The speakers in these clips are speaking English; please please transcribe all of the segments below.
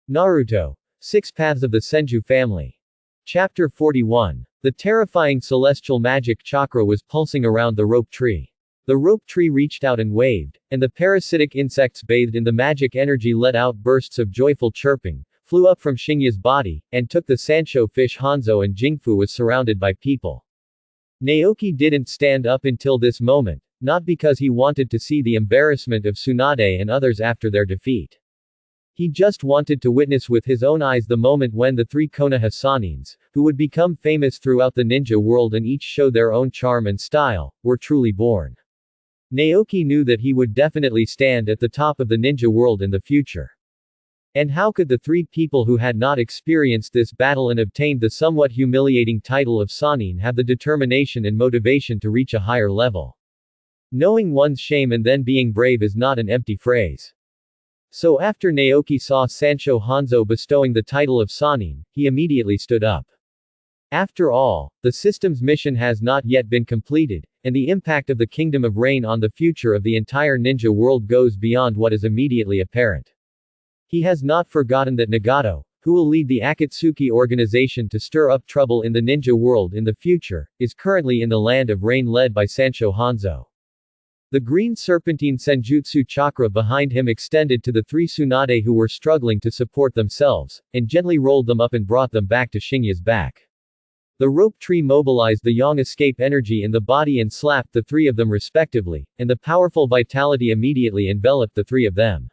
Naruto. Six Paths of the Senju Family. Chapter 41. The terrifying celestial magic chakra was pulsing around the rope tree. The rope tree reached out and waved, and the parasitic insects bathed in the magic energy let out bursts of joyful chirping, flew up from Xingya's body, and took the Sancho fish. Hanzo and Jingfu was surrounded by people. Naoki didn't stand up until this moment, not because he wanted to see the embarrassment of Tsunade and others after their defeat. He just wanted to witness with his own eyes the moment when the three Konoha Sanins, who would become famous throughout the ninja world and each show their own charm and style, were truly born. Naoki knew that he would definitely stand at the top of the ninja world in the future. And how could the three people who had not experienced this battle and obtained the somewhat humiliating title of Sanin have the determination and motivation to reach a higher level? Knowing one's shame and then being brave is not an empty phrase. So after Naoki saw Sancho Hanzo bestowing the title of Sanin, he immediately stood up. After all, the system's mission has not yet been completed, and the impact of the Kingdom of Rain on the future of the entire ninja world goes beyond what is immediately apparent. He has not forgotten that Nagato, who will lead the Akatsuki organization to stir up trouble in the ninja world in the future, is currently in the Land of Rain led by Sancho Hanzo. The green serpentine senjutsu chakra behind him extended to the three Tsunade who were struggling to support themselves, and gently rolled them up and brought them back to Xingya's back. The rope tree mobilized the yang escape energy in the body and slapped the three of them respectively, and the powerful vitality immediately enveloped the three of them.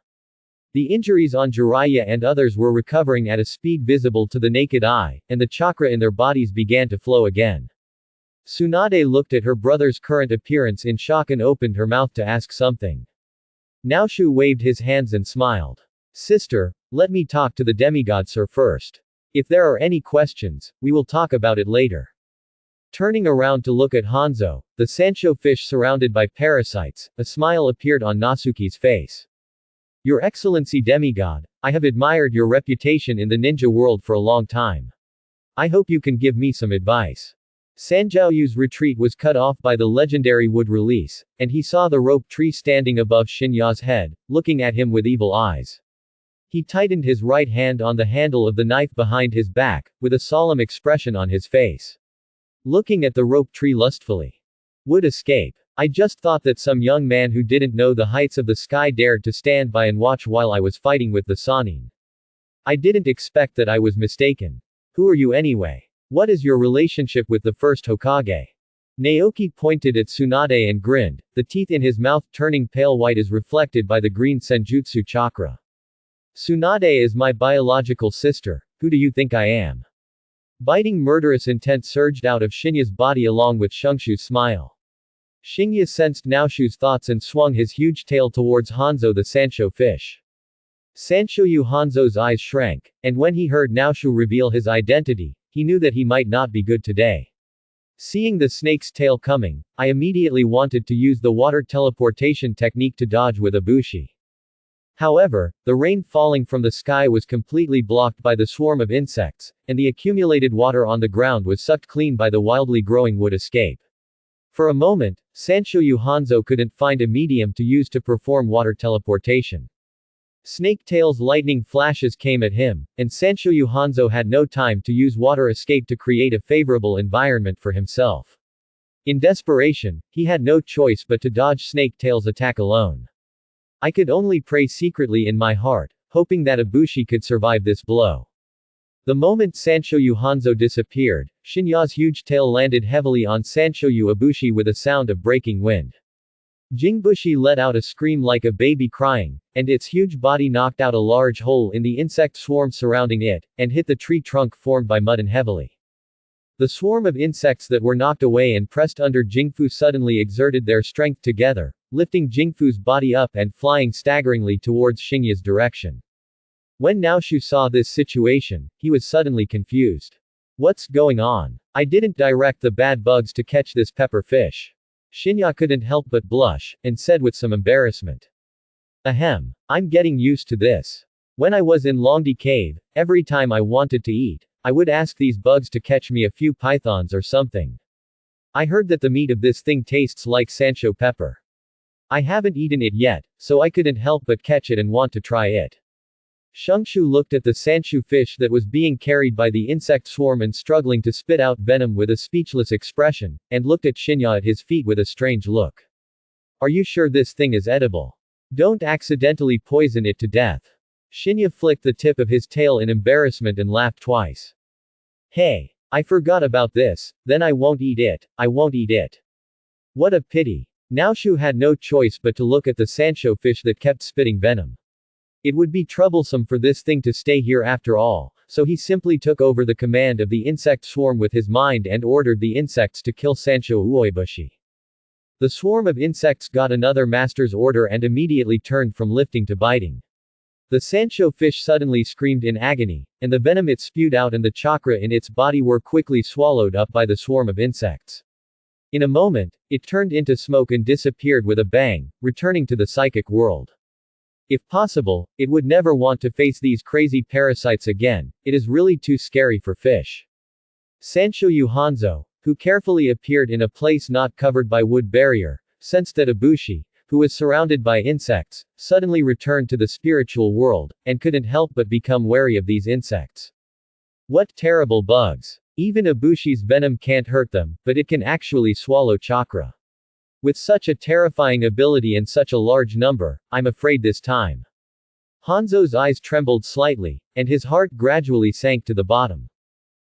The injuries on Jiraiya and others were recovering at a speed visible to the naked eye, and the chakra in their bodies began to flow again. Tsunade looked at her brother's current appearance in shock and opened her mouth to ask something. Naoshu waved his hands and smiled. Sister, let me talk to the demigod sir first. If there are any questions, we will talk about it later. Turning around to look at Hanzo, the Sancho fish surrounded by parasites, a smile appeared on Natsuki's face. Your Excellency demigod, I have admired your reputation in the ninja world for a long time. I hope you can give me some advice. Sanjiaoyu's retreat was cut off by the legendary wood release, and he saw the rope tree standing above Xingya's head, looking at him with evil eyes. He tightened his right hand on the handle of the knife behind his back, with a solemn expression on his face. Looking at the rope tree lustfully. Would escape. I just thought that some young man who didn't know the heights of the sky dared to stand by and watch while I was fighting with the Sanin. I didn't expect that I was mistaken. Who are you anyway? What is your relationship with the first Hokage? Naoki pointed at Tsunade and grinned, the teeth in his mouth turning pale white as reflected by the green senjutsu chakra. Tsunade is my biological sister, who do you think I am? Biting murderous intent surged out of Xingya's body along with Shungshu's smile. Xingya sensed Naoshu's thoughts and swung his huge tail towards Hanzo the Sancho fish. Sanchoyu Hanzo's eyes shrank, and when he heard Naoshu reveal his identity, he knew that he might not be good today. Seeing the snake's tail coming, I immediately wanted to use the water teleportation technique to dodge with Ibushi. However, the rain falling from the sky was completely blocked by the swarm of insects, and the accumulated water on the ground was sucked clean by the wildly growing wood escape. For a moment, Sanchoyu Hanzo couldn't find a medium to use to perform water teleportation. Snake Tail's lightning flashes came at him, and Sanchoyu Hanzo had no time to use water escape to create a favorable environment for himself. In desperation, he had no choice but to dodge Snake Tail's attack alone. I could only pray secretly in my heart, hoping that Ibushi could survive this blow. The moment Sanchoyu Hanzo disappeared, Xingya's huge tail landed heavily on Sanchoyu Ibushi with a sound of breaking wind. Jingbushi let out a scream like a baby crying, and its huge body knocked out a large hole in the insect swarm surrounding it, and hit the tree trunk formed by mud and heavily. The swarm of insects that were knocked away and pressed under Jingfu suddenly exerted their strength together, lifting Jingfu's body up and flying staggeringly towards Xingya's direction. When Naoshu saw this situation, he was suddenly confused. What's going on? I didn't direct the bad bugs to catch this pepper fish. Xingya couldn't help but blush, and said with some embarrassment. Ahem. I'm getting used to this. When I was in Longdi Cave, every time I wanted to eat, I would ask these bugs to catch me a few pythons or something. I heard that the meat of this thing tastes like Sancho pepper. I haven't eaten it yet, so I couldn't help but catch it and want to try it. Shungshu looked at the Sanshu fish that was being carried by the insect swarm and struggling to spit out venom with a speechless expression, and looked at Shinya at his feet with a strange look. Are you sure this thing is edible? Don't accidentally poison it to death. Shinya flicked the tip of his tail in embarrassment and laughed twice. Hey, I forgot about this, then I won't eat it, I won't eat it. What a pity. Naoshu had no choice but to look at the Sansho fish that kept spitting venom. It would be troublesome for this thing to stay here after all, so he simply took over the command of the insect swarm with his mind and ordered the insects to kill Sansho Uoibushi. The swarm of insects got another master's order and immediately turned from lifting to biting. The Sansho fish suddenly screamed in agony, and the venom it spewed out and the chakra in its body were quickly swallowed up by the swarm of insects. In a moment, it turned into smoke and disappeared with a bang, returning to the psychic world. If possible, it would never want to face these crazy parasites again, it is really too scary for fish. Sanshoyu Hanzo, who carefully appeared in a place not covered by wood barrier, sensed that Ibushi, who was surrounded by insects, suddenly returned to the spiritual world, and couldn't help but become wary of these insects. What terrible bugs! Even Ibushi's venom can't hurt them, but it can actually swallow chakra. With such a terrifying ability and such a large number, I'm afraid this time. Hanzo's eyes trembled slightly, and his heart gradually sank to the bottom.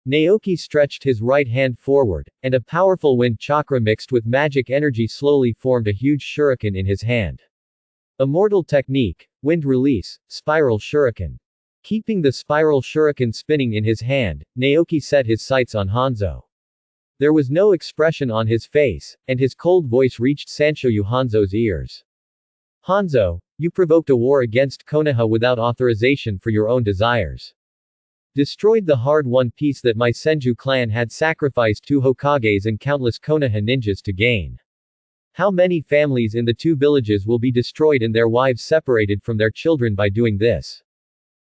Naoki stretched his right hand forward, and a powerful wind chakra mixed with magic energy slowly formed a huge shuriken in his hand. Immortal technique, wind release, spiral shuriken. Keeping the spiral shuriken spinning in his hand, Naoki set his sights on Hanzo. There was no expression on his face, and his cold voice reached Sanshoyu Hanzo's ears. Hanzo, you provoked a war against Konoha without authorization for your own desires. Destroyed the hard-won peace that my Senju clan had sacrificed 2 Hokages and countless Konoha ninjas to gain. How many families in the 2 villages will be destroyed and their wives separated from their children by doing this?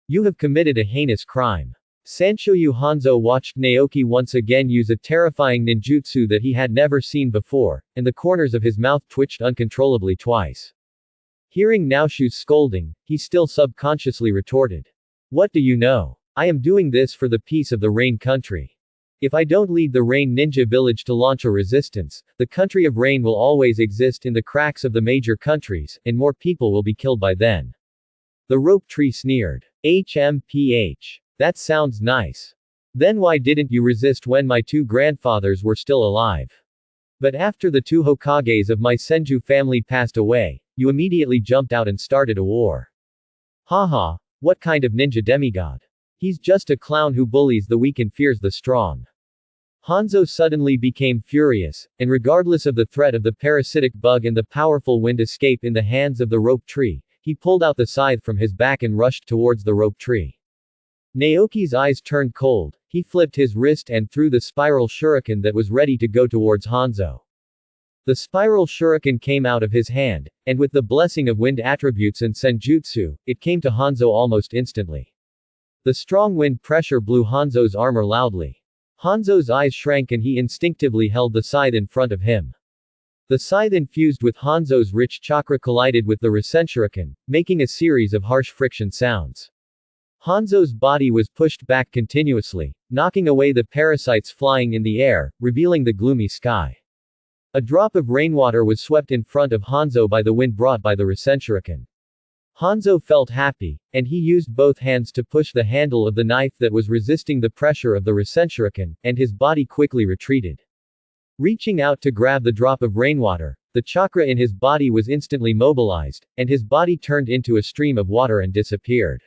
You have committed a heinous crime. Sanshoyu Hanzo watched Naoki once again use a terrifying ninjutsu that he had never seen before, and the corners of his mouth twitched uncontrollably twice. Hearing Naoshu's scolding, he still subconsciously retorted. What do you know? I am doing this for the peace of the Rain country. If I don't lead the Rain ninja village to launch a resistance, the country of Rain will always exist in the cracks of the major countries, and more people will be killed by then. The rope tree sneered. HMPH. That sounds nice. Then why didn't you resist when my 2 grandfathers were still alive? But after the 2 Hokages of my Senju family passed away, you immediately jumped out and started a war. Haha, what kind of ninja demigod? He's just a clown who bullies the weak and fears the strong. Hanzo suddenly became furious, and regardless of the threat of the parasitic bug and the powerful wind escape in the hands of the rope tree, he pulled out the scythe from his back and rushed towards the rope tree. Naoki's eyes turned cold, he flipped his wrist and threw the spiral shuriken that was ready to go towards Hanzo. The spiral shuriken came out of his hand, and with the blessing of wind attributes and senjutsu, it came to Hanzo almost instantly. The strong wind pressure blew Hanzo's armor loudly. Hanzo's eyes shrank and he instinctively held the scythe in front of him. The scythe infused with Hanzo's rich chakra collided with the Rasenshuriken, making a series of harsh friction sounds. Hanzo's body was pushed back continuously, knocking away the parasites flying in the air, revealing the gloomy sky. A drop of rainwater was swept in front of Hanzo by the wind brought by the Rasenshuriken. Hanzo felt happy, and he used both hands to push the handle of the knife that was resisting the pressure of the Rasenshuriken, and his body quickly retreated. Reaching out to grab the drop of rainwater, the chakra in his body was instantly mobilized, and his body turned into a stream of water and disappeared.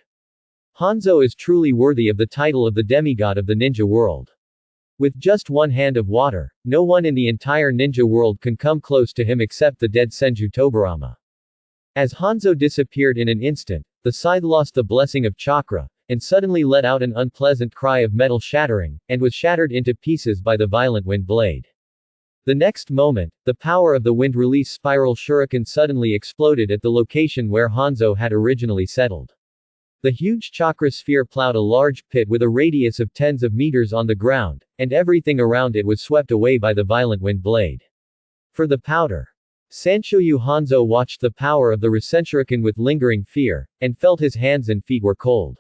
Hanzo is truly worthy of the title of the demigod of the ninja world. With just one hand of water, no one in the entire ninja world can come close to him except the dead Senju Tobarama. As Hanzo disappeared in an instant, the scythe lost the blessing of chakra, and suddenly let out an unpleasant cry of metal shattering, and was shattered into pieces by the violent wind blade. The next moment, the power of the wind release spiral shuriken suddenly exploded at the location where Hanzo had originally settled. The huge chakra sphere plowed a large pit with a radius of tens of meters on the ground, and everything around it was swept away by the violent wind blade. For the powder. Sanshoyu Hanzo watched the power of the Rasenshuriken with lingering fear, and felt his hands and feet were cold.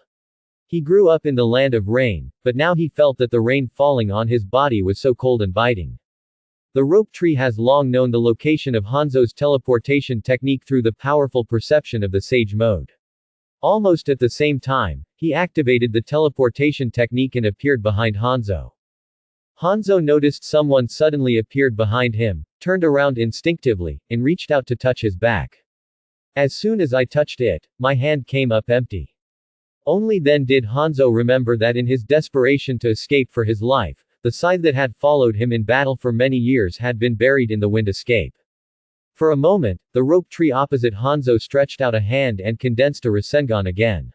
He grew up in the land of rain, but now he felt that the rain falling on his body was so cold and biting. The rope tree has long known the location of Hanzo's teleportation technique through the powerful perception of the Sage mode. Almost at the same time, he activated the teleportation technique and appeared behind Hanzo. Hanzo noticed someone suddenly appeared behind him, turned around instinctively, and reached out to touch his back. As soon as I touched it, my hand came up empty. Only then did Hanzo remember that in his desperation to escape for his life, the scythe that had followed him in battle for many years had been buried in the wind escape. For a moment, the rope tree opposite Hanzo stretched out a hand and condensed a Rasengan again.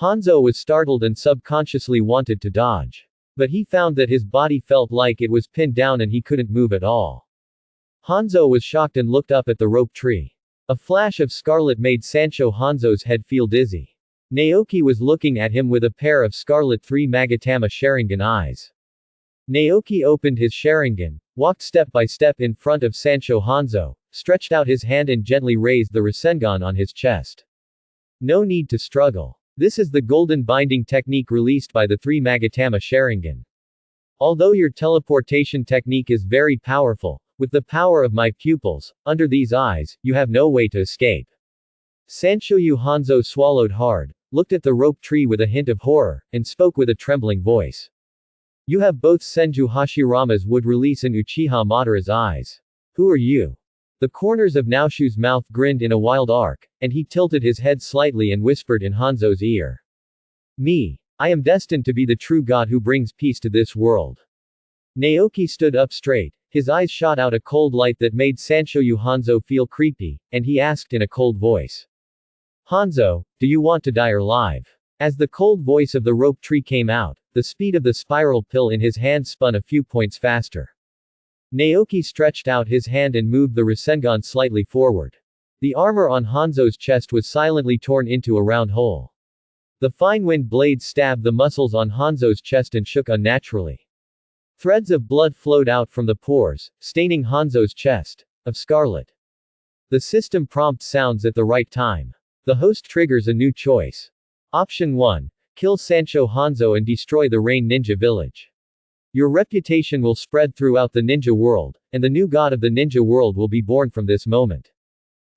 Hanzo was startled and subconsciously wanted to dodge. But he found that his body felt like it was pinned down and he couldn't move at all. Hanzo was shocked and looked up at the rope tree. A flash of scarlet made Sancho Hanzo's head feel dizzy. Naoki was looking at him with a pair of scarlet 3 Magatama Sharingan eyes. Naoki opened his Sharingan, walked step by step in front of Sancho Hanzo, stretched out his hand and gently raised the Rasengan on his chest. No need to struggle. This is the golden binding technique released by the 3 Magatama Sharingan. Although your teleportation technique is very powerful, with the power of my pupils, under these eyes, you have no way to escape. Sanshoyu Hanzo swallowed hard, looked at the rope tree with a hint of horror, and spoke with a trembling voice. You have both Senju Hashirama's would release in Uchiha Madara's eyes. Who are you? The corners of Naoshu's mouth grinned in a wild arc, and he tilted his head slightly and whispered in Hanzo's ear. Me. I am destined to be the true god who brings peace to this world. Naoki stood up straight, his eyes shot out a cold light that made Sanshoyu Hanzo feel creepy, and he asked in a cold voice. Hanzo, do you want to die alive? As the cold voice of the rope tree came out, the speed of the spiral pill in his hand spun a few points faster. Naoki stretched out his hand and moved the Rasengan slightly forward. The armor on Hanzo's chest was silently torn into a round hole. The fine wind blades stabbed the muscles on Hanzo's chest and shook unnaturally. Threads of blood flowed out from the pores, staining Hanzo's chest of scarlet. The system prompts sounds at the right time. The host triggers a new choice. Option 1. Kill Sancho Hanzo and destroy the Rain Ninja Village. Your reputation will spread throughout the ninja world, and the new god of the ninja world will be born from this moment.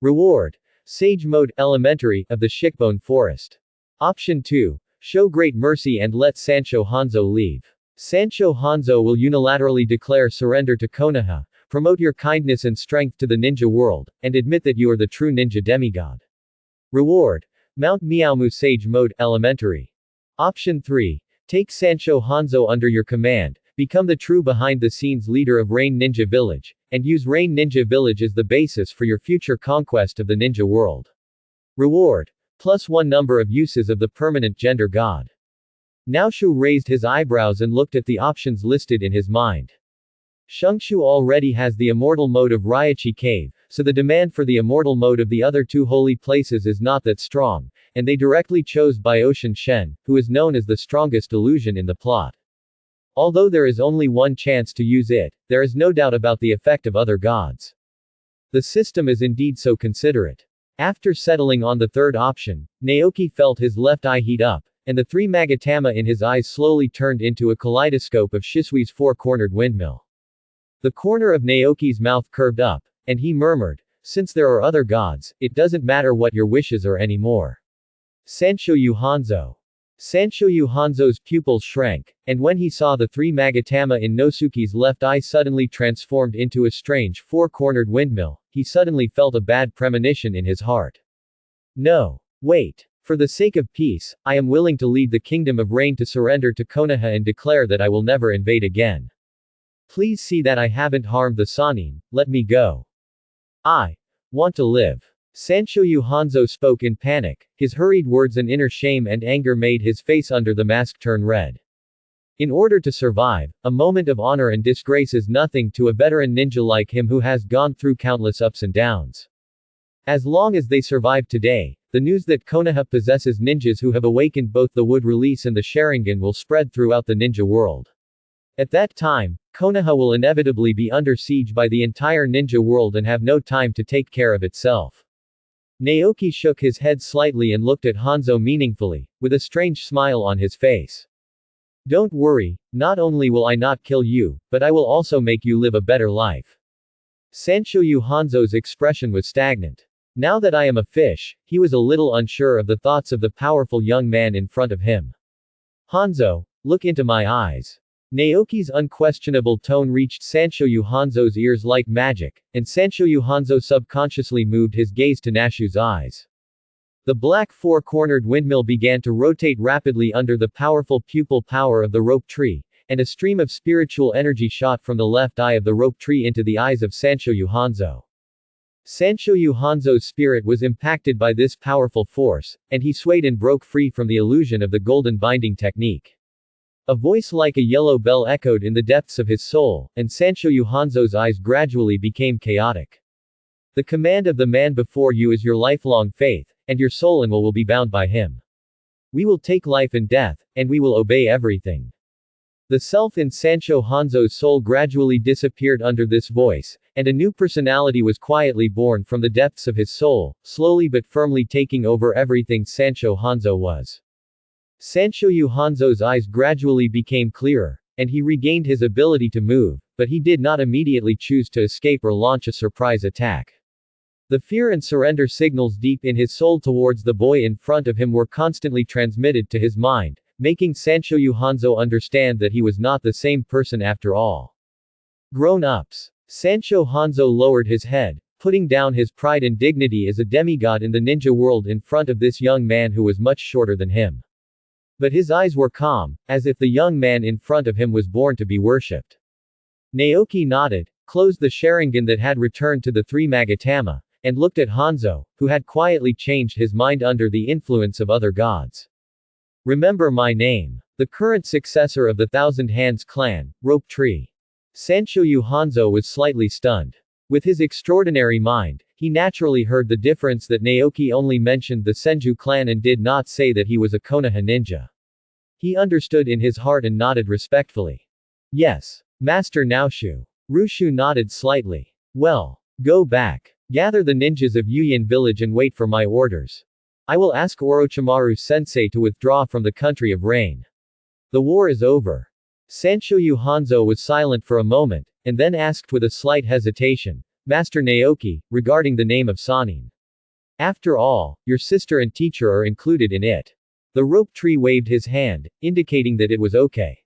Reward. Sage Mode Elementary of the Shikbone Forest. Option 2. Show great mercy and let Sancho Hanzo leave. Sancho Hanzo will unilaterally declare surrender to Konoha, promote your kindness and strength to the ninja world, and admit that you are the true ninja demigod. Reward. Mount Miaomu Sage Mode Elementary. Option 3. Take Sancho Hanzo under your command, become the true behind-the-scenes leader of Rain Ninja Village, and use Rain Ninja Village as the basis for your future conquest of the ninja world. Reward. +1 number of uses of the permanent gender god. Naoshu raised his eyebrows and looked at the options listed in his mind. Shungshu already has the immortal mode of Raichi Cave, so the demand for the immortal mode of the other two holy places is not that strong, and they directly chose Byoshun Shen, who is known as the strongest illusion in the plot. Although there is only one chance to use it, there is no doubt about the effect of other gods. The system is indeed so considerate. After settling on the third option, Naoki felt his left eye heat up, and the 3 Magatama in his eyes slowly turned into a kaleidoscope of Shisui's 4-cornered windmill. The corner of Naoki's mouth curved up, and he murmured, since there are other gods, it doesn't matter what your wishes are anymore. Sanshoyu Hanzo. Sanshoyu Hanzo's pupils shrank, and when he saw the 3 Magatama in Nosuke's left eye suddenly transformed into a strange 4-cornered windmill, he suddenly felt a bad premonition in his heart. No. Wait. For the sake of peace, I am willing to lead the Kingdom of Rain to surrender to Konoha and declare that I will never invade again. Please see that I haven't harmed the Sannin, let me go. I want to live. Sanshoyu Hanzo spoke in panic, his hurried words and inner shame and anger made his face under the mask turn red. In order to survive, a moment of honor and disgrace is nothing to a veteran ninja like him who has gone through countless ups and downs. As long as they survive today, the news that Konoha possesses ninjas who have awakened both the wood release and the Sharingan will spread throughout the ninja world. At that time, Konoha will inevitably be under siege by the entire ninja world and have no time to take care of itself. Naoki shook his head slightly and looked at Hanzo meaningfully, with a strange smile on his face. Don't worry, not only will I not kill you, but I will also make you live a better life. Sanshoyu Hanzo's expression was stagnant. Now that I am a fish, he was a little unsure of the thoughts of the powerful young man in front of him. Hanzo, look into my eyes. Naoki's unquestionable tone reached Sanshoyu Hanzo's ears like magic, and Sanshoyu Hanzo subconsciously moved his gaze to Nashu's eyes. The black four-cornered windmill began to rotate rapidly under the powerful pupil power of the rope tree, and a stream of spiritual energy shot from the left eye of the rope tree into the eyes of Sanshoyu Hanzo. Sanshoyu Hanzo's spirit was impacted by this powerful force, and he swayed and broke free from the illusion of the golden binding technique. A voice like a yellow bell echoed in the depths of his soul, and Sanshoyu Hanzo's eyes gradually became chaotic. The command of the man before you is your lifelong faith, and your soul and will be bound by him. We will take life and death, and we will obey everything. The self in Sanshoyu Hanzo's soul gradually disappeared under this voice, and a new personality was quietly born from the depths of his soul, slowly but firmly taking over everything Sanshoyu Hanzo was. Sanshoyu Hanzo's eyes gradually became clearer, and he regained his ability to move, but he did not immediately choose to escape or launch a surprise attack. The fear and surrender signals deep in his soul towards the boy in front of him were constantly transmitted to his mind, making Sanshoyu Hanzo understand that he was not the same person after all. Grown-ups. Sanshoyu Hanzo lowered his head, putting down his pride and dignity as a demigod in the ninja world in front of this young man who was much shorter than him. But his eyes were calm, as if the young man in front of him was born to be worshipped. Naoki nodded, closed the Sharingan that had returned to the three Magatama, and looked at Hanzo, who had quietly changed his mind under the influence of other gods. Remember my name. The current successor of the Thousand Hands clan, Rope Tree. Sanshoyu Hanzo was slightly stunned. With his extraordinary mind, he naturally heard the difference that Naoki only mentioned the Senju clan and did not say that he was a Konoha ninja. He understood in his heart and nodded respectfully. Yes, Master Naoshu. Rushu nodded slightly. Well, go back. Gather the ninjas of Yuyin village and wait for my orders. I will ask Orochimaru sensei to withdraw from the country of rain. The war is over. Sanshoyu Hanzo was silent for a moment, and then asked with a slight hesitation, Master Naoki, regarding the name of Sanin. After all, your sister and teacher are included in it. The rope tree waved his hand, indicating that it was okay.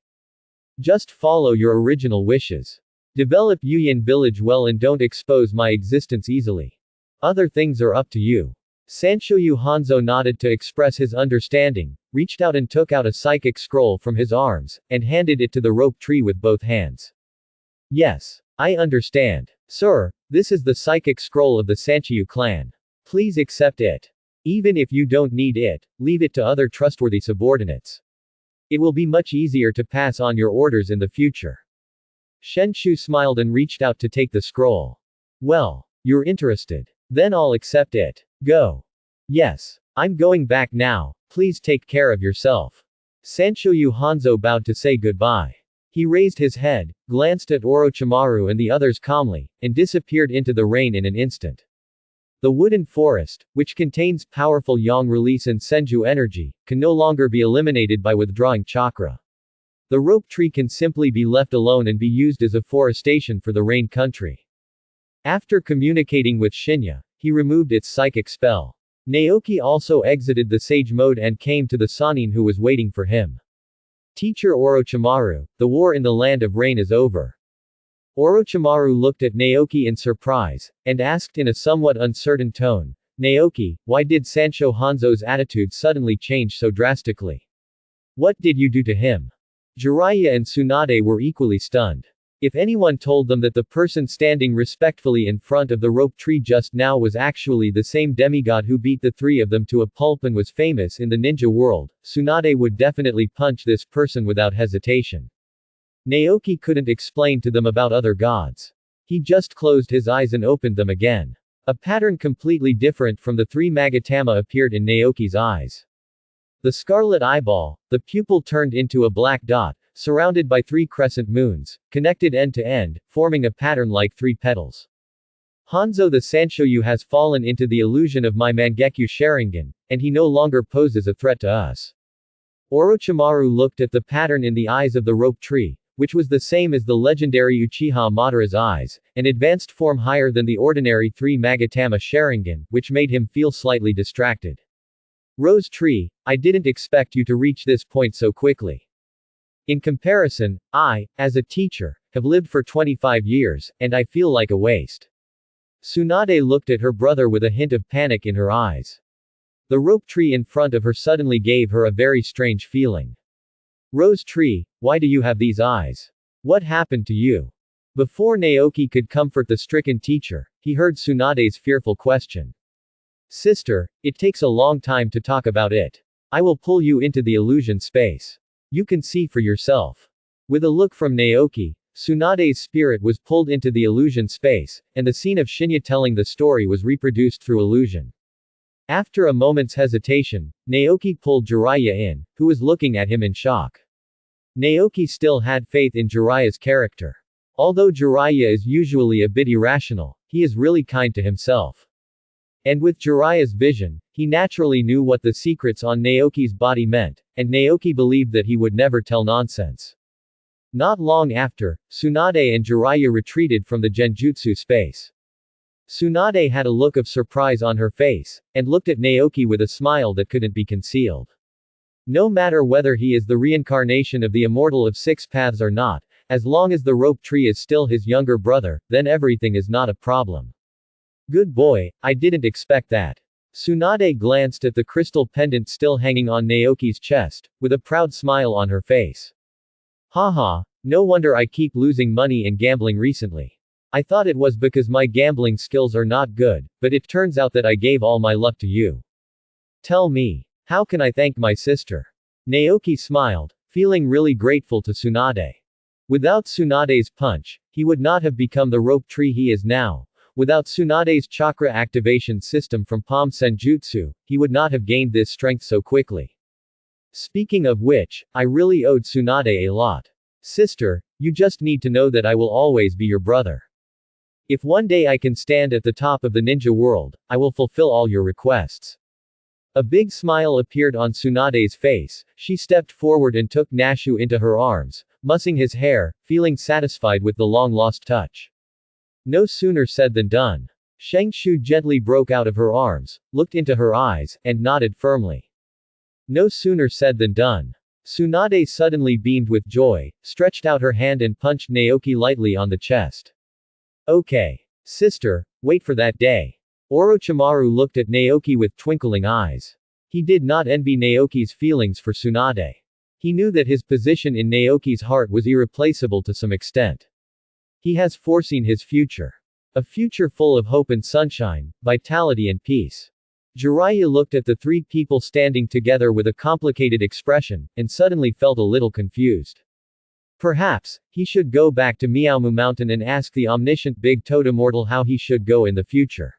Just follow your original wishes. Develop Yuyin village well and don't expose my existence easily. Other things are up to you. Sanshoyu Hanzo nodded to express his understanding, reached out and took out a psychic scroll from his arms, and handed it to the rope tree with both hands. Yes. I understand. Sir, this is the psychic scroll of the Sanshoyu clan. Please accept it. Even if you don't need it, leave it to other trustworthy subordinates. It will be much easier to pass on your orders in the future. Shenshu smiled and reached out to take the scroll. Well, you're interested. Then I'll accept it. Go. Yes. I'm going back now, please take care of yourself. Sanshoyu Hanzo bowed to say goodbye. He raised his head, glanced at Orochimaru and the others calmly, and disappeared into the rain in an instant. The wooden forest, which contains powerful yang release and Senju energy, can no longer be eliminated by withdrawing chakra. The rope tree can simply be left alone and be used as a forestation for the rain country. After communicating with Shinya, he removed its psychic spell. Naoki also exited the sage mode and came to the Sanin who was waiting for him. Teacher Orochimaru, the war in the land of rain is over. Orochimaru looked at Naoki in surprise, and asked in a somewhat uncertain tone, Naoki, why did Sanshoyu Hanzo's attitude suddenly change so drastically? What did you do to him? Jiraiya and Tsunade were equally stunned. If anyone told them that the person standing respectfully in front of the rope tree just now was actually the same demigod who beat the three of them to a pulp and was famous in the ninja world, Tsunade would definitely punch this person without hesitation. Naoki couldn't explain to them about other gods. He just closed his eyes and opened them again. A pattern completely different from the three Magatama appeared in Naoki's eyes. The scarlet eyeball, the pupil turned into a black dot, surrounded by 3 crescent moons, connected end to end, forming a pattern like 3 petals. Hanzo the Sanshoyu has fallen into the illusion of my Mangekyo Sharingan, and he no longer poses a threat to us. Orochimaru looked at the pattern in the eyes of the rope tree, which was the same as the legendary Uchiha Madara's eyes, an advanced form higher than the ordinary 3 Magatama Sharingan, which made him feel slightly distracted. Rose Tree, I didn't expect you to reach this point so quickly. In comparison, I, as a teacher, have lived for 25 years, and I feel like a waste. Tsunade looked at her brother with a hint of panic in her eyes. The rope tree in front of her suddenly gave her a very strange feeling. Rose Tree, why do you have these eyes? What happened to you? Before Naoki could comfort the stricken teacher, he heard Tsunade's fearful question. Sister, it takes a long time to talk about it. I will pull you into the illusion space. You can see for yourself. With a look from Naoki, Tsunade's spirit was pulled into the illusion space, and the scene of Shinya telling the story was reproduced through illusion. After a moment's hesitation, Naoki pulled Jiraiya in, who was looking at him in shock. Naoki still had faith in Jiraiya's character. Although Jiraiya is usually a bit irrational, he is really kind to himself. And with Jiraiya's vision, he naturally knew what the secrets on Naoki's body meant, and Naoki believed that he would never tell nonsense. Not long after, Tsunade and Jiraiya retreated from the Genjutsu space. Tsunade had a look of surprise on her face, and looked at Naoki with a smile that couldn't be concealed. No matter whether he is the reincarnation of the immortal of 6 paths or not, as long as the rope tree is still his younger brother, then everything is not a problem. Good boy, I didn't expect that. Tsunade glanced at the crystal pendant still hanging on Naoki's chest, with a proud smile on her face. Haha, no wonder I keep losing money and gambling recently. I thought it was because my gambling skills are not good, but it turns out that I gave all my luck to you. Tell me, how can I thank my sister? Naoki smiled, feeling really grateful to Tsunade. Without Tsunade's punch, he would not have become the rope tree he is now. Without Tsunade's chakra activation system from Palm Senjutsu, he would not have gained this strength so quickly. Speaking of which, I really owed Tsunade a lot. Sister, you just need to know that I will always be your brother. If one day I can stand at the top of the ninja world, I will fulfill all your requests. A big smile appeared on Tsunade's face. She stepped forward and took Nashu into her arms, mussing his hair, feeling satisfied with the long-lost touch. No sooner said than done. Shengshu gently broke out of her arms, looked into her eyes, and nodded firmly. No sooner said than done. Tsunade suddenly beamed with joy, stretched out her hand and punched Naoki lightly on the chest. Okay. Sister, wait for that day. Orochimaru looked at Naoki with twinkling eyes. He did not envy Naoki's feelings for Tsunade. He knew that his position in Naoki's heart was irreplaceable to some extent. He has foreseen his future. A future full of hope and sunshine, vitality and peace. Jiraiya looked at the 3 people standing together with a complicated expression, and suddenly felt a little confused. Perhaps, he should go back to Miaomu Mountain and ask the omniscient Big Toad Immortal how he should go in the future.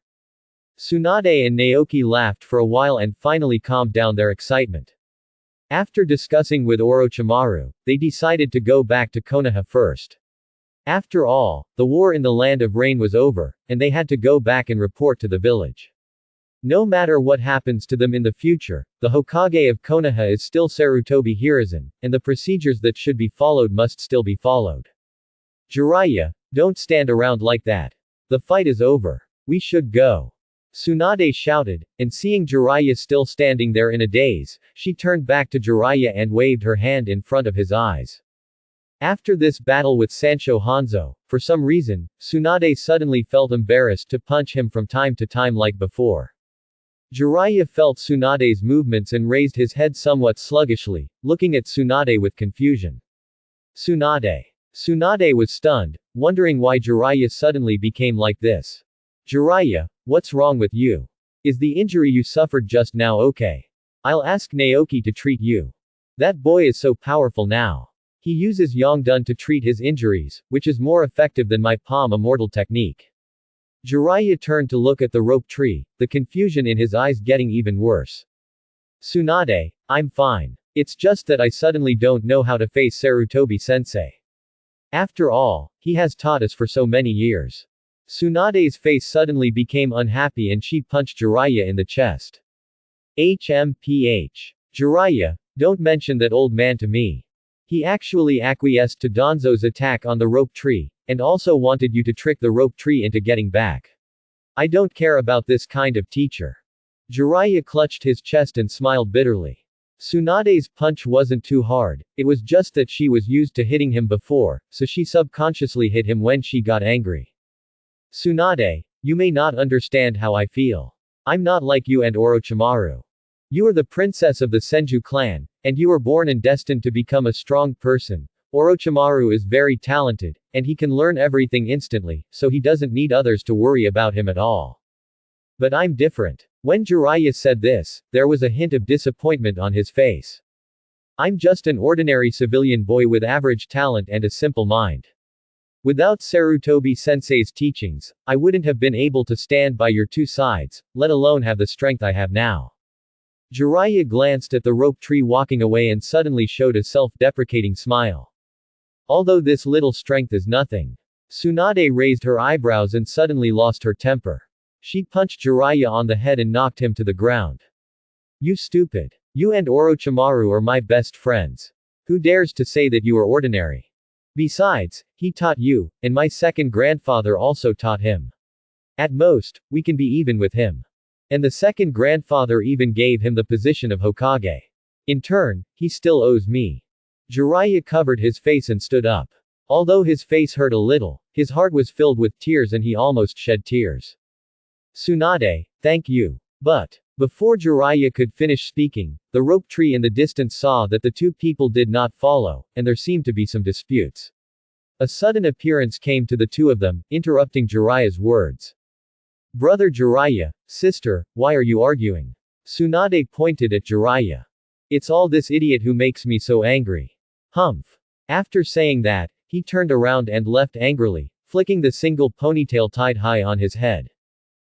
Tsunade and Naoki laughed for a while and finally calmed down their excitement. After discussing with Orochimaru, they decided to go back to Konoha first. After all, the war in the Land of Rain was over, and they had to go back and report to the village. No matter what happens to them in the future, the Hokage of Konoha is still Sarutobi Hiruzen, and the procedures that should be followed must still be followed. Jiraiya, don't stand around like that. The fight is over. We should go. Tsunade shouted, and seeing Jiraiya still standing there in a daze, she turned back to Jiraiya and waved her hand in front of his eyes. After this battle with Sancho Hanzo, for some reason, Tsunade suddenly felt embarrassed to punch him from time to time like before. Jiraiya felt Tsunade's movements and raised his head somewhat sluggishly, looking at Tsunade with confusion. Tsunade. Tsunade was stunned, wondering why Jiraiya suddenly became like this. Jiraiya, what's wrong with you? Is the injury you suffered just now okay? I'll ask Naoki to treat you. That boy is so powerful now. He uses Yongdun to treat his injuries, which is more effective than my Palm Immortal technique. Jiraiya turned to look at the rope tree, the confusion in his eyes getting even worse. Tsunade, I'm fine. It's just that I suddenly don't know how to face Sarutobi-sensei. After all, he has taught us for so many years. Tsunade's face suddenly became unhappy and she punched Jiraiya in the chest. HMPH. Jiraiya, don't mention that old man to me. He actually acquiesced to Danzo's attack on the rope tree, and also wanted you to trick the rope tree into getting back. I don't care about this kind of teacher. Jiraiya clutched his chest and smiled bitterly. Tsunade's punch wasn't too hard, it was just that she was used to hitting him before, so she subconsciously hit him when she got angry. Tsunade, you may not understand how I feel. I'm not like you and Orochimaru. You are the princess of the Senju clan, and you are born and destined to become a strong person. Orochimaru is very talented, and he can learn everything instantly, so he doesn't need others to worry about him at all. But I'm different. When Jiraiya said this, there was a hint of disappointment on his face. I'm just an ordinary civilian boy with average talent and a simple mind. Without Sarutobi-sensei's teachings, I wouldn't have been able to stand by your two sides, let alone have the strength I have now. Jiraiya glanced at the rope tree walking away and suddenly showed a self-deprecating smile. Although this little strength is nothing. Tsunade raised her eyebrows and suddenly lost her temper. She punched Jiraiya on the head and knocked him to the ground. You stupid. You and Orochimaru are my best friends. Who dares to say that you are ordinary? Besides, he taught you, and my second grandfather also taught him. At most, we can be even with him. And the second grandfather even gave him the position of Hokage. In turn, he still owes me. Jiraiya covered his face and stood up. Although his face hurt a little, his heart was filled with tears and he almost shed tears. Tsunade, thank you. But, before Jiraiya could finish speaking, the rope tree in the distance saw that the two people did not follow, and there seemed to be some disputes. A sudden appearance came to the two of them, interrupting Jiraiya's words. Brother Jiraiya, sister, why are you arguing? Tsunade pointed at Jiraiya. It's all this idiot who makes me so angry. Humph. After saying that, he turned around and left angrily, flicking the single ponytail tied high on his head.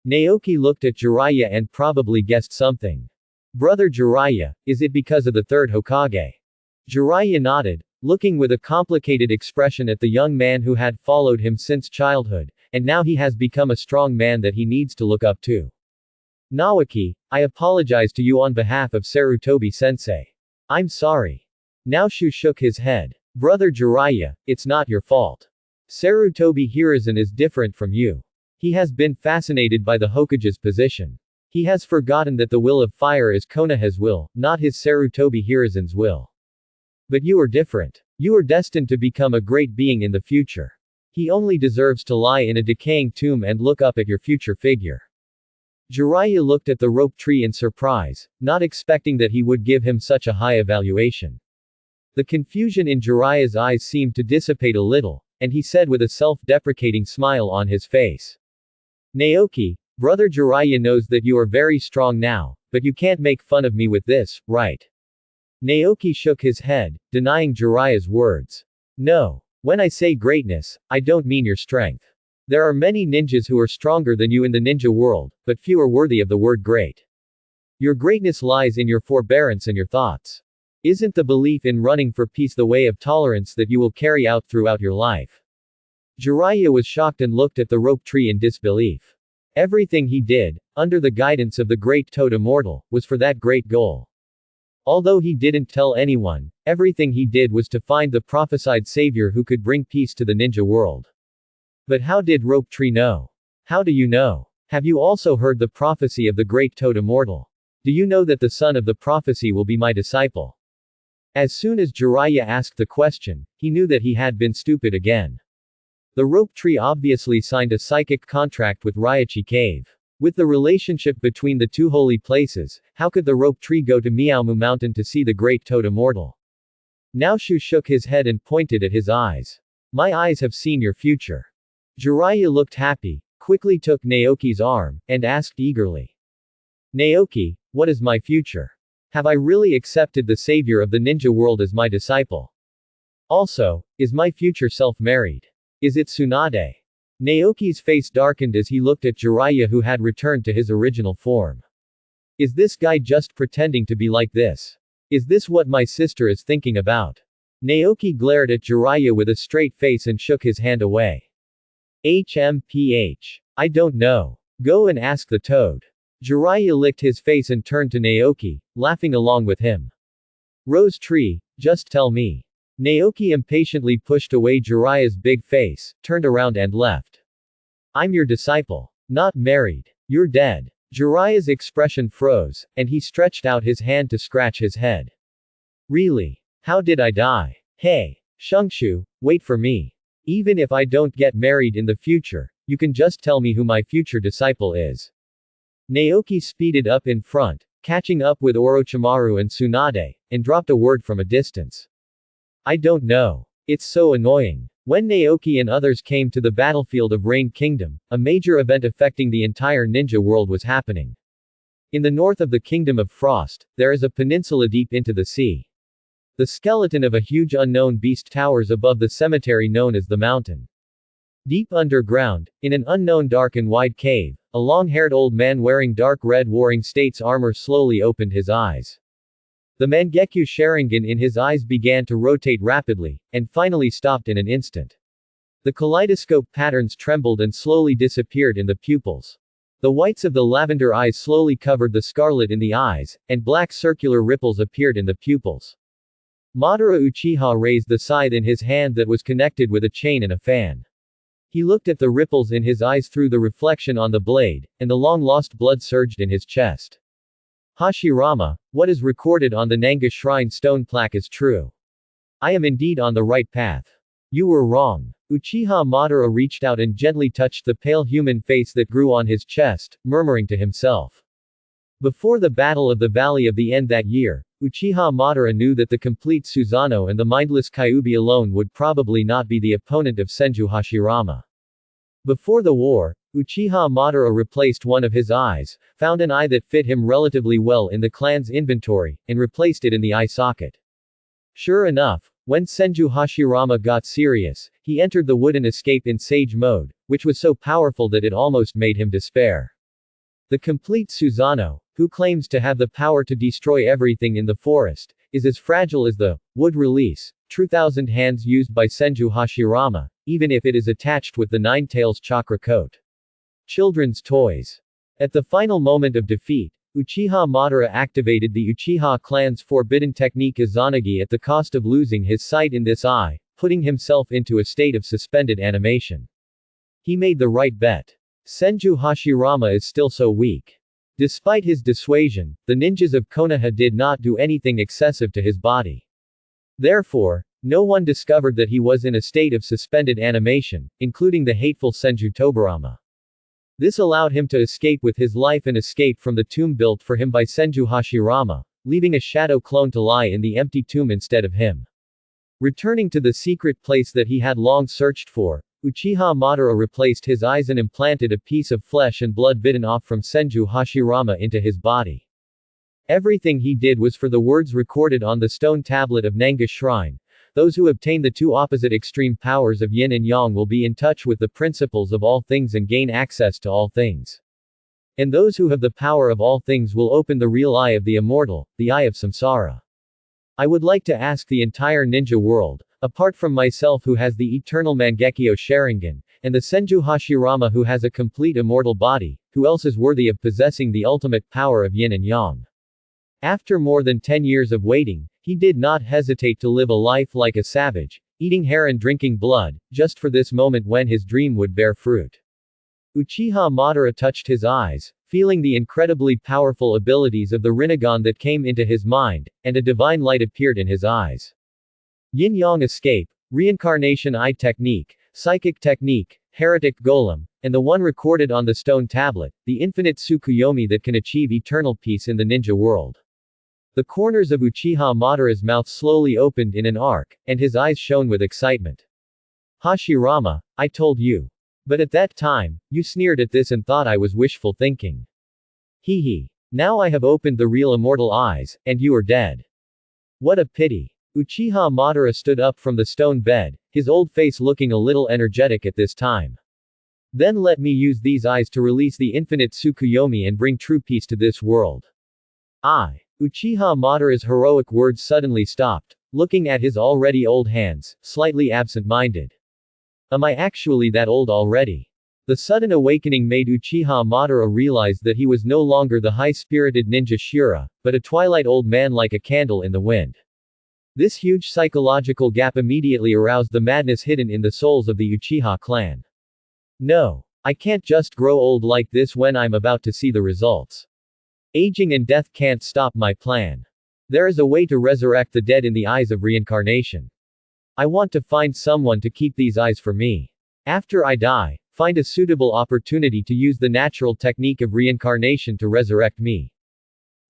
Naoki looked at Jiraiya and probably guessed something. Brother Jiraiya, is it because of the third Hokage? Jiraiya nodded, looking with a complicated expression at the young man who had followed him since childhood, and now he has become a strong man that he needs to look up to. Naoki, I apologize to you on behalf of Sarutobi-sensei. I'm sorry. Naoshu shook his head. Brother Jiraiya, it's not your fault. Sarutobi Hiruzen is different from you. He has been fascinated by the Hokage's position. He has forgotten that the will of fire is Konoha's will, not his Sarutobi Hiruzen's will. But you are different. You are destined to become a great being in the future. He only deserves to lie in a decaying tomb and look up at your future figure. Jiraiya looked at the rope tree in surprise, not expecting that he would give him such a high evaluation. The confusion in Jiraiya's eyes seemed to dissipate a little, and he said with a self-deprecating smile on his face. Naoki, brother Jiraiya knows that you are very strong now, but you can't make fun of me with this, right? Naoki shook his head, denying Jiraiya's words. No. When I say greatness, I don't mean your strength. There are many ninjas who are stronger than you in the ninja world, but few are worthy of the word great. Your greatness lies in your forbearance and your thoughts. Isn't the belief in running for peace the way of tolerance that you will carry out throughout your life? Jiraiya was shocked and looked at the rope tree in disbelief. Everything he did, under the guidance of the great Toad Immortal, was for that great goal. Although he didn't tell anyone, everything he did was to find the prophesied savior who could bring peace to the ninja world. But how did Rope Tree know? How do you know? Have you also heard the prophecy of the great Toad Immortal? Do you know that the son of the prophecy will be my disciple? As soon as Jiraiya asked the question, he knew that he had been stupid again. The rope tree obviously signed a psychic contract with Raichi Cave. With the relationship between the two holy places, how could the rope tree go to Miaomu Mountain to see the great Toad Immortal? Naoshu shook his head and pointed at his eyes. My eyes have seen your future. Jiraiya looked happy, quickly took Naoki's arm, and asked eagerly. Naoki, what is my future? Have I really accepted the savior of the ninja world as my disciple? Also, is my future self married? Is it Tsunade? Naoki's face darkened as he looked at Jiraiya who had returned to his original form. Is this guy just pretending to be like this? Is this what my sister is thinking about? Naoki glared at Jiraiya with a straight face and shook his hand away. HMPH. I don't know. Go and ask the toad. Jiraiya licked his face and turned to Naoki, laughing along with him. Rose tree, just tell me. Naoki impatiently pushed away Jiraiya's big face, turned around and left. I'm your disciple. Not married. You're dead. Jiraiya's expression froze, and he stretched out his hand to scratch his head. Really? How did I die? Hey, Shungshu, wait for me. Even if I don't get married in the future, you can just tell me who my future disciple is. Naoki speeded up in front, catching up with Orochimaru and Tsunade, and dropped a word from a distance. I don't know. It's so annoying. When Naoki and others came to the battlefield of Rain Kingdom, a major event affecting the entire ninja world was happening. In the north of the Kingdom of Frost, there is a peninsula deep into the sea. The skeleton of a huge unknown beast towers above the cemetery known as the mountain. Deep underground, in an unknown dark and wide cave, a long-haired old man wearing dark red Warring States armor slowly opened his eyes. The Mangekyo Sharingan in his eyes began to rotate rapidly, and finally stopped in an instant. The kaleidoscope patterns trembled and slowly disappeared in the pupils. The whites of the lavender eyes slowly covered the scarlet in the eyes, and black circular ripples appeared in the pupils. Madara Uchiha raised the scythe in his hand that was connected with a chain and a fan. He looked at the ripples in his eyes through the reflection on the blade, and the long-lost blood surged in his chest. Hashirama, what is recorded on the Nanga Shrine stone plaque is true. I am indeed on the right path. You were wrong. Uchiha Madara reached out and gently touched the pale human face that grew on his chest, murmuring to himself. Before the Battle of the Valley of the End that year, Uchiha Madara knew that the complete Susanoo and the mindless Kyuubi alone would probably not be the opponent of Senju Hashirama. Before the war, Uchiha Madara replaced one of his eyes, found an eye that fit him relatively well in the clan's inventory, and replaced it in the eye socket. Sure enough, when Senju Hashirama got serious, he entered the wooden escape in Sage mode, which was so powerful that it almost made him despair. The complete Susanoo, who claims to have the power to destroy everything in the forest, is as fragile as the wood release, true thousand hands used by Senju Hashirama, even if it is attached with the Nine Tails chakra coat. Children's toys. At the final moment of defeat, Uchiha Madara activated the Uchiha clan's forbidden technique Izanagi at the cost of losing his sight in this eye, putting himself into a state of suspended animation. He made the right bet. Senju Hashirama is still so weak. Despite his dissuasion, the ninjas of Konoha did not do anything excessive to his body. Therefore, no one discovered that he was in a state of suspended animation, including the hateful Senju Tobirama. This allowed him to escape with his life and escape from the tomb built for him by Senju Hashirama, leaving a shadow clone to lie in the empty tomb instead of him. Returning to the secret place that he had long searched for, Uchiha Madara replaced his eyes and implanted a piece of flesh and blood bitten off from Senju Hashirama into his body. Everything he did was for the words recorded on the stone tablet of Nanga Shrine. Those who obtain the two opposite extreme powers of yin and yang will be in touch with the principles of all things and gain access to all things. And those who have the power of all things will open the real eye of the immortal, the eye of samsara. I would like to ask the entire ninja world, apart from myself who has the eternal Mangekyo Sharingan, and the Senju Hashirama who has a complete immortal body, who else is worthy of possessing the ultimate power of yin and yang? After more than 10 years of waiting, he did not hesitate to live a life like a savage, eating hair and drinking blood, just for this moment when his dream would bear fruit. Uchiha Madara touched his eyes, feeling the incredibly powerful abilities of the Rinnegan that came into his mind, and a divine light appeared in his eyes. Yin-Yang Escape, Reincarnation Eye Technique, Psychic Technique, Heretic Golem, and the one recorded on the stone tablet, the infinite Tsukuyomi that can achieve eternal peace in the ninja world. The corners of Uchiha Madara's mouth slowly opened in an arc, and his eyes shone with excitement. Hashirama, I told you. But at that time, you sneered at this and thought I was wishful thinking. Hee hee. Now I have opened the real immortal eyes, and you are dead. What a pity. Uchiha Madara stood up from the stone bed, his old face looking a little energetic at this time. Then let me use these eyes to release the infinite Tsukuyomi and bring true peace to this world. I Uchiha Madara's heroic words suddenly stopped, looking at his already old hands, slightly absent-minded. Am I actually that old already? The sudden awakening made Uchiha Madara realize that he was no longer the high-spirited ninja Shura, but a twilight old man like a candle in the wind. This huge psychological gap immediately aroused the madness hidden in the souls of the Uchiha clan. No. I can't just grow old like this when I'm about to see the results. Aging and death can't stop my plan. There is a way to resurrect the dead in the eyes of reincarnation. I want to find someone to keep these eyes for me. After I die, find a suitable opportunity to use the natural technique of reincarnation to resurrect me.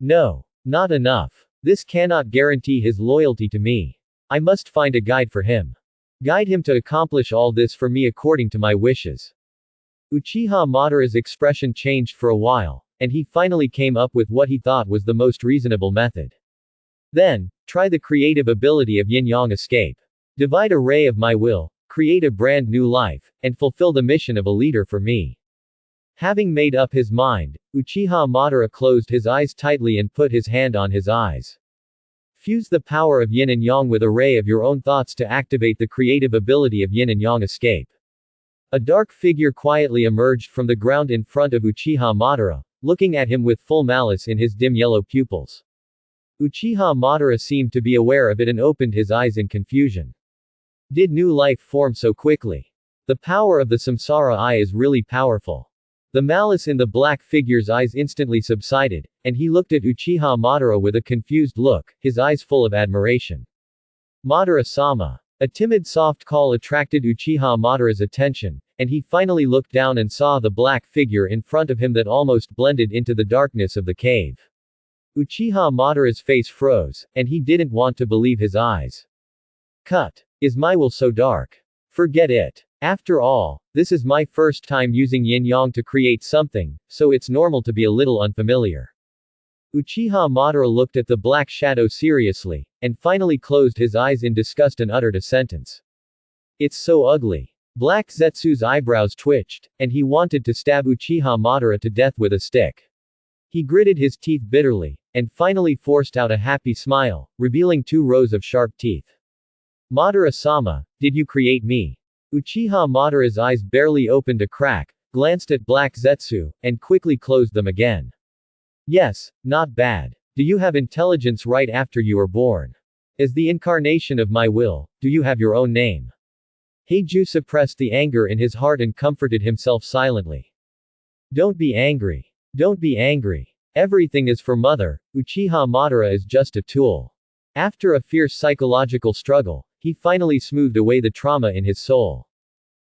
No. Not enough. This cannot guarantee his loyalty to me. I must find a guide for him. Guide him to accomplish all this for me according to my wishes. Uchiha Madara's expression changed for a while, and he finally came up with what he thought was the most reasonable method. Then, try the creative ability of yin-yang escape. Divide a ray of my will, create a brand new life, and fulfill the mission of a leader for me. Having made up his mind, Uchiha Madara closed his eyes tightly and put his hand on his eyes. Fuse the power of yin and yang with a ray of your own thoughts to activate the creative ability of yin and yang escape. A dark figure quietly emerged from the ground in front of Uchiha Madara, looking at him with full malice in his dim yellow pupils. Uchiha Madara seemed to be aware of it and opened his eyes in confusion. Did new life form so quickly? The power of the Samsara Eye is really powerful. The malice in the black figure's eyes instantly subsided, and he looked at Uchiha Madara with a confused look, his eyes full of admiration. Madara-sama. A timid soft call attracted Uchiha Madara's attention, and he finally looked down and saw the black figure in front of him that almost blended into the darkness of the cave. Uchiha Madara's face froze, and he didn't want to believe his eyes. Cut. Is my will so dark? Forget it. After all, this is my first time using yin-yang to create something, so it's normal to be a little unfamiliar. Uchiha Madara looked at the black shadow seriously, and finally closed his eyes in disgust and uttered a sentence. It's so ugly. Black Zetsu's eyebrows twitched, and he wanted to stab Uchiha Madara to death with a stick. He gritted his teeth bitterly, and finally forced out a happy smile, revealing 2 rows of sharp teeth. Madara-sama, did you create me? Uchiha Madara's eyes barely opened a crack, glanced at Black Zetsu, and quickly closed them again. Yes, not bad. Do you have intelligence right after you were born? As the incarnation of my will, do you have your own name? Heiju suppressed the anger in his heart and comforted himself silently. Don't be angry. Don't be angry. Everything is for mother, Uchiha Madara is just a tool. After a fierce psychological struggle, he finally smoothed away the trauma in his soul.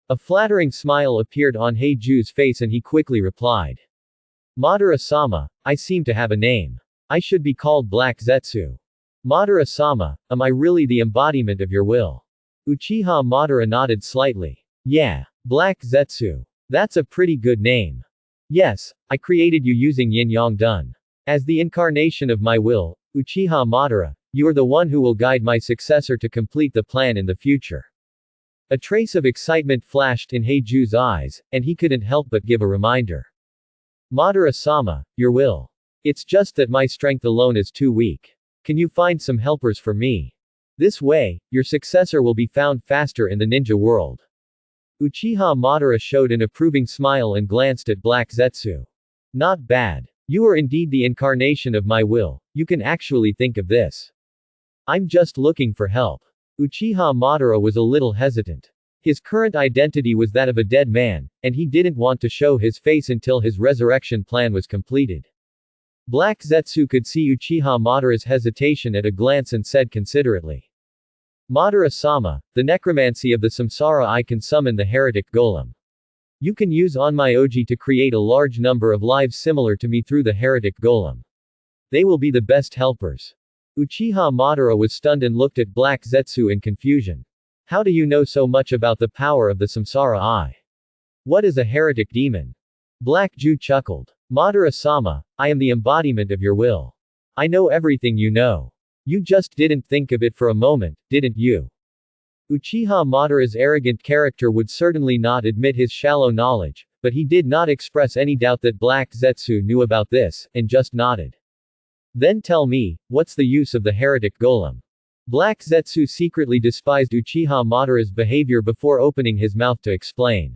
A flattering smile appeared on Heiju's face and he quickly replied. Madara-sama, I seem to have a name. I should be called Black Zetsu. Madara-sama, am I really the embodiment of your will? Uchiha Madara nodded slightly. Yeah. Black Zetsu. That's a pretty good name. Yes, I created you using yin-yang done. As the incarnation of my will, Uchiha Madara, you are the one who will guide my successor to complete the plan in the future. A trace of excitement flashed in Heiju's eyes, and he couldn't help but give a reminder. Madara-sama, your will. It's just that my strength alone is too weak. Can you find some helpers for me? This way, your successor will be found faster in the ninja world. Uchiha Madara showed an approving smile and glanced at Black Zetsu. Not bad. You are indeed the incarnation of my will, you can actually think of this. I'm just looking for help. Uchiha Madara was a little hesitant. His current identity was that of a dead man, and he didn't want to show his face until his resurrection plan was completed. Black Zetsu could see Uchiha Madara's hesitation at a glance and said considerately. Madara-sama, the necromancy of the Samsara Eye can summon the heretic golem. You can use Onmyoji to create a large number of lives similar to me through the heretic golem. They will be the best helpers. Uchiha Madara was stunned and looked at Black Zetsu in confusion. How do you know so much about the power of the Samsara Eye? What is a heretic demon? Black Ju chuckled. Madara-sama, I am the embodiment of your will. I know everything you know. You just didn't think of it for a moment, didn't you? Uchiha Madara's arrogant character would certainly not admit his shallow knowledge, but he did not express any doubt that Black Zetsu knew about this, and just nodded. Then tell me, what's the use of the heretic golem? Black Zetsu secretly despised Uchiha Madara's behavior before opening his mouth to explain.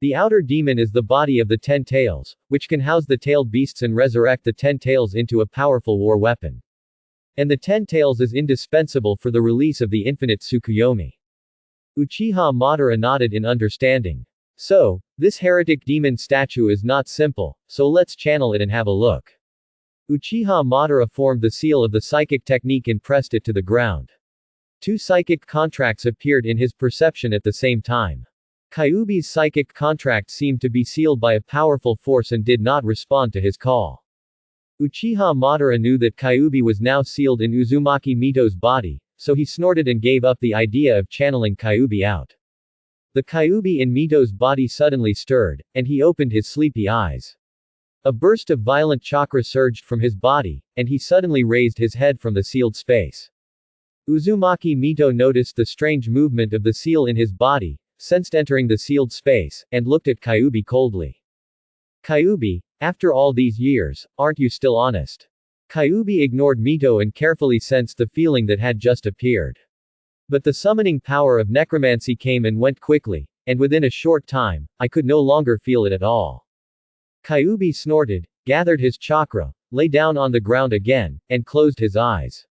The outer demon is the body of the 10 tails, which can house the tailed beasts and resurrect the 10 tails into a powerful war weapon. And the 10 tails is indispensable for the release of the infinite Tsukuyomi. Uchiha Madara nodded in understanding. So, this heretic demon statue is not simple, so let's channel it and have a look. Uchiha Madara formed the seal of the psychic technique and pressed it to the ground. 2 psychic contracts appeared in his perception at the same time. Kyuubi's psychic contract seemed to be sealed by a powerful force and did not respond to his call. Uchiha Madara knew that Kyuubi was now sealed in Uzumaki Mito's body, so he snorted and gave up the idea of channeling Kyuubi out. The Kyuubi in Mito's body suddenly stirred, and he opened his sleepy eyes. A burst of violent chakra surged from his body, and he suddenly raised his head from the sealed space. Uzumaki Mito noticed the strange movement of the seal in his body, sensed entering the sealed space, and looked at Kyuubi coldly. Kyuubi, after all these years, aren't you still honest? Kyuubi ignored Mito and carefully sensed the feeling that had just appeared. But the summoning power of necromancy came and went quickly, and within a short time, I could no longer feel it at all. Kyuubi snorted, gathered his chakra, lay down on the ground again, and closed his eyes.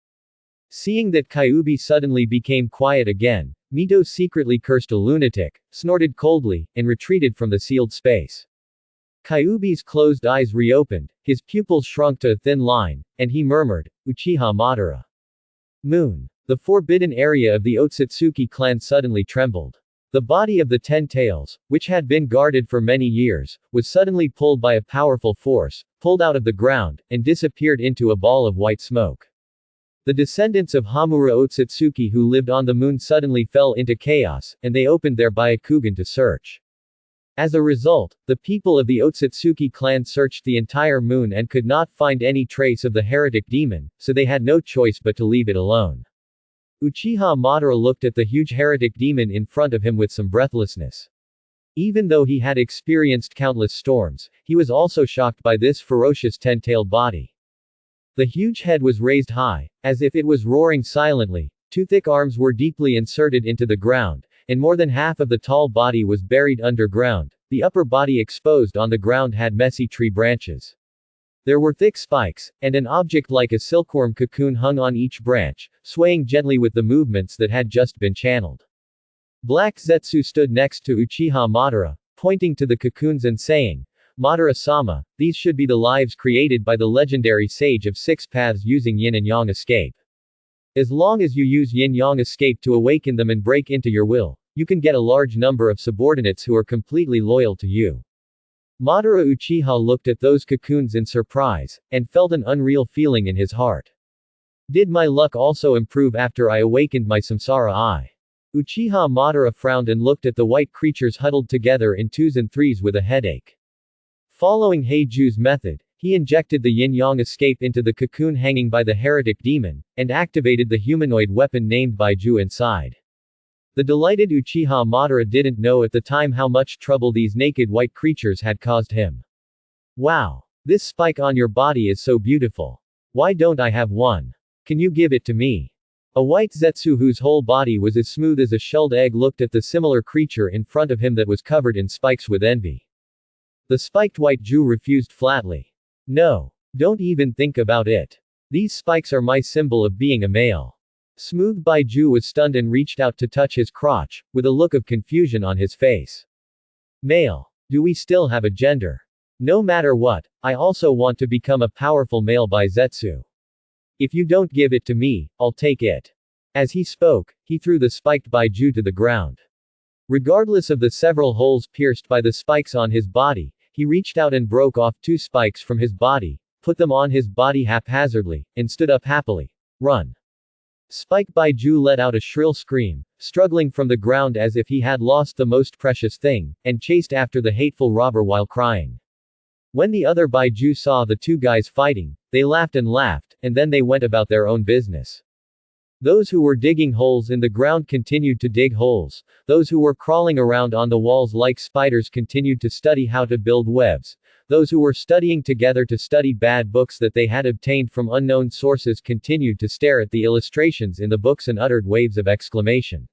Seeing that Kyuubi suddenly became quiet again, Mito secretly cursed a lunatic, snorted coldly, and retreated from the sealed space. Kyuubi's closed eyes reopened, his pupils shrunk to a thin line, and he murmured, Uchiha Madara. Moon. The forbidden area of the Otsutsuki clan suddenly trembled. The body of the 10 tails, which had been guarded for many years, was suddenly pulled by a powerful force, pulled out of the ground, and disappeared into a ball of white smoke. The descendants of Hamura Otsutsuki who lived on the moon suddenly fell into chaos, and they opened their Byakugan to search. As a result, the people of the Otsutsuki clan searched the entire moon and could not find any trace of the heretic demon, so they had no choice but to leave it alone. Uchiha Madara looked at the huge heretic demon in front of him with some breathlessness. Even though he had experienced countless storms, he was also shocked by this ferocious 10-tailed body. The huge head was raised high, as if it was roaring silently, 2 thick arms were deeply inserted into the ground, and more than half of the tall body was buried underground. The upper body exposed on the ground had messy tree branches. There were thick spikes, and an object like a silkworm cocoon hung on each branch, swaying gently with the movements that had just been channeled. Black Zetsu stood next to Uchiha Madara, pointing to the cocoons and saying, Madara-sama, these should be the lives created by the legendary sage of 6 paths using yin and yang escape. As long as you use yin-yang escape to awaken them and break into your will, you can get a large number of subordinates who are completely loyal to you. Madara Uchiha looked at those cocoons in surprise, and felt an unreal feeling in his heart. Did my luck also improve after I awakened my samsara eye? Uchiha Madara frowned and looked at the white creatures huddled together in 2s and 3s with a headache. Following Heiju's method, he injected the yin-yang escape into the cocoon hanging by the heretic demon, and activated the humanoid weapon named Baiju inside. The delighted Uchiha Madara didn't know at the time how much trouble these naked white creatures had caused him. Wow! This spike on your body is so beautiful. Why don't I have one? Can you give it to me? A white Zetsu whose whole body was as smooth as a shelled egg looked at the similar creature in front of him that was covered in spikes with envy. The spiked white Jew refused flatly. No. Don't even think about it. These spikes are my symbol of being a male. Smooth Baiju was stunned and reached out to touch his crotch, with a look of confusion on his face. Male. Do we still have a gender? No matter what, I also want to become a powerful male Baizetsu. If you don't give it to me, I'll take it. As he spoke, he threw the spiked Baiju to the ground. Regardless of the several holes pierced by the spikes on his body, he reached out and broke off 2 spikes from his body, put them on his body haphazardly, and stood up happily. Run. Spike Baiju let out a shrill scream, struggling from the ground as if he had lost the most precious thing, and chased after the hateful robber while crying. When the other Baiju saw the 2 guys fighting, they laughed, and then they went about their own business. Those who were digging holes in the ground continued to dig holes, those who were crawling around on the walls like spiders continued to study how to build webs, Those who were studying together to study bad books that they had obtained from unknown sources continued to stare at the illustrations in the books and uttered waves of exclamation.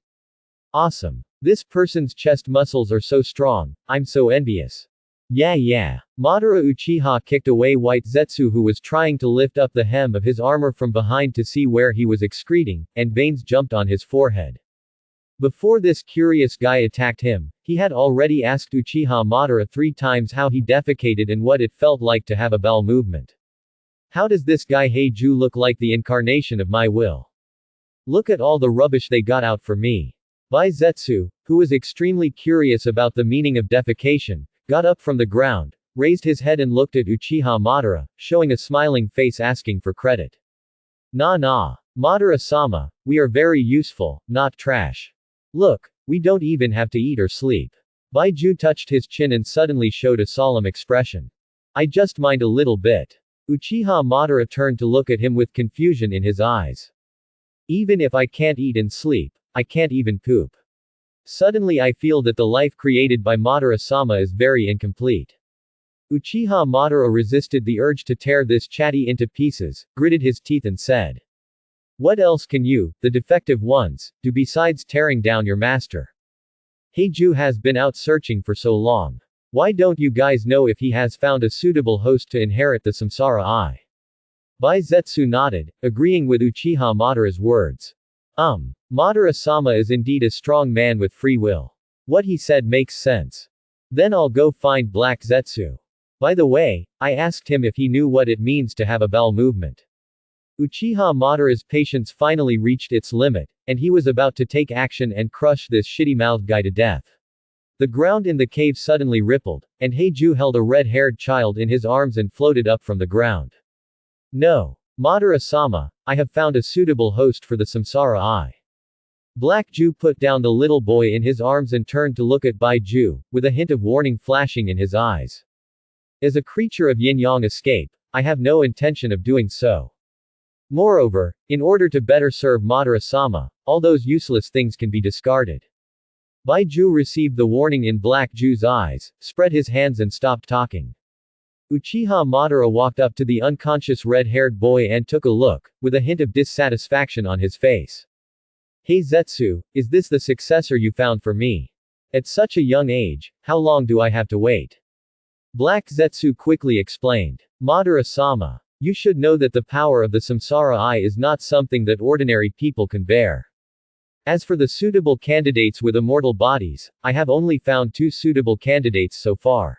Awesome. This person's chest muscles are so strong, I'm so envious. Yeah. Madara Uchiha kicked away White Zetsu, who was trying to lift up the hem of his armor from behind to see where he was excreting, and veins jumped on his forehead. Before this curious guy attacked him, he had already asked Uchiha Madara 3 times how he defecated and what it felt like to have a bowel movement. How does this guy Heiju look like the incarnation of my will? Look at all the rubbish they got out for me. Bai Zetsu, who was extremely curious about the meaning of defecation, got up from the ground, raised his head and looked at Uchiha Madara, showing a smiling face asking for credit. Nah. Madara-sama, we are very useful, not trash. Look, we don't even have to eat or sleep. Baiju touched his chin and suddenly showed a solemn expression. I just mind a little bit. Uchiha Madara turned to look at him with confusion in his eyes. Even if I can't eat and sleep, I can't even poop. Suddenly I feel that the life created by Madara-sama is very incomplete. Uchiha Madara resisted the urge to tear this chatty into pieces, gritted his teeth and said. What else can you, the defective ones, do besides tearing down your master? Heiju has been out searching for so long. Why don't you guys know if he has found a suitable host to inherit the samsara eye? Bai Zetsu nodded, agreeing with Uchiha Madara's words. Madara-sama is indeed a strong man with free will. What he said makes sense. Then I'll go find Black Zetsu. By the way, I asked him if he knew what it means to have a bowel movement. Uchiha Madara's patience finally reached its limit, and he was about to take action and crush this shitty-mouthed guy to death. The ground in the cave suddenly rippled, and Heiju held a red-haired child in his arms and floated up from the ground. No. Madara-sama, I have found a suitable host for the samsara eye. Black Ju put down the little boy in his arms and turned to look at Baiju, with a hint of warning flashing in his eyes. As a creature of yin-yang escape, I have no intention of doing so. Moreover, in order to better serve Madara-sama, all those useless things can be discarded. Baiju received the warning in Black Ju's eyes, spread his hands and stopped talking. Uchiha Madara walked up to the unconscious red-haired boy and took a look, with a hint of dissatisfaction on his face. Hey Zetsu, is this the successor you found for me? At such a young age, how long do I have to wait? Black Zetsu quickly explained. Madara-sama. You should know that the power of the samsara eye is not something that ordinary people can bear. As for the suitable candidates with immortal bodies, I have only found 2 suitable candidates so far.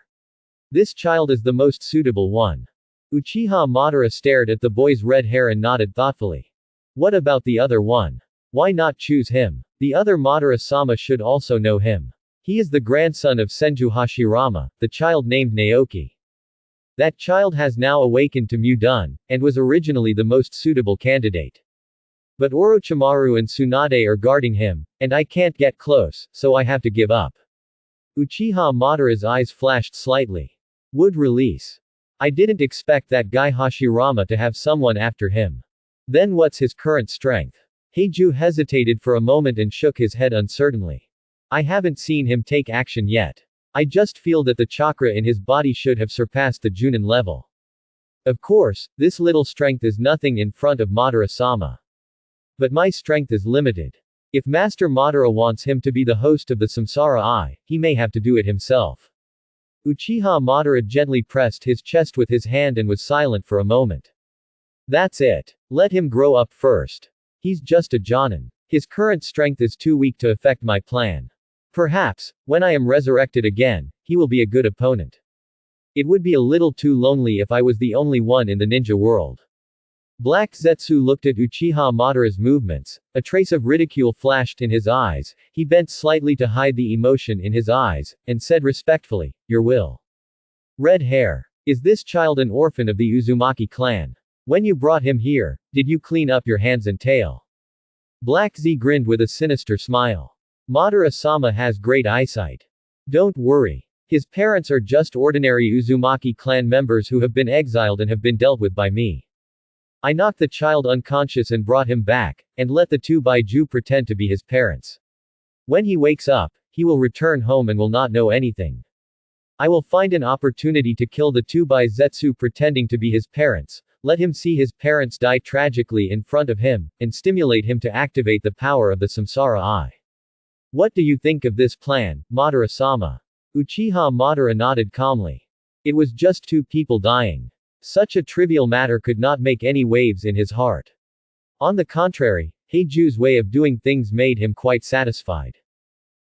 This child is the most suitable one. Uchiha Madara stared at the boy's red hair and nodded thoughtfully. What about the other one? Why not choose him? The other Madara-sama should also know him. He is the grandson of Senju Hashirama, the child named Naoki. That child has now awakened to Mudun, and was originally the most suitable candidate. But Orochimaru and Tsunade are guarding him, and I can't get close, so I have to give up. Uchiha Madara's eyes flashed slightly. Would release. I didn't expect that guy Hashirama to have someone after him. Then what's his current strength? Heiju hesitated for a moment and shook his head uncertainly. I haven't seen him take action yet. I just feel that the chakra in his body should have surpassed the Junin level. Of course, this little strength is nothing in front of Madara-sama. But my strength is limited. If Master Madara wants him to be the host of the samsara eye, he may have to do it himself. Uchiha Madara gently pressed his chest with his hand and was silent for a moment. That's it. Let him grow up first. He's just a Jonin. His current strength is too weak to affect my plan. Perhaps, when I am resurrected again, he will be a good opponent. It would be a little too lonely if I was the only one in the ninja world. Black Zetsu looked at Uchiha Madara's movements, a trace of ridicule flashed in his eyes, he bent slightly to hide the emotion in his eyes, and said respectfully, Your will. Red hair. Is this child an orphan of the Uzumaki clan? When you brought him here, did you clean up your hands and tail? Black Z grinned with a sinister smile. Madara-sama has great eyesight. Don't worry. His parents are just ordinary Uzumaki clan members who have been exiled and have been dealt with by me. I knocked the child unconscious and brought him back, and let the 2 Baiju pretend to be his parents. When he wakes up, he will return home and will not know anything. I will find an opportunity to kill the two Zetsu pretending to be his parents, let him see his parents die tragically in front of him, and stimulate him to activate the power of the Samsara Eye. What do you think of this plan, Madara-sama? Uchiha Madara nodded calmly. It was just two people dying. Such a trivial matter could not make any waves in his heart. On the contrary, Heiju's way of doing things made him quite satisfied.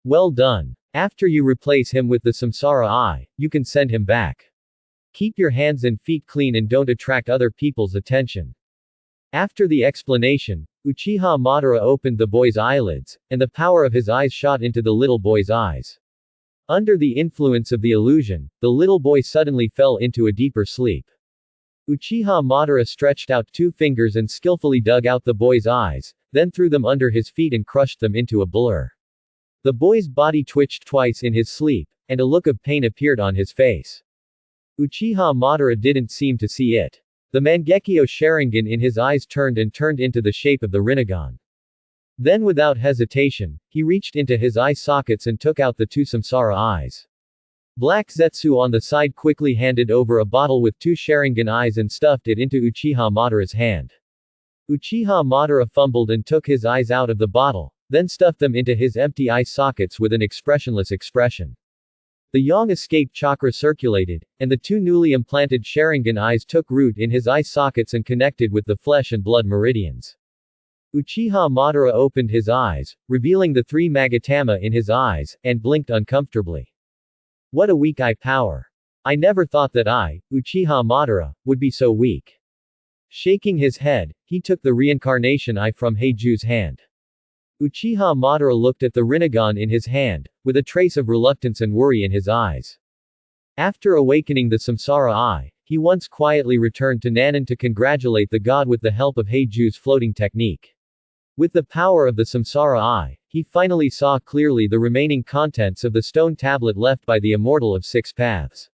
Well done. After you replace him with the Samsara Eye, you can send him back. Keep your hands and feet clean and don't attract other people's attention. After the explanation, Uchiha Madara opened the boy's eyelids, and the power of his eyes shot into the little boy's eyes. Under the influence of the illusion, the little boy suddenly fell into a deeper sleep. Uchiha Madara stretched out two fingers and skillfully dug out the boy's eyes, then threw them under his feet and crushed them into a blur. The boy's body twitched twice in his sleep, and a look of pain appeared on his face. Uchiha Madara didn't seem to see it. The Mangekyo Sharingan in his eyes turned into the shape of the Rinnegan. Then without hesitation, he reached into his eye sockets and took out the two Samsara eyes. Black Zetsu on the side quickly handed over a bottle with two Sharingan eyes and stuffed it into Uchiha Madara's hand. Uchiha Madara fumbled and took his eyes out of the bottle, then stuffed them into his empty eye sockets with an expressionless expression. The yang escape chakra circulated, and the two newly implanted Sharingan eyes took root in his eye sockets and connected with the flesh and blood meridians. Uchiha Madara opened his eyes, revealing the three Magatama in his eyes, and blinked uncomfortably. What a weak eye power. I never thought that I, Uchiha Madara, would be so weak. Shaking his head, he took the reincarnation eye from Heiju's hand. Uchiha Madara looked at the Rinnegan in his hand, with a trace of reluctance and worry in his eyes. After awakening the Samsara Eye, he once quietly returned to Nanan to congratulate the god with the help of Heiju's floating technique. With the power of the Samsara Eye, he finally saw clearly the remaining contents of the stone tablet left by the Immortal of Six Paths.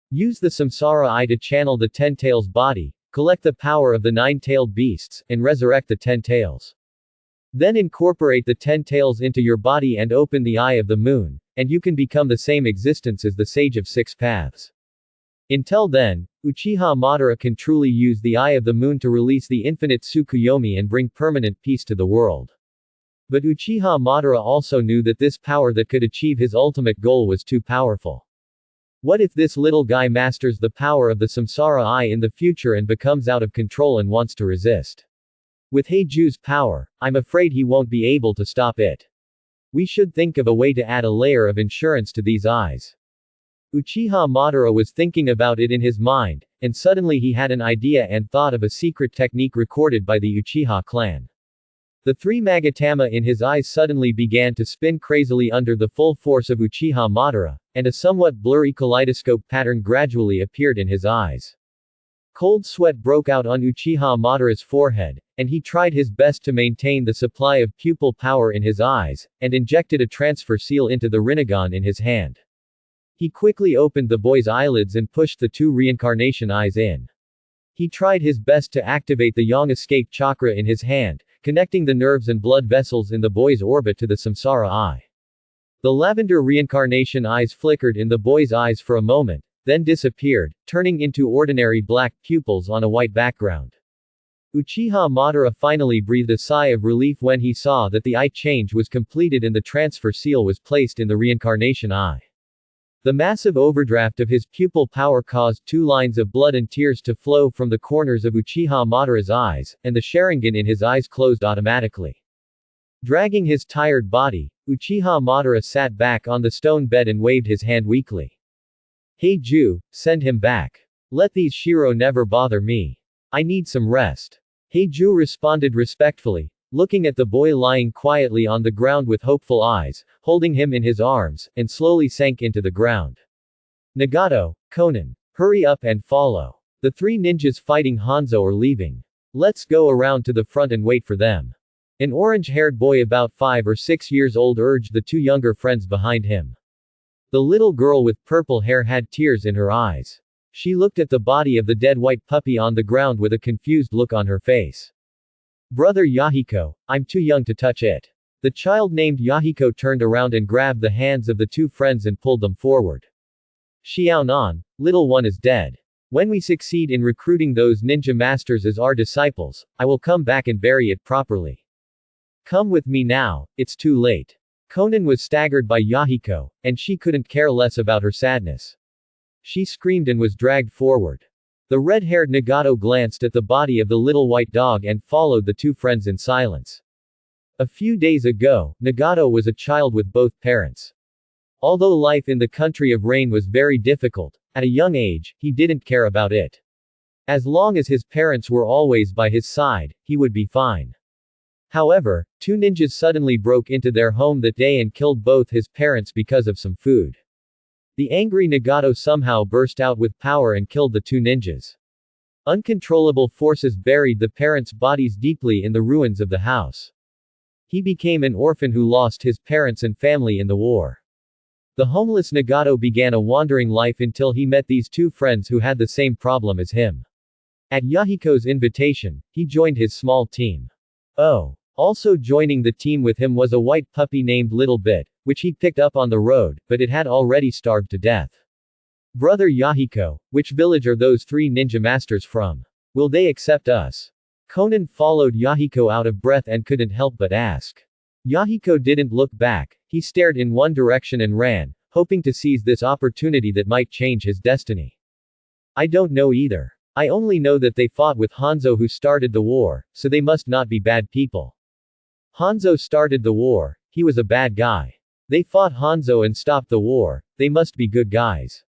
Use the Samsara Eye to channel the Ten Tails body, collect the power of the nine-tailed beasts, and resurrect the Ten Tails. Then incorporate the Ten Tails into your body and open the Eye of the Moon, and you can become the same existence as the Sage of Six Paths. Until then, Uchiha Madara can truly use the Eye of the Moon to release the infinite Tsukuyomi and bring permanent peace to the world. But Uchiha Madara also knew that this power that could achieve his ultimate goal was too powerful. What if this little guy masters the power of the Samsara Eye in the future and becomes out of control and wants to resist? With Heiju's power, I'm afraid he won't be able to stop it. We should think of a way to add a layer of insurance to these eyes. Uchiha Madara was thinking about it in his mind, and suddenly he had an idea and thought of a secret technique recorded by the Uchiha clan. The three Magatama in his eyes suddenly began to spin crazily under the full force of Uchiha Madara, and a somewhat blurry kaleidoscope pattern gradually appeared in his eyes. Cold sweat broke out on Uchiha Madara's forehead, and he tried his best to maintain the supply of pupil power in his eyes, and injected a transfer seal into the Rinnegan in his hand. He quickly opened the boy's eyelids and pushed the two reincarnation eyes in. He tried his best to activate the yang escape chakra in his hand, connecting the nerves and blood vessels in the boy's orbit to the Samsara Eye. The lavender reincarnation eyes flickered in the boy's eyes for a moment, then disappeared, turning into ordinary black pupils on a white background. Uchiha Madara finally breathed a sigh of relief when he saw that the eye change was completed and the transfer seal was placed in the reincarnation eye. The massive overdraft of his pupil power caused two lines of blood and tears to flow from the corners of Uchiha Madara's eyes, and the Sharingan in his eyes closed automatically. Dragging his tired body, Uchiha Madara sat back on the stone bed and waved his hand weakly. Heiju, send him back. Let these Shiro never bother me. I need some rest. Heiju responded respectfully, looking at the boy lying quietly on the ground with hopeful eyes, holding him in his arms, and slowly sank into the ground. Nagato, Conan. Hurry up and follow. The three ninjas fighting Hanzo are leaving. Let's go around to the front and wait for them. An orange-haired boy about 5 or 6 years old urged the two younger friends behind him. The little girl with purple hair had tears in her eyes. She looked at the body of the dead white puppy on the ground with a confused look on her face. Brother Yahiko, I'm too young to touch it. The child named Yahiko turned around and grabbed the hands of the two friends and pulled them forward. Xiaonan, little one is dead. When we succeed in recruiting those ninja masters as our disciples, I will come back and bury it properly. Come with me now, it's too late. Conan was staggered by Yahiko, and she couldn't care less about her sadness. She screamed and was dragged forward. The red-haired Nagato glanced at the body of the little white dog and followed the two friends in silence. A few days ago, Nagato was a child with both parents. Although life in the country of rain was very difficult, at a young age, he didn't care about it. As long as his parents were always by his side, he would be fine. However, two ninjas suddenly broke into their home that day and killed both his parents because of some food. The angry Nagato somehow burst out with power and killed the two ninjas. Uncontrollable forces buried the parents' bodies deeply in the ruins of the house. He became an orphan who lost his parents and family in the war. The homeless Nagato began a wandering life until he met these two friends who had the same problem as him. At Yahiko's invitation, he joined his small team. Also joining the team with him was a white puppy named Little Bit, which he picked up on the road, but it had already starved to death. Brother Yahiko, which village are those three ninja masters from? Will they accept us? Conan followed Yahiko out of breath and couldn't help but ask. Yahiko didn't look back, he stared in one direction and ran, hoping to seize this opportunity that might change his destiny. I don't know either. I only know that they fought with Hanzo who started the war, so they must not be bad people. Hanzo started the war, he was a bad guy. They fought Hanzo and stopped the war, they must be good guys.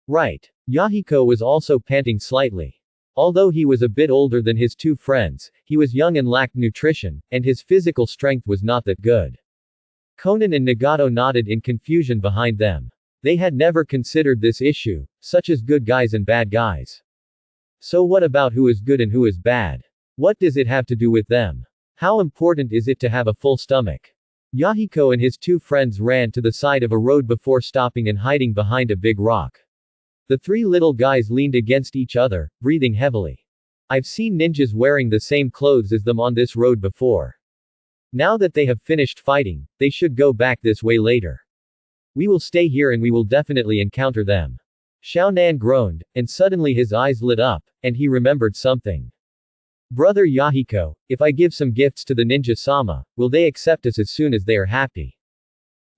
Right. Yahiko was also panting slightly. Although he was a bit older than his two friends, he was young and lacked nutrition, and his physical strength was not that good. Conan and Nagato nodded in confusion behind them. They had never considered this issue, such as good guys and bad guys. So what about who is good and who is bad? What does it have to do with them? How important is it to have a full stomach? Yahiko and his two friends ran to the side of a road before stopping and hiding behind a big rock. The three little guys leaned against each other, breathing heavily. I've seen ninjas wearing the same clothes as them on this road before. Now that they have finished fighting, they should go back this way later. We will stay here and we will definitely encounter them. Xiaonan groaned, and suddenly his eyes lit up, and he remembered something. Brother Yahiko, if I give some gifts to the ninja-sama, will they accept us as soon as they are happy?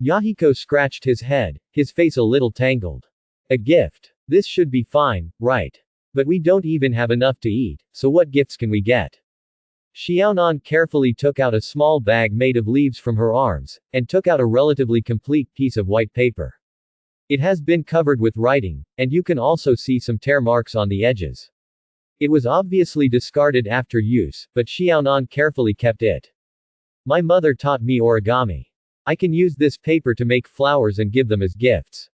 Yahiko scratched his head, his face a little tangled. A gift. This should be fine, right? But we don't even have enough to eat, so what gifts can we get? Xiaonan carefully took out a small bag made of leaves from her arms, and took out a relatively complete piece of white paper. It has been covered with writing, and you can also see some tear marks on the edges. It was obviously discarded after use, but Xiaonan carefully kept it. My mother taught me origami. I can use this paper to make flowers and give them as gifts.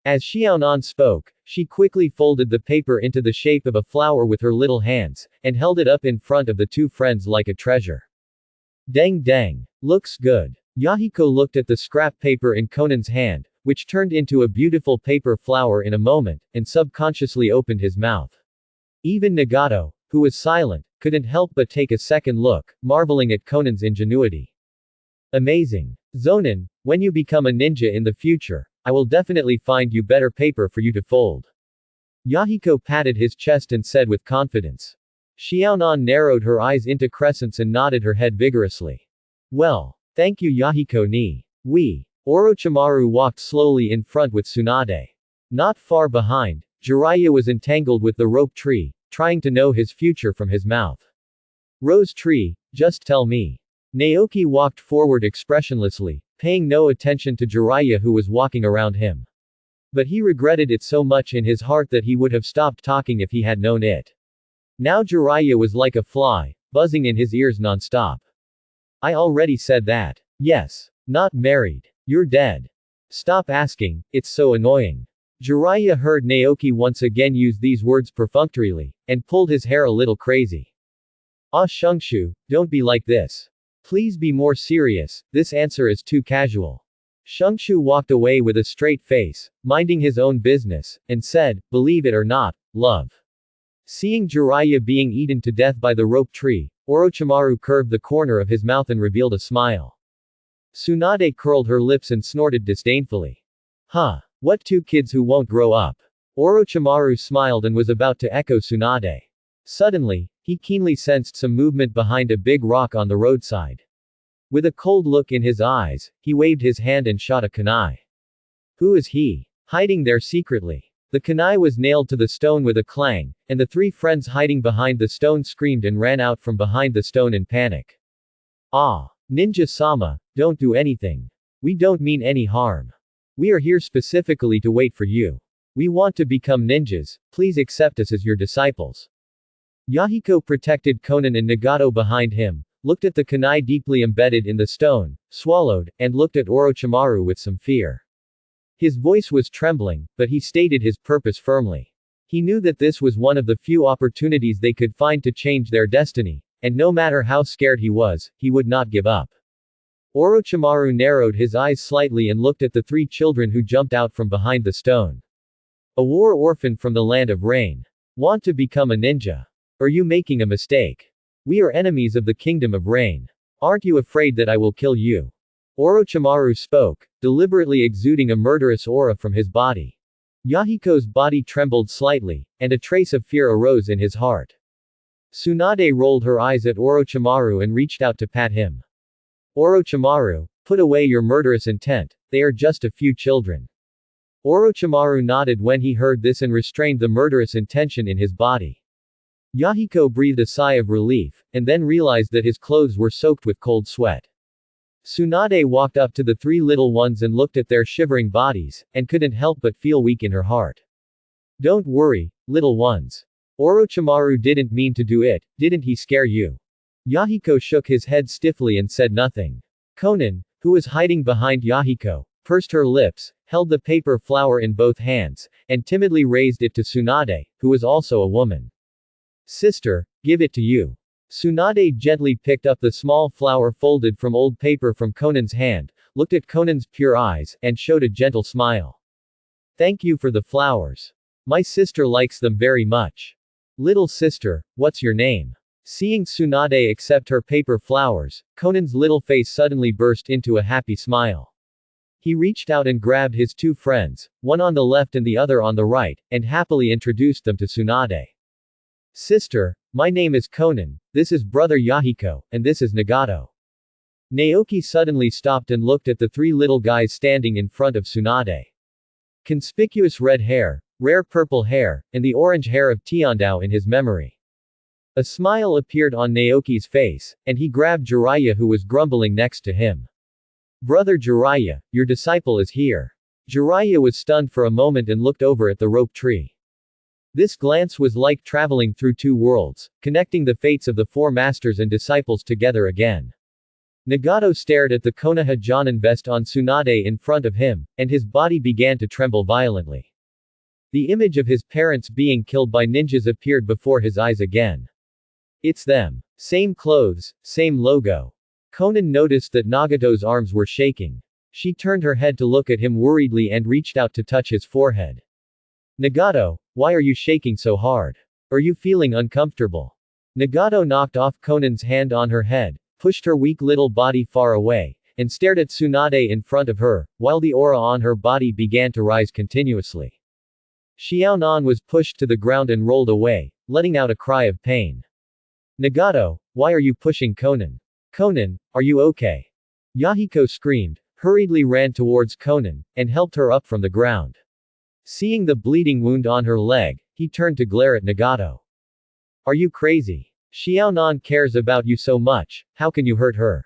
As Xiaonan spoke, she quickly folded the paper into the shape of a flower with her little hands, and held it up in front of the two friends like a treasure. Dang dang. Looks good. Yahiko looked at the scrap paper in Conan's hand, which turned into a beautiful paper flower in a moment, and subconsciously opened his mouth. Even Nagato, who was silent, couldn't help but take a second look, marveling at Conan's ingenuity. Amazing. Zonin, when you become a ninja in the future, I will definitely find you better paper for you to fold. Yahiko patted his chest and said with confidence. Xiaonan narrowed her eyes into crescents and nodded her head vigorously. Well, thank you Yahiko ni. Orochimaru walked slowly in front with Tsunade. Not far behind, Jiraiya was entangled with the rope tree, trying to know his future from his mouth. Rose tree, just tell me. Naoki walked forward expressionlessly, paying no attention to Jiraiya who was walking around him. But he regretted it so much in his heart that he would have stopped talking if he had known it. Now Jiraiya was like a fly, buzzing in his ears non-stop. I already said that. Yes. Not married. You're dead. Stop asking, it's so annoying. Jiraiya heard Naoki once again use these words perfunctorily, and pulled his hair a little crazy. Ah Shungshu, don't be like this. Please be more serious, this answer is too casual. Shungshu walked away with a straight face, minding his own business, and said, believe it or not, love. Seeing Jiraiya being eaten to death by the rope tree, Orochimaru curved the corner of his mouth and revealed a smile. Tsunade curled her lips and snorted disdainfully. Huh. What two kids who won't grow up? Orochimaru smiled and was about to echo Tsunade. Suddenly, he keenly sensed some movement behind a big rock on the roadside. With a cold look in his eyes, he waved his hand and shot a kunai. Who is he? Hiding there secretly. The kunai was nailed to the stone with a clang, and the three friends hiding behind the stone screamed and ran out from behind the stone in panic. Ah! Ninja-sama, don't do anything. We don't mean any harm. We are here specifically to wait for you. We want to become ninjas, please accept us as your disciples. Yahiko protected Konan and Nagato behind him, looked at the kunai deeply embedded in the stone, swallowed, and looked at Orochimaru with some fear. His voice was trembling, but he stated his purpose firmly. He knew that this was one of the few opportunities they could find to change their destiny, and no matter how scared he was, he would not give up. Orochimaru narrowed his eyes slightly and looked at the three children who jumped out from behind the stone. A war orphan from the land of rain. Want to become a ninja? Are you making a mistake? We are enemies of the kingdom of rain. Aren't you afraid that I will kill you? Orochimaru spoke, deliberately exuding a murderous aura from his body. Yahiko's body trembled slightly, and a trace of fear arose in his heart. Tsunade rolled her eyes at Orochimaru and reached out to pat him. Orochimaru, put away your murderous intent, they are just a few children. Orochimaru nodded when he heard this and restrained the murderous intention in his body. Yahiko breathed a sigh of relief, and then realized that his clothes were soaked with cold sweat. Tsunade walked up to the three little ones and looked at their shivering bodies, and couldn't help but feel weak in her heart. Don't worry, little ones. Orochimaru didn't mean to do it, didn't he scare you? Yahiko shook his head stiffly and said nothing. Konan, who was hiding behind Yahiko, pursed her lips, held the paper flower in both hands, and timidly raised it to Tsunade, who was also a woman. Sister, give it to you. Tsunade gently picked up the small flower folded from old paper from Konan's hand, looked at Konan's pure eyes, and showed a gentle smile. Thank you for the flowers. My sister likes them very much. Little sister, what's your name? Seeing Tsunade accept her paper flowers, Konan's little face suddenly burst into a happy smile. He reached out and grabbed his two friends, one on the left and the other on the right, and happily introduced them to Tsunade. Sister, my name is Konan, this is brother Yahiko, and this is Nagato. Naoki suddenly stopped and looked at the three little guys standing in front of Tsunade. Conspicuous red hair, rare purple hair, and the orange hair of Tiandao in his memory. A smile appeared on Naoki's face, and he grabbed Jiraiya who was grumbling next to him. Brother Jiraiya, your disciple is here. Jiraiya was stunned for a moment and looked over at the rope tree. This glance was like traveling through two worlds, connecting the fates of the four masters and disciples together again. Nagato stared at the Konoha Jonin vest on Tsunade in front of him, and his body began to tremble violently. The image of his parents being killed by ninjas appeared before his eyes again. It's them. Same clothes, same logo. Konan noticed that Nagato's arms were shaking. She turned her head to look at him worriedly and reached out to touch his forehead. Nagato, why are you shaking so hard? Are you feeling uncomfortable? Nagato knocked off Konan's hand on her head, pushed her weak little body far away, and stared at Tsunade in front of her, while the aura on her body began to rise continuously. Xiaonan was pushed to the ground and rolled away, letting out a cry of pain. Nagato, why are you pushing Konan? Konan, are you okay? Yahiko screamed, hurriedly ran towards Konan, and helped her up from the ground. Seeing the bleeding wound on her leg, he turned to glare at Nagato. Are you crazy? Xiaonan cares about you so much, how can you hurt her?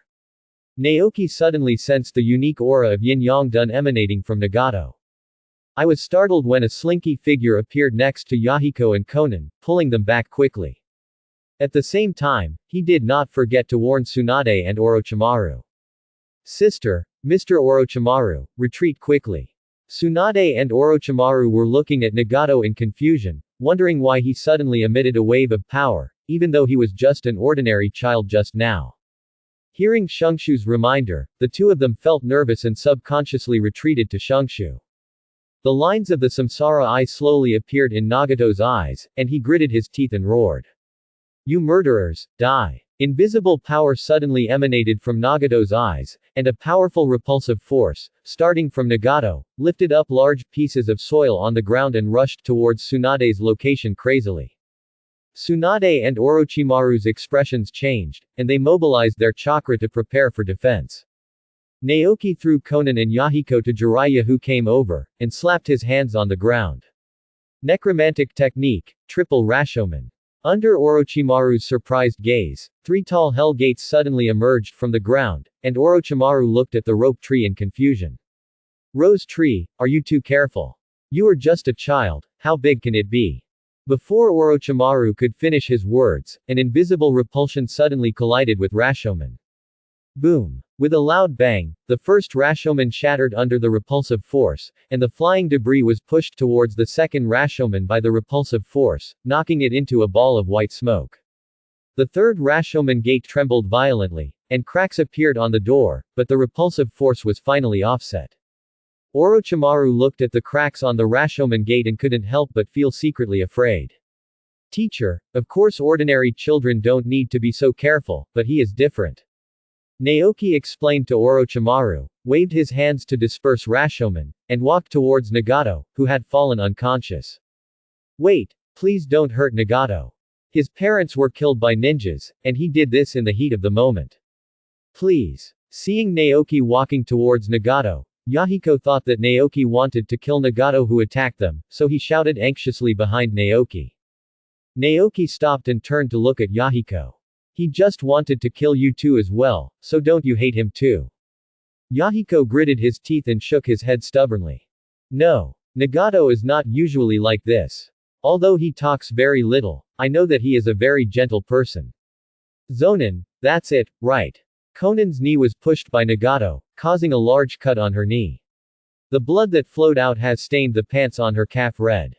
Naoki suddenly sensed the unique aura of yin-yang dun emanating from Nagato. I was startled when a slinky figure appeared next to Yahiko and Konan, pulling them back quickly. At the same time, he did not forget to warn Tsunade and Orochimaru. Sister, Mr. Orochimaru, retreat quickly. Tsunade and Orochimaru were looking at Nagato in confusion, wondering why he suddenly emitted a wave of power, even though he was just an ordinary child just now. Hearing Shungshu's reminder, the two of them felt nervous and subconsciously retreated to Shungshu. The lines of the Samsara eye slowly appeared in Nagato's eyes, and he gritted his teeth and roared. You murderers, die! Invisible power suddenly emanated from Nagato's eyes, and a powerful repulsive force, starting from Nagato, lifted up large pieces of soil on the ground and rushed towards Tsunade's location crazily. Tsunade and Orochimaru's expressions changed, and they mobilized their chakra to prepare for defense. Naoki threw Konan and Yahiko to Jiraiya, who came over, and slapped his hands on the ground. Necromantic technique, triple Rashomon. Under Orochimaru's surprised gaze, 3 tall hell gates suddenly emerged from the ground, and Orochimaru looked at the rope tree in confusion. Rose tree, are you too careful? You are just a child, how big can it be? Before Orochimaru could finish his words, an invisible repulsion suddenly collided with Rashomon. Boom! With a loud bang, the first Rashomon shattered under the repulsive force, and the flying debris was pushed towards the second Rashomon by the repulsive force, knocking it into a ball of white smoke. The third Rashomon gate trembled violently, and cracks appeared on the door, but the repulsive force was finally offset. Orochimaru looked at the cracks on the Rashomon gate and couldn't help but feel secretly afraid. Teacher, of course ordinary children don't need to be so careful, but he is different. Naoki explained to Orochimaru, waved his hands to disperse Rashomon, and walked towards Nagato, who had fallen unconscious. Wait, please don't hurt Nagato. His parents were killed by ninjas, and he did this in the heat of the moment. Please. Seeing Naoki walking towards Nagato, Yahiko thought that Naoki wanted to kill Nagato who attacked them, so he shouted anxiously behind Naoki. Naoki stopped and turned to look at Yahiko. He just wanted to kill you too as well, so don't you hate him too? Yahiko gritted his teeth and shook his head stubbornly. No. Nagato is not usually like this. Although he talks very little, I know that he is a very gentle person. Zonin, that's it, right. Konan's knee was pushed by Nagato, causing a large cut on her knee. The blood that flowed out has stained the pants on her calf red.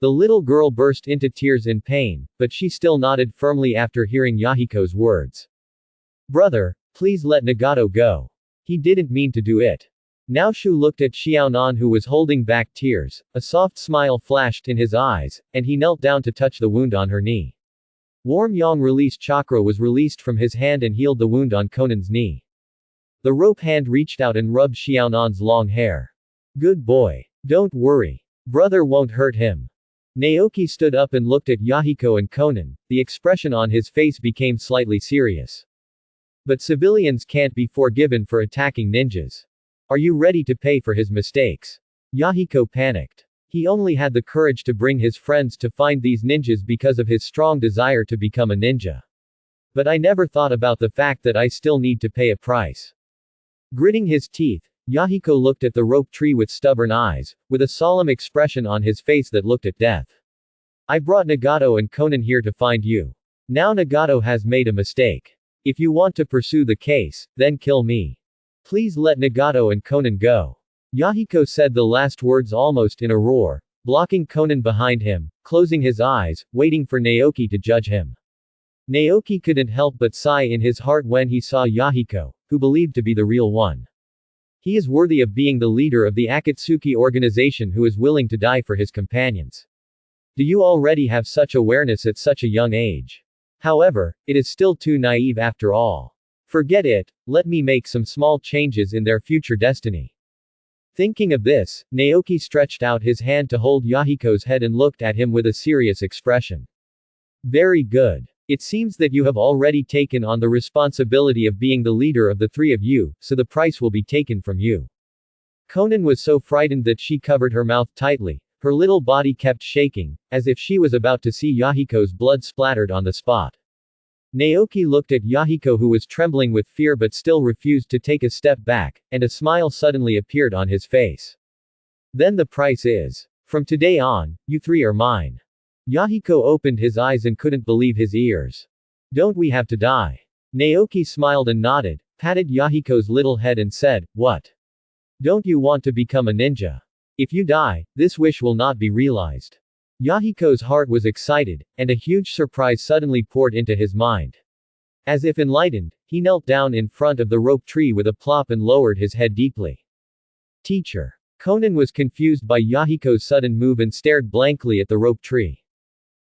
The little girl burst into tears in pain, but she still nodded firmly after hearing Yahiko's words. Brother, please let Nagato go. He didn't mean to do it. Naoshu looked at Xiaonan who was holding back tears, a soft smile flashed in his eyes, and he knelt down to touch the wound on her knee. Warm yang release chakra was released from his hand and healed the wound on Konan's knee. The rope hand reached out and rubbed Xiaonan's long hair. Good boy. Don't worry. Brother won't hurt him. Naoki stood up and looked at Yahiko and Konan, the expression on his face became slightly serious. But civilians can't be forgiven for attacking ninjas. Are you ready to pay for his mistakes? Yahiko panicked. He only had the courage to bring his friends to find these ninjas because of his strong desire to become a ninja. But I never thought about the fact that I still need to pay a price. Gritting his teeth, Yahiko looked at the rope tree with stubborn eyes, with a solemn expression on his face that looked at death. I brought Nagato and Konan here to find you. Now Nagato has made a mistake. If you want to pursue the case, then kill me. Please let Nagato and Konan go. Yahiko said the last words almost in a roar, blocking Konan behind him, closing his eyes, waiting for Naoki to judge him. Naoki couldn't help but sigh in his heart when he saw Yahiko, who believed to be the real one. He is worthy of being the leader of the Akatsuki organization who is willing to die for his companions. Do you already have such awareness at such a young age? However, it is still too naive after all. Forget it, let me make some small changes in their future destiny. Thinking of this, Naoki stretched out his hand to hold Yahiko's head and looked at him with a serious expression. Very good. It seems that you have already taken on the responsibility of being the leader of the three of you, so the price will be taken from you. Konan was so frightened that she covered her mouth tightly, her little body kept shaking, as if she was about to see Yahiko's blood splattered on the spot. Naoki looked at Yahiko who was trembling with fear but still refused to take a step back, and a smile suddenly appeared on his face. Then the price is. From today on, you three are mine. Yahiko opened his eyes and couldn't believe his ears. Don't we have to die? Naoki smiled and nodded, patted Yahiko's little head and said, what? Don't you want to become a ninja? If you die, this wish will not be realized. Yahiko's heart was excited, and a huge surprise suddenly poured into his mind. As if enlightened, he knelt down in front of the rope tree with a plop and lowered his head deeply. Teacher. Konan was confused by Yahiko's sudden move and stared blankly at the rope tree.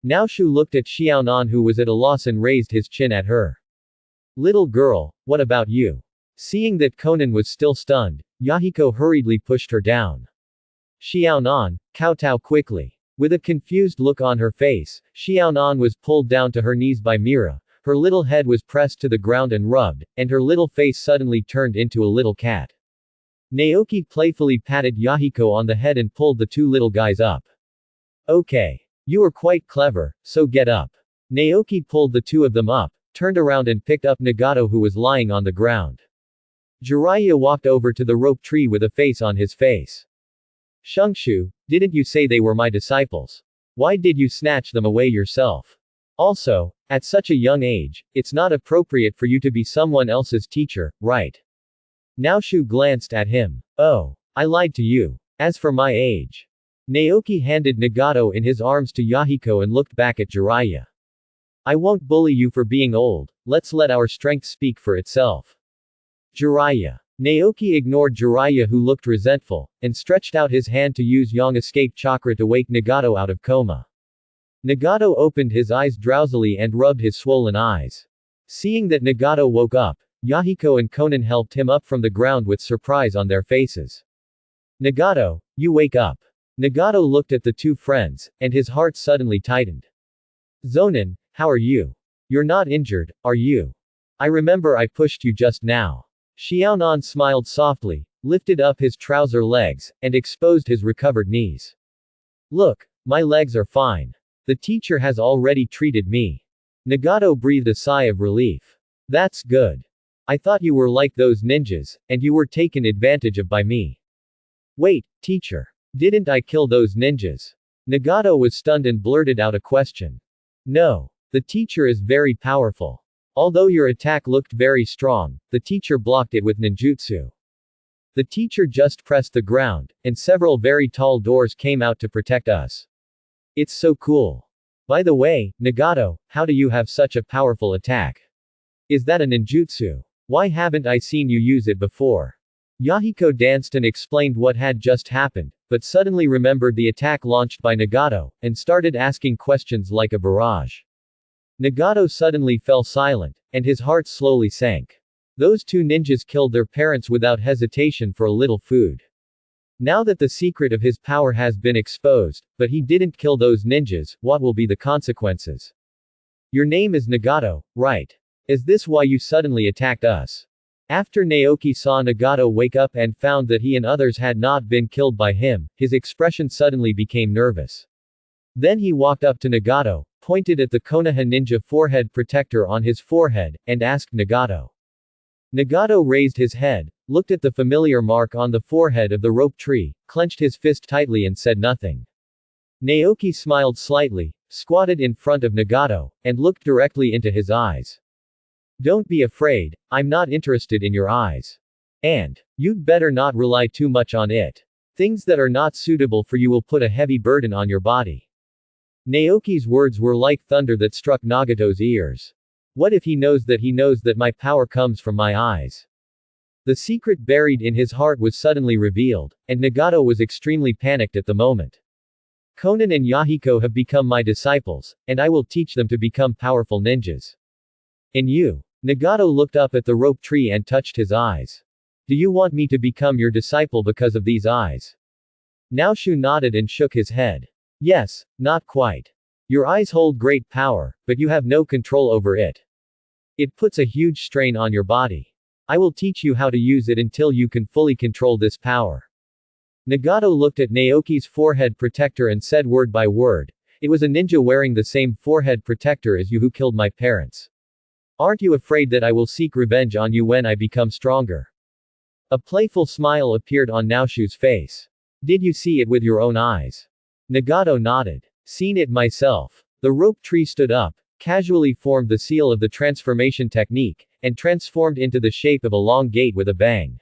Naoshu looked at Xiaonan who was at a loss and raised his chin at her. Little girl, what about you? Seeing that Conan was still stunned, Yahiko hurriedly pushed her down. Xiaonan, kowtow quickly. With a confused look on her face, Xiaonan was pulled down to her knees by Mira, her little head was pressed to the ground and rubbed, and her little face suddenly turned into a little cat. Naoki playfully patted Yahiko on the head and pulled the two little guys up. Okay. You are quite clever, so get up. Naoki pulled the two of them up, turned around and picked up Nagato who was lying on the ground. Jiraiya walked over to the rope tree with a face on his face. Shungshu, didn't you say they were my disciples? Why did you snatch them away yourself? Also, at such a young age, it's not appropriate for you to be someone else's teacher, right? Naoshu glanced at him. Oh, I lied to you. As for my age. Naoki handed Nagato in his arms to Yahiko and looked back at Jiraiya. I won't bully you for being old, let's let our strength speak for itself. Jiraiya. Naoki ignored Jiraiya who looked resentful, and stretched out his hand to use Yang escape chakra to wake Nagato out of coma. Nagato opened his eyes drowsily and rubbed his swollen eyes. Seeing that Nagato woke up, Yahiko and Conan helped him up from the ground with surprise on their faces. Nagato, you wake up. Nagato looked at the two friends, and his heart suddenly tightened. Zonin, how are you? You're not injured, are you? I remember I pushed you just now. Xiaonan smiled softly, lifted up his trouser legs, and exposed his recovered knees. Look, my legs are fine. The teacher has already treated me. Nagato breathed a sigh of relief. That's good. I thought you were like those ninjas, and you were taken advantage of by me. Wait, teacher. Didn't I kill those ninjas? Nagato was stunned and blurted out a question. No. The teacher is very powerful. Although your attack looked very strong, the teacher blocked it with ninjutsu. The teacher just pressed the ground, and several very tall doors came out to protect us. It's so cool. By the way, Nagato, how do you have such a powerful attack? Is that a ninjutsu? Why haven't I seen you use it before? Yahiko danced and explained what had just happened, but suddenly remembered the attack launched by Nagato, and started asking questions like a barrage. Nagato suddenly fell silent, and his heart slowly sank. Those two ninjas killed their parents without hesitation for a little food. Now that the secret of his power has been exposed, but he didn't kill those ninjas, what will be the consequences? Your name is Nagato, right? Is this why you suddenly attacked us? After Naoki saw Nagato wake up and found that he and others had not been killed by him, his expression suddenly became nervous. Then he walked up to Nagato, pointed at the Konoha ninja forehead protector on his forehead, and asked Nagato. Nagato raised his head, looked at the familiar mark on the forehead of the rope tree, clenched his fist tightly and said nothing. Naoki smiled slightly, squatted in front of Nagato, and looked directly into his eyes. Don't be afraid, I'm not interested in your eyes. And, you'd better not rely too much on it. Things that are not suitable for you will put a heavy burden on your body. Naoki's words were like thunder that struck Nagato's ears. What if he knows that my power comes from my eyes? The secret buried in his heart was suddenly revealed, and Nagato was extremely panicked at the moment. Conan and Yahiko have become my disciples, and I will teach them to become powerful ninjas. And you? Nagato looked up at the rope tree and touched his eyes. Do you want me to become your disciple because of these eyes? Naoshu nodded and shook his head. Yes, not quite. Your eyes hold great power, but you have no control over it. It puts a huge strain on your body. I will teach you how to use it until you can fully control this power. Nagato looked at Naoki's forehead protector and said word by word, it was a ninja wearing the same forehead protector as you who killed my parents. Aren't you afraid that I will seek revenge on you when I become stronger? A playful smile appeared on Naoshu's face. Did you see it with your own eyes? Nagato nodded. Seen it myself. The rope tree stood up, casually formed the seal of the transformation technique, and transformed into the shape of a long gate with a bang.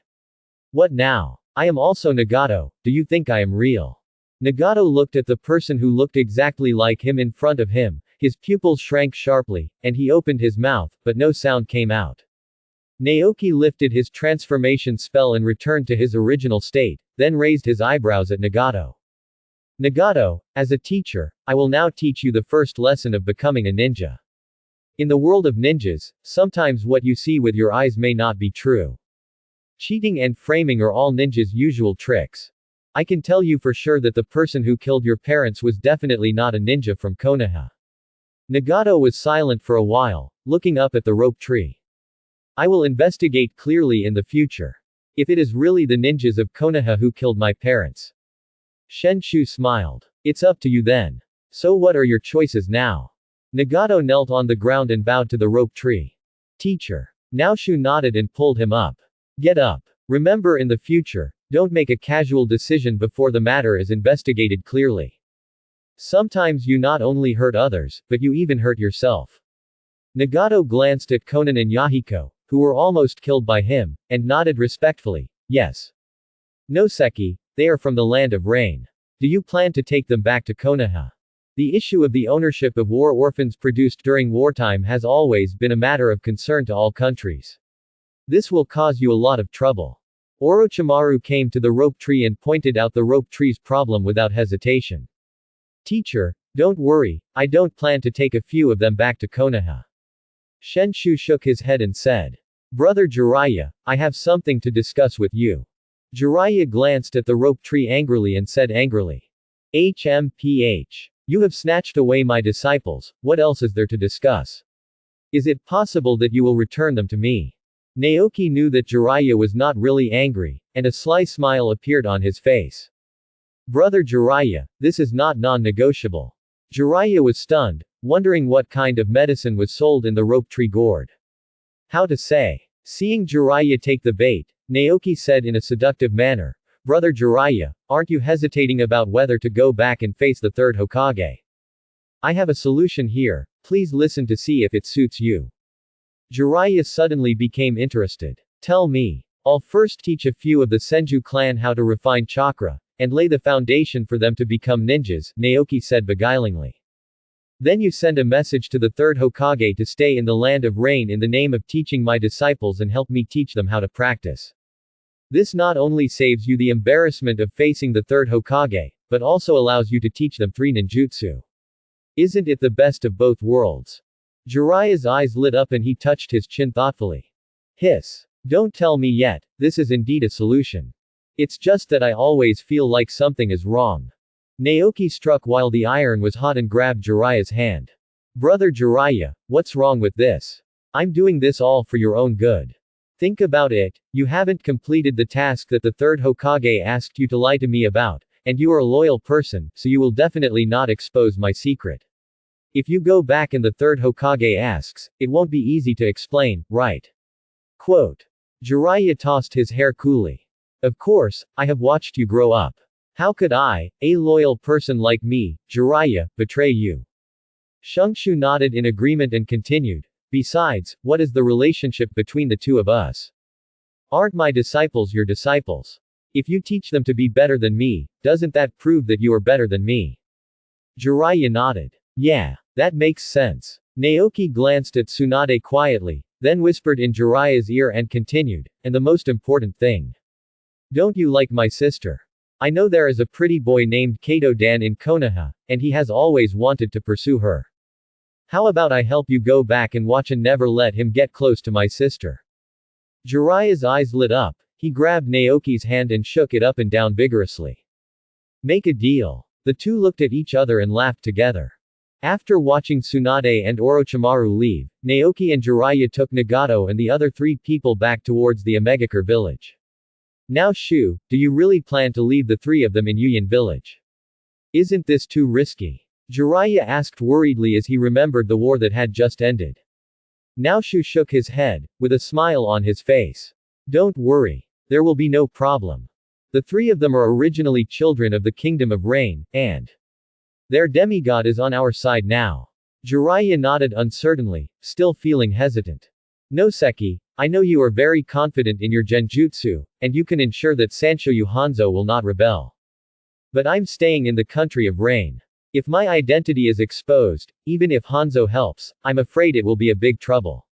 What now? I am also Nagato, do you think I am real? Nagato looked at the person who looked exactly like him in front of him, his pupils shrank sharply, and he opened his mouth, but no sound came out. Naoki lifted his transformation spell and returned to his original state, then raised his eyebrows at Nagato. Nagato, as a teacher, I will now teach you the first lesson of becoming a ninja. In the world of ninjas, sometimes what you see with your eyes may not be true. Cheating and framing are all ninjas' usual tricks. I can tell you for sure that the person who killed your parents was definitely not a ninja from Konoha. Nagato was silent for a while, looking up at the rope tree. I will investigate clearly in the future. If it is really the ninjas of Konoha who killed my parents. Senju smiled. It's up to you then. So what are your choices now? Nagato knelt on the ground and bowed to the rope tree. Teacher. Naoshu nodded and pulled him up. Get up. Remember in the future, don't make a casual decision before the matter is investigated clearly. Sometimes you not only hurt others, but you even hurt yourself. Nagato glanced at Konan and Yahiko, who were almost killed by him, and nodded respectfully. Yes. Noseki, they are from the land of rain. Do you plan to take them back to Konoha? The issue of the ownership of war orphans produced during wartime has always been a matter of concern to all countries. This will cause you a lot of trouble. Orochimaru came to the rope tree and pointed out the rope tree's problem without hesitation. Teacher, don't worry, I don't plan to take a few of them back to Konoha. Senju shook his head and said. Brother Jiraiya, I have something to discuss with you. Jiraiya glanced at the rope tree angrily and said angrily. HMPH. You have snatched away my disciples, what else is there to discuss? Is it possible that you will return them to me? Naoki knew that Jiraiya was not really angry, and a sly smile appeared on his face. Brother Jiraiya, this is not non-negotiable. Jiraiya was stunned, wondering what kind of medicine was sold in the rope tree gourd. How to say? Seeing Jiraiya take the bait, Naoki said in a seductive manner, Brother Jiraiya, aren't you hesitating about whether to go back and face the third Hokage? I have a solution here, please listen to see if it suits you. Jiraiya suddenly became interested. Tell me. I'll first teach a few of the Senju clan how to refine chakra, and lay the foundation for them to become ninjas, Naoki said beguilingly. Then you send a message to the third Hokage to stay in the land of rain in the name of teaching my disciples and help me teach them how to practice. This not only saves you the embarrassment of facing the third Hokage, but also allows you to teach them 3 ninjutsu. Isn't it the best of both worlds? Jiraiya's eyes lit up and he touched his chin thoughtfully. Hiss. Don't tell me yet, this is indeed a solution. It's just that I always feel like something is wrong. Naoki struck while the iron was hot and grabbed Jiraiya's hand. Brother Jiraiya, what's wrong with this? I'm doing this all for your own good. Think about it, you haven't completed the task that the third Hokage asked you to lie to me about, and you are a loyal person, so you will definitely not expose my secret. If you go back and the third Hokage asks, it won't be easy to explain, right? Quote. Jiraiya tossed his hair coolly. Of course, I have watched you grow up. How could I, a loyal person like me, Jiraiya, betray you? Shungshu nodded in agreement and continued. Besides, what is the relationship between the two of us? Aren't my disciples your disciples? If you teach them to be better than me, doesn't that prove that you are better than me? Jiraiya nodded. Yeah, that makes sense. Naoki glanced at Tsunade quietly, then whispered in Jiraiya's ear and continued, and the most important thing. Don't you like my sister? I know there is a pretty boy named Kato-dan in Konoha, and he has always wanted to pursue her. How about I help you go back and watch and never let him get close to my sister? Jiraiya's eyes lit up, he grabbed Naoki's hand and shook it up and down vigorously. Make a deal. The two looked at each other and laughed together. After watching Tsunade and Orochimaru leave, Naoki and Jiraiya took Nagato and the other 3 people back towards the Omegakure village. Now Shu, do you really plan to leave the 3 of them in Yuyin village? Isn't this too risky? Jiraiya asked worriedly as he remembered the war that had just ended. Naoshu shook his head, with a smile on his face. Don't worry. There will be no problem. The 3 of them are originally children of the Kingdom of Rain, and their demigod is on our side now. Jiraiya nodded uncertainly, still feeling hesitant. Noseki, I know you are very confident in your genjutsu, and you can ensure that Sanshoyu Hanzo will not rebel. But I'm staying in the country of rain. If my identity is exposed, even if Hanzo helps, I'm afraid it will be a big trouble.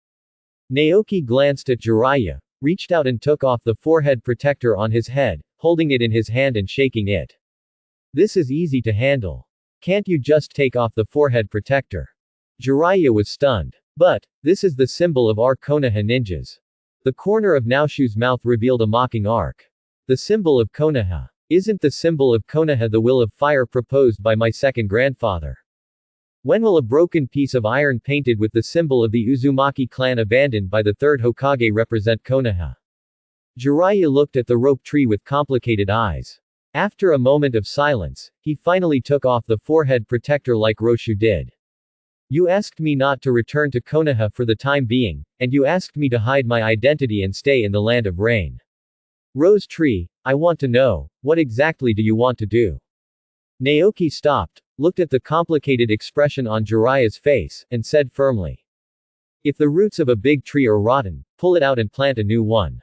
Naoki glanced at Jiraiya, reached out and took off the forehead protector on his head, holding it in his hand and shaking it. This is easy to handle. Can't you just take off the forehead protector? Jiraiya was stunned. But, this is the symbol of our Konoha ninjas. The corner of Naoshu's mouth revealed a mocking arc. The symbol of Konoha. Isn't the symbol of Konoha the will of fire proposed by my second grandfather? When will a broken piece of iron painted with the symbol of the Uzumaki clan abandoned by the third Hokage represent Konoha? Jiraiya looked at the rope tree with complicated eyes. After a moment of silence, he finally took off the forehead protector like Roshu did. You asked me not to return to Konoha for the time being, and you asked me to hide my identity and stay in the land of rain. Rose tree, I want to know, what exactly do you want to do? Naoki stopped, looked at the complicated expression on Jiraiya's face, and said firmly. If the roots of a big tree are rotten, pull it out and plant a new one.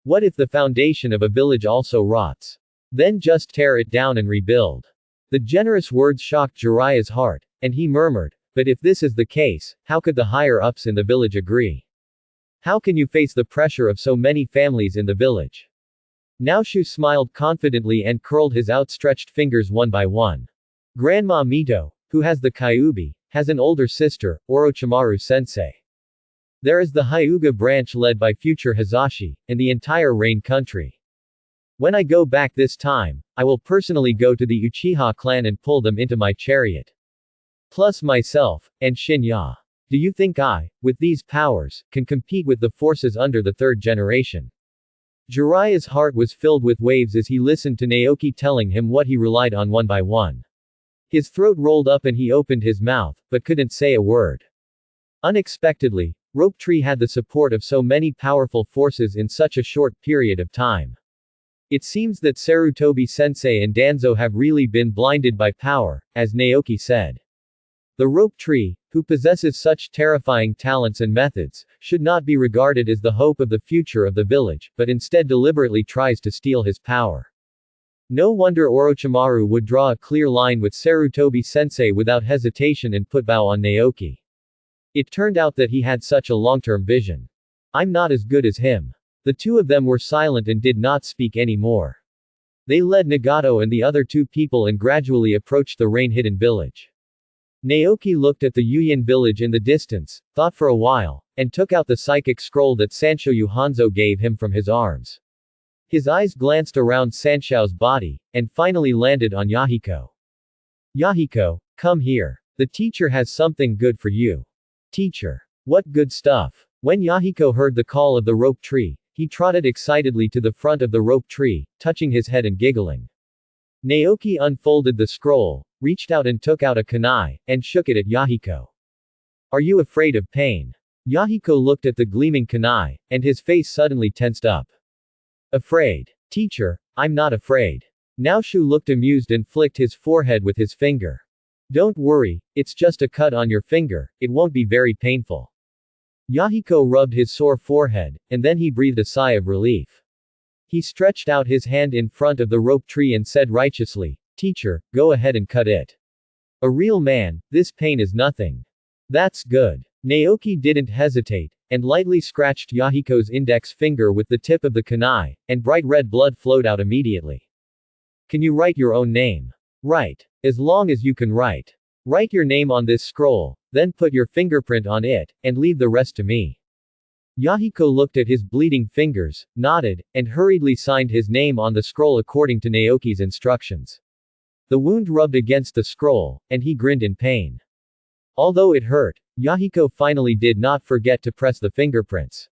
What if the foundation of a village also rots? Then just tear it down and rebuild. The generous words shocked Jiraiya's heart, and he murmured, but if this is the case, how could the higher-ups in the village agree? How can you face the pressure of so many families in the village? Naoshu smiled confidently and curled his outstretched fingers one by one. Grandma Mito, who has the Kyuubi, has an older sister, Orochimaru-sensei. There is the Hyuga branch led by future Hizashi, and the entire Rain country. When I go back this time, I will personally go to the Uchiha clan and pull them into my chariot. Plus myself, and Shinya. Do you think I, with these powers, can compete with the forces under the third generation? Jiraiya's heart was filled with waves as he listened to Naoki telling him what he relied on one by one. His throat rolled up and he opened his mouth, but couldn't say a word. Unexpectedly, Rope Tree had the support of so many powerful forces in such a short period of time. It seems that Sarutobi-sensei and Danzo have really been blinded by power, as Naoki said. The Rope Tree, who possesses such terrifying talents and methods, should not be regarded as the hope of the future of the village, but instead deliberately tries to steal his power. No wonder Orochimaru would draw a clear line with Sarutobi-sensei without hesitation and put bow on Naoki. It turned out that he had such a long-term vision. I'm not as good as him. The two of them were silent and did not speak anymore. They led Nagato and the other two people and gradually approached the rain-hidden village. Naoki looked at the Yuyin village in the distance, thought for a while, and took out the psychic scroll that Sanshoyu Hanzo gave him from his arms. His eyes glanced around Sansho's body, and finally landed on Yahiko. Yahiko, come here. The teacher has something good for you. Teacher. What good stuff? When Yahiko heard the call of the rope tree, he trotted excitedly to the front of the rope tree, touching his head and giggling. Naoki unfolded the scroll, reached out and took out a kunai, and shook it at Yahiko. Are you afraid of pain? Yahiko looked at the gleaming kunai, and his face suddenly tensed up. Afraid? Teacher, I'm not afraid. Naoshu looked amused and flicked his forehead with his finger. Don't worry, it's just a cut on your finger, it won't be very painful. Yahiko rubbed his sore forehead, and then he breathed a sigh of relief. He stretched out his hand in front of the rope tree and said righteously, Teacher, go ahead and cut it. A real man, this pain is nothing. That's good. Naoki didn't hesitate, and lightly scratched Yahiko's index finger with the tip of the kunai, and bright red blood flowed out immediately. Can you write your own name? Write. As long as you can write. Write your name on this scroll, then put your fingerprint on it, and leave the rest to me. Yahiko looked at his bleeding fingers, nodded, and hurriedly signed his name on the scroll according to Naoki's instructions. The wound rubbed against the scroll, and he grinned in pain. Although it hurt, Yahiko finally did not forget to press the fingerprints.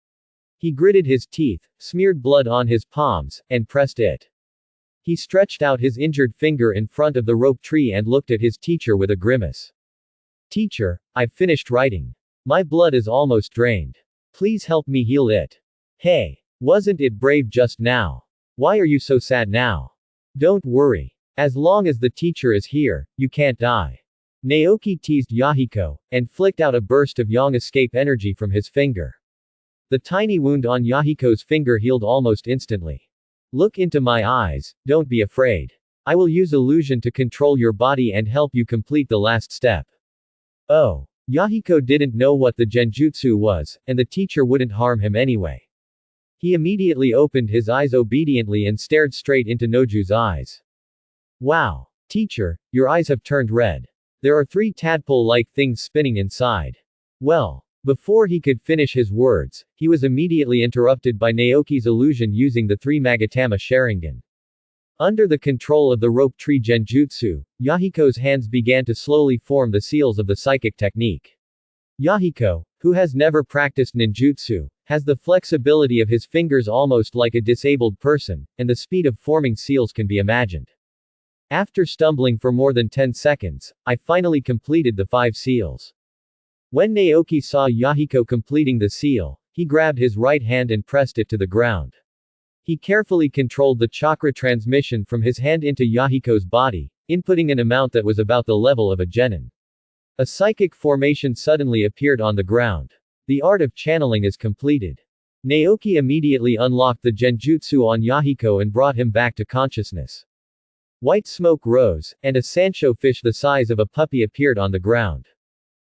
He gritted his teeth, smeared blood on his palms, and pressed it. He stretched out his injured finger in front of the rope tree and looked at his teacher with a grimace. Teacher, I've finished writing. My blood is almost drained. Please help me heal it. Hey, wasn't it brave just now? Why are you so sad now? Don't worry. As long as the teacher is here, you can't die. Naoki teased Yahiko, and flicked out a burst of yang escape energy from his finger. The tiny wound on Yahiko's finger healed almost instantly. Look into my eyes, don't be afraid. I will use illusion to control your body and help you complete the last step. Oh. Yahiko didn't know what the genjutsu was, and the teacher wouldn't harm him anyway. He immediately opened his eyes obediently and stared straight into Noju's eyes. Wow. Teacher, your eyes have turned red. There are 3 tadpole-like things spinning inside. Well, Before he could finish his words, he was immediately interrupted by Naoki's illusion using the 3 Magatama Sharingan. Under the control of the rope tree genjutsu, Yahiko's hands began to slowly form the seals of the psychic technique. Yahiko, who has never practiced ninjutsu, has the flexibility of his fingers almost like a disabled person, and the speed of forming seals can be imagined. After stumbling for more than 10 seconds, I finally completed the 5 seals. When Naoki saw Yahiko completing the seal, he grabbed his right hand and pressed it to the ground. He carefully controlled the chakra transmission from his hand into Yahiko's body, inputting an amount that was about the level of a genin. A psychic formation suddenly appeared on the ground. The art of channeling is completed. Naoki immediately unlocked the genjutsu on Yahiko and brought him back to consciousness. White smoke rose, and a Sancho fish the size of a puppy appeared on the ground.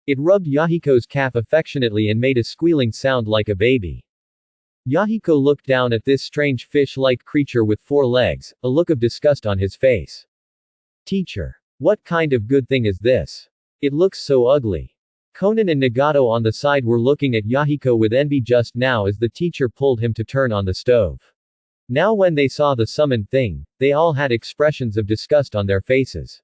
It rubbed Yahiko's calf affectionately and made a squealing sound like a baby. Yahiko looked down at this strange fish-like creature with 4 legs, a look of disgust on his face. Teacher. What kind of good thing is this? It looks so ugly. Konan and Nagato on the side were looking at Yahiko with envy just now as the teacher pulled him to turn on the stove. Now when they saw the summoned thing, they all had expressions of disgust on their faces.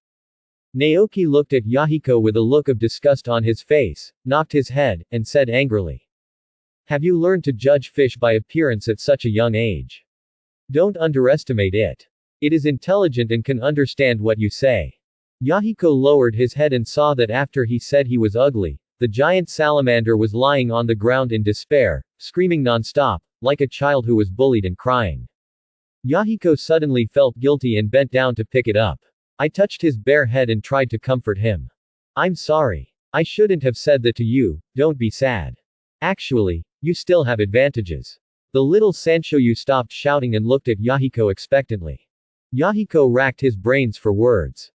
Naoki looked at Yahiko with a look of disgust on his face, knocked his head, and said angrily. Have you learned to judge fish by appearance at such a young age? Don't underestimate it. It is intelligent and can understand what you say. Yahiko lowered his head and saw that after he said he was ugly, the giant salamander was lying on the ground in despair, screaming non-stop, like a child who was bullied and crying. Yahiko suddenly felt guilty and bent down to pick it up. I touched his bare head and tried to comfort him. I'm sorry. I shouldn't have said that to you, don't be sad. Actually, you still have advantages. The little Sanchoyu stopped shouting and looked at Yahiko expectantly. Yahiko racked his brains for words.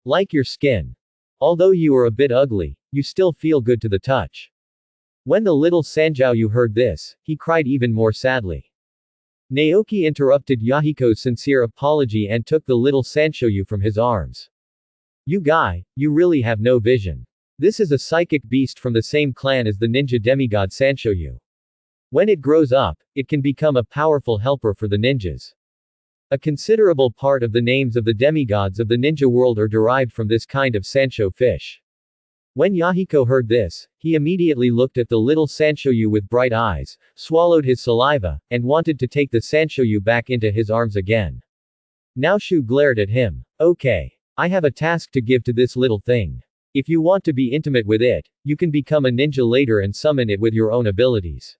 Like your skin. Although you are a bit ugly, you still feel good to the touch. When the little Sanchoyu heard this, he cried even more sadly. Naoki interrupted Yahiko's sincere apology and took the little Sanchoyu from his arms. You guy, you really have no vision. This is a psychic beast from the same clan as the ninja demigod Sanchoyu. When it grows up, it can become a powerful helper for the ninjas. A considerable part of the names of the demigods of the ninja world are derived from this kind of Sancho fish. When Yahiko heard this, he immediately looked at the little Sanchoyu with bright eyes, swallowed his saliva, and wanted to take the Sanchoyu back into his arms again. Naoshu glared at him. Okay. I have a task to give to this little thing. If you want to be intimate with it, you can become a ninja later and summon it with your own abilities.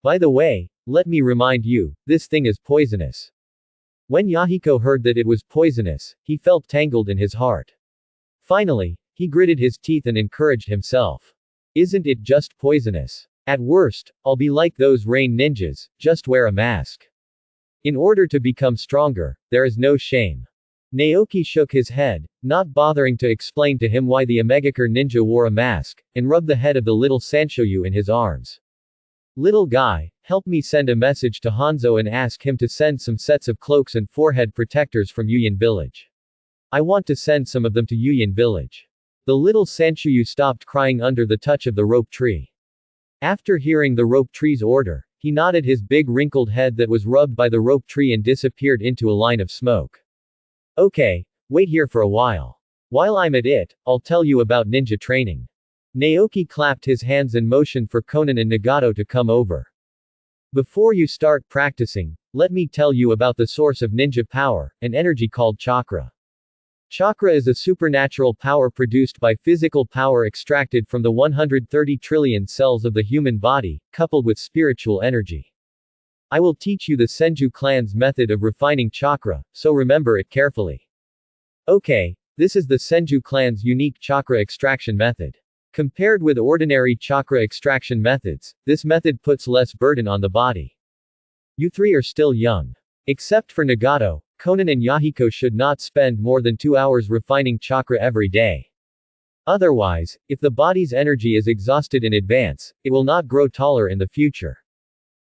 By the way, let me remind you, this thing is poisonous. When Yahiko heard that it was poisonous, he felt tangled in his heart. Finally, he gritted his teeth and encouraged himself. Isn't it just poisonous? At worst, I'll be like those rain ninjas, just wear a mask. In order to become stronger, there is no shame. Naoki shook his head, not bothering to explain to him why the Omegakure ninja wore a mask, and rubbed the head of the little Sanchoyu in his arms. Little guy, help me send a message to Hanzo and ask him to send some sets of cloaks and forehead protectors from Yuyin village. I want to send some of them to Yuyin village. The little Sanchoyu stopped crying under the touch of the rope tree. After hearing the rope tree's order, he nodded his big wrinkled head that was rubbed by the rope tree and disappeared into a line of smoke. Okay, wait here for a while. While I'm at it, I'll tell you about ninja training. Naoki clapped his hands and motioned for Konan and Nagato to come over. Before you start practicing, let me tell you about the source of ninja power, an energy called chakra. Chakra is a supernatural power produced by physical power extracted from the 130 trillion cells of the human body, coupled with spiritual energy. I will teach you the Senju clan's method of refining chakra, so remember it carefully. Okay, this is the Senju clan's unique chakra extraction method. Compared with ordinary chakra extraction methods, this method puts less burden on the body. You three are still young. Except for Nagato, Konan and Yahiko should not spend more than 2 hours refining chakra every day. Otherwise, if the body's energy is exhausted in advance, it will not grow taller in the future.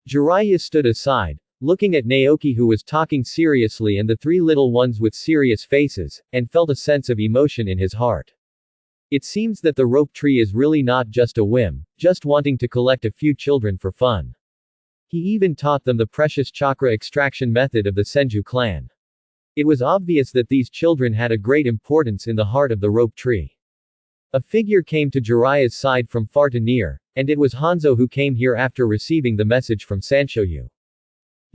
Jiraiya stood aside, looking at Naoki who was talking seriously and the 3 little ones with serious faces, and felt a sense of emotion in his heart. It seems that the rope tree is really not just a whim, just wanting to collect a few children for fun. He even taught them the precious chakra extraction method of the Senju clan. It was obvious that these children had a great importance in the heart of the rope tree. A figure came to Jiraiya's side from far to near, and it was Hanzo who came here after receiving the message from Sanshoyu.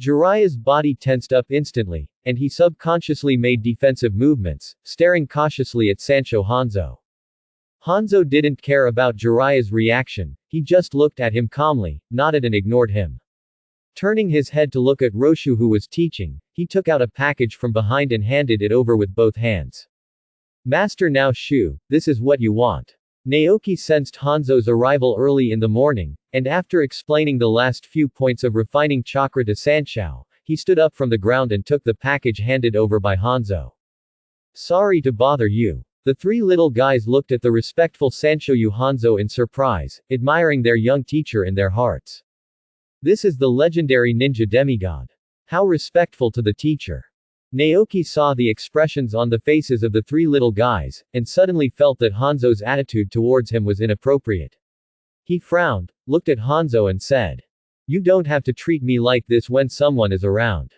Jiraiya's body tensed up instantly, and he subconsciously made defensive movements, staring cautiously at Sancho Hanzo. Hanzo didn't care about Jiraiya's reaction, he just looked at him calmly, nodded and ignored him. Turning his head to look at Roshu who was teaching, he took out a package from behind and handed it over with both hands. Master Naoshu, this is what you want. Naoki sensed Hanzo's arrival early in the morning, and after explaining the last few points of refining chakra to Sanshou, he stood up from the ground and took the package handed over by Hanzo. Sorry to bother you. The three little guys looked at the respectful Sanshoyu Hanzo in surprise, admiring their young teacher in their hearts. This is the legendary ninja demigod. How respectful to the teacher. Naoki saw the expressions on the faces of the three little guys, and suddenly felt that Hanzo's attitude towards him was inappropriate. He frowned, looked at Hanzo and said, "You don't have to treat me like this when someone is around.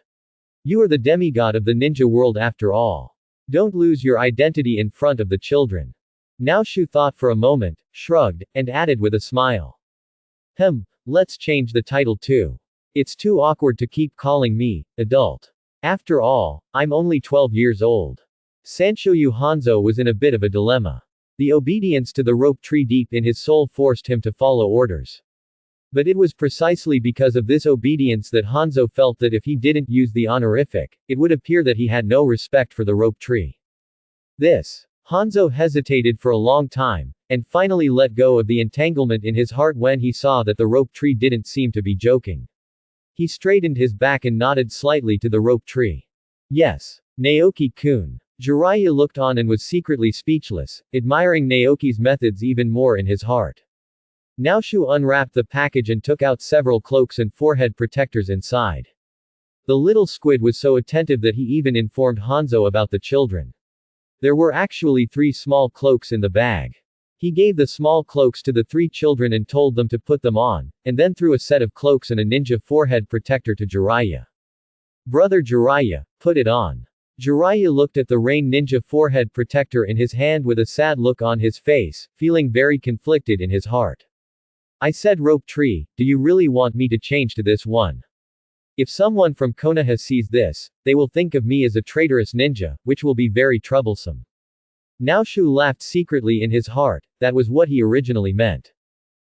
You are the demigod of the ninja world after all. Don't lose your identity in front of the children." Naoshu thought for a moment, shrugged, and added with a smile. Let's change the title too. It's too awkward to keep calling me, adult. After all, I'm only 12 years old. Sanshoyu Hanzo was in a bit of a dilemma. The obedience to the rope tree deep in his soul forced him to follow orders. But it was precisely because of this obedience that Hanzo felt that if he didn't use the honorific, it would appear that he had no respect for the rope tree. Hanzo hesitated for a long time, and finally let go of the entanglement in his heart when he saw that the rope tree didn't seem to be joking. He straightened his back and nodded slightly to the rope tree. Yes. Naoki-kun. Jiraiya looked on and was secretly speechless, admiring Naoki's methods even more in his heart. Naoshu unwrapped the package and took out several cloaks and forehead protectors inside. The little squid was so attentive that he even informed Hanzo about the children. There were actually 3 small cloaks in the bag. He gave the small cloaks to the 3 children and told them to put them on, and then threw a set of cloaks and a ninja forehead protector to Jiraiya. Brother Jiraiya, put it on. Jiraiya looked at the rain ninja forehead protector in his hand with a sad look on his face, feeling very conflicted in his heart. I said rope tree, do you really want me to change to this one? If someone from Konoha sees this, they will think of me as a traitorous ninja, which will be very troublesome. Naoshu laughed secretly in his heart, that was what he originally meant.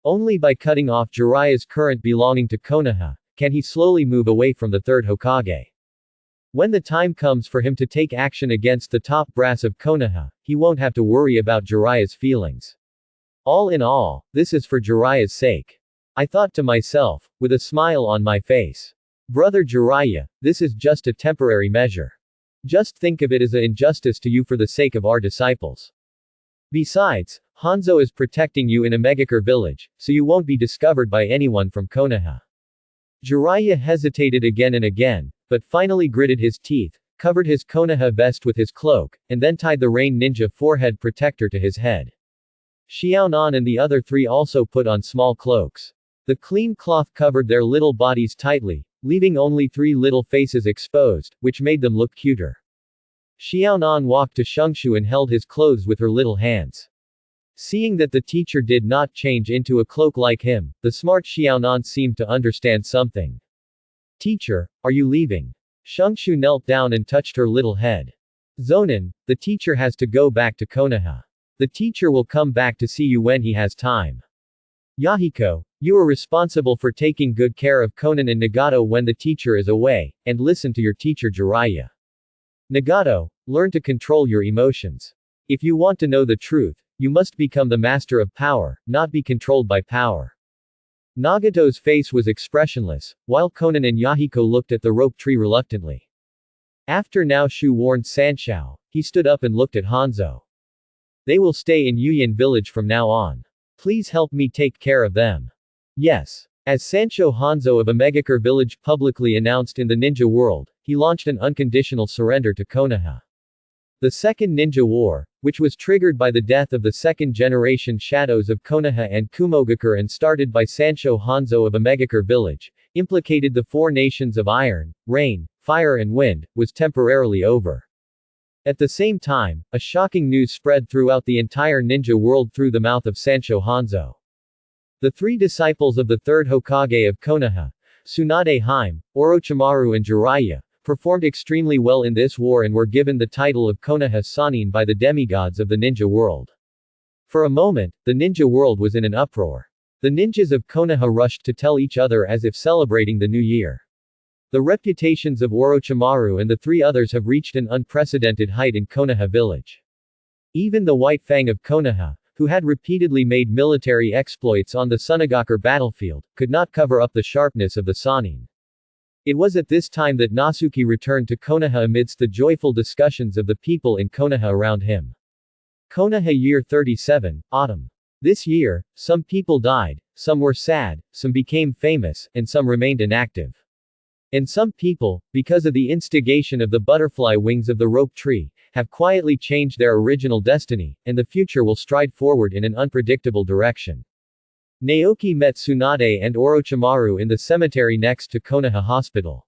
Only by cutting off Jiraiya's current belonging to Konoha, can he slowly move away from the third Hokage. When the time comes for him to take action against the top brass of Konoha, he won't have to worry about Jiraiya's feelings. All in all, this is for Jiraiya's sake. I thought to myself, with a smile on my face. Brother Jiraiya, this is just a temporary measure. Just think of it as an injustice to you for the sake of our disciples. Besides, Hanzo is protecting you in a Megakure village, so you won't be discovered by anyone from Konoha. Jiraiya hesitated again and again, but finally gritted his teeth, covered his Konoha vest with his cloak, and then tied the rain ninja forehead protector to his head. Xiaonan and the other 3 also put on small cloaks. The clean cloth covered their little bodies tightly, leaving only 3 little faces exposed, which made them look cuter. Xiaonan walked to Shungshu and held his clothes with her little hands. Seeing that the teacher did not change into a cloak like him, the smart Xiaonan seemed to understand something. Teacher, are you leaving? Shungshu knelt down and touched her little head. Zonin, the teacher has to go back to Konoha. The teacher will come back to see you when he has time. Yahiko, you are responsible for taking good care of Konan and Nagato when the teacher is away, and listen to your teacher Jiraiya. Nagato, learn to control your emotions. If you want to know the truth, you must become the master of power, not be controlled by power. Nagato's face was expressionless, while Konan and Yahiko looked at the rope tree reluctantly. After Naoshu warned Sanshou, he stood up and looked at Hanzo. They will stay in Yuyan village from now on. Please help me take care of them. Yes. As Sancho Hanzo of a Megakure village publicly announced in the ninja world, he launched an unconditional surrender to Konoha. The Second Ninja War, which was triggered by the death of the second-generation shadows of Konoha and Kumogakure and started by Sancho Hanzo of Omegakure village, implicated the four nations of Iron, Rain, Fire and Wind, was temporarily over. At the same time, a shocking news spread throughout the entire ninja world through the mouth of Sancho Hanzo. The three disciples of the third Hokage of Konoha, Tsunade Hime, Orochimaru and Jiraiya, performed extremely well in this war and were given the title of Konoha Sannin by the demigods of the ninja world. For a moment, the ninja world was in an uproar. The ninjas of Konoha rushed to tell each other as if celebrating the new year. The reputations of Orochimaru and the three others have reached an unprecedented height in Konoha village. Even the White Fang of Konoha, who had repeatedly made military exploits on the Sunagakure battlefield, could not cover up the sharpness of the Sannin. It was at this time that Nasuke returned to Konoha amidst the joyful discussions of the people in Konoha around him. Konoha Year 37, Autumn. This year, some people died, some were sad, some became famous, and some remained inactive. And some people, because of the instigation of the butterfly wings of the rope tree, have quietly changed their original destiny, and the future will stride forward in an unpredictable direction. Naoki met Tsunade and Orochimaru in the cemetery next to Konoha Hospital.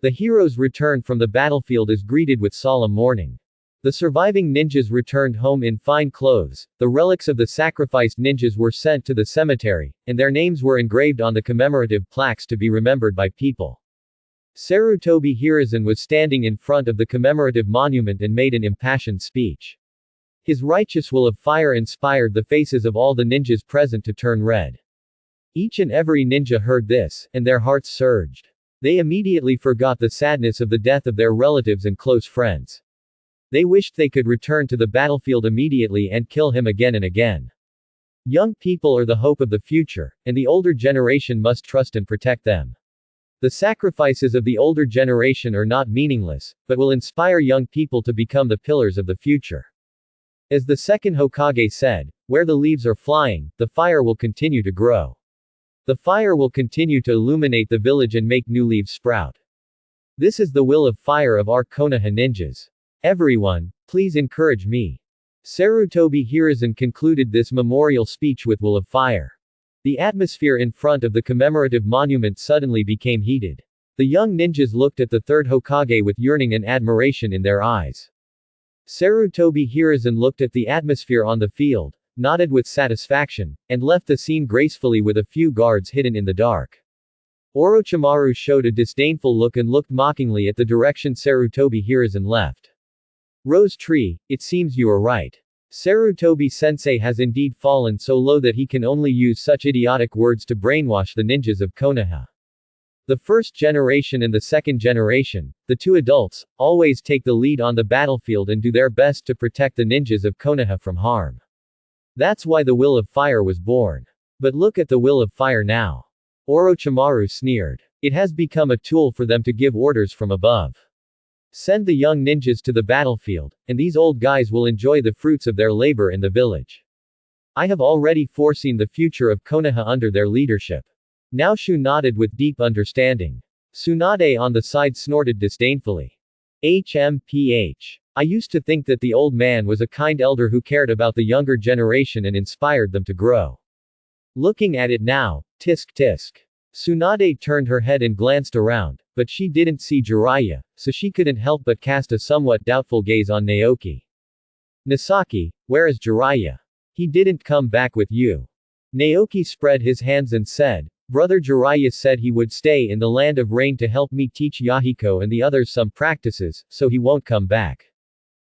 The heroes returned from the battlefield is greeted with solemn mourning. The surviving ninjas returned home in fine clothes, the relics of the sacrificed ninjas were sent to the cemetery, and their names were engraved on the commemorative plaques to be remembered by people. Sarutobi Hiruzen was standing in front of the commemorative monument and made an impassioned speech. His righteous will of fire inspired the faces of all the ninjas present to turn red. Each and every ninja heard this, and their hearts surged. They immediately forgot the sadness of the death of their relatives and close friends. They wished they could return to the battlefield immediately and kill him again and again. Young people are the hope of the future, and the older generation must trust and protect them. The sacrifices of the older generation are not meaningless, but will inspire young people to become the pillars of the future. As the second Hokage said, where the leaves are flying, the fire will continue to grow. The fire will continue to illuminate the village and make new leaves sprout. This is the will of fire of our Konoha ninjas. Everyone, please encourage me. Sarutobi Hiruzen concluded this memorial speech with will of fire. The atmosphere in front of the commemorative monument suddenly became heated. The young ninjas looked at the third Hokage with yearning and admiration in their eyes. Sarutobi Hiruzen looked at the atmosphere on the field, nodded with satisfaction, and left the scene gracefully with a few guards hidden in the dark. Orochimaru showed a disdainful look and looked mockingly at the direction Sarutobi Hiruzen left. Rose Tree, it seems you are right. Sarutobi-sensei has indeed fallen so low that he can only use such idiotic words to brainwash the ninjas of Konoha. The first generation and the second generation, the two adults, always take the lead on the battlefield and do their best to protect the ninjas of Konoha from harm. That's why the will of fire was born. But look at the will of fire now. Orochimaru sneered. It has become a tool for them to give orders from above. Send the young ninjas to the battlefield, and these old guys will enjoy the fruits of their labor in the village. I have already foreseen the future of Konoha under their leadership. Naoshu nodded with deep understanding. Tsunade on the side snorted disdainfully. HMPH. I used to think that the old man was a kind elder who cared about the younger generation and inspired them to grow. Looking at it now, tisk tisk. Tsunade turned her head and glanced around, but she didn't see Jiraiya, so she couldn't help but cast a somewhat doubtful gaze on Naoki. Nasaki, where is Jiraiya? He didn't come back with you. Naoki spread his hands and said, Brother Jiraiya said he would stay in the land of rain to help me teach Yahiko and the others some practices, so he won't come back.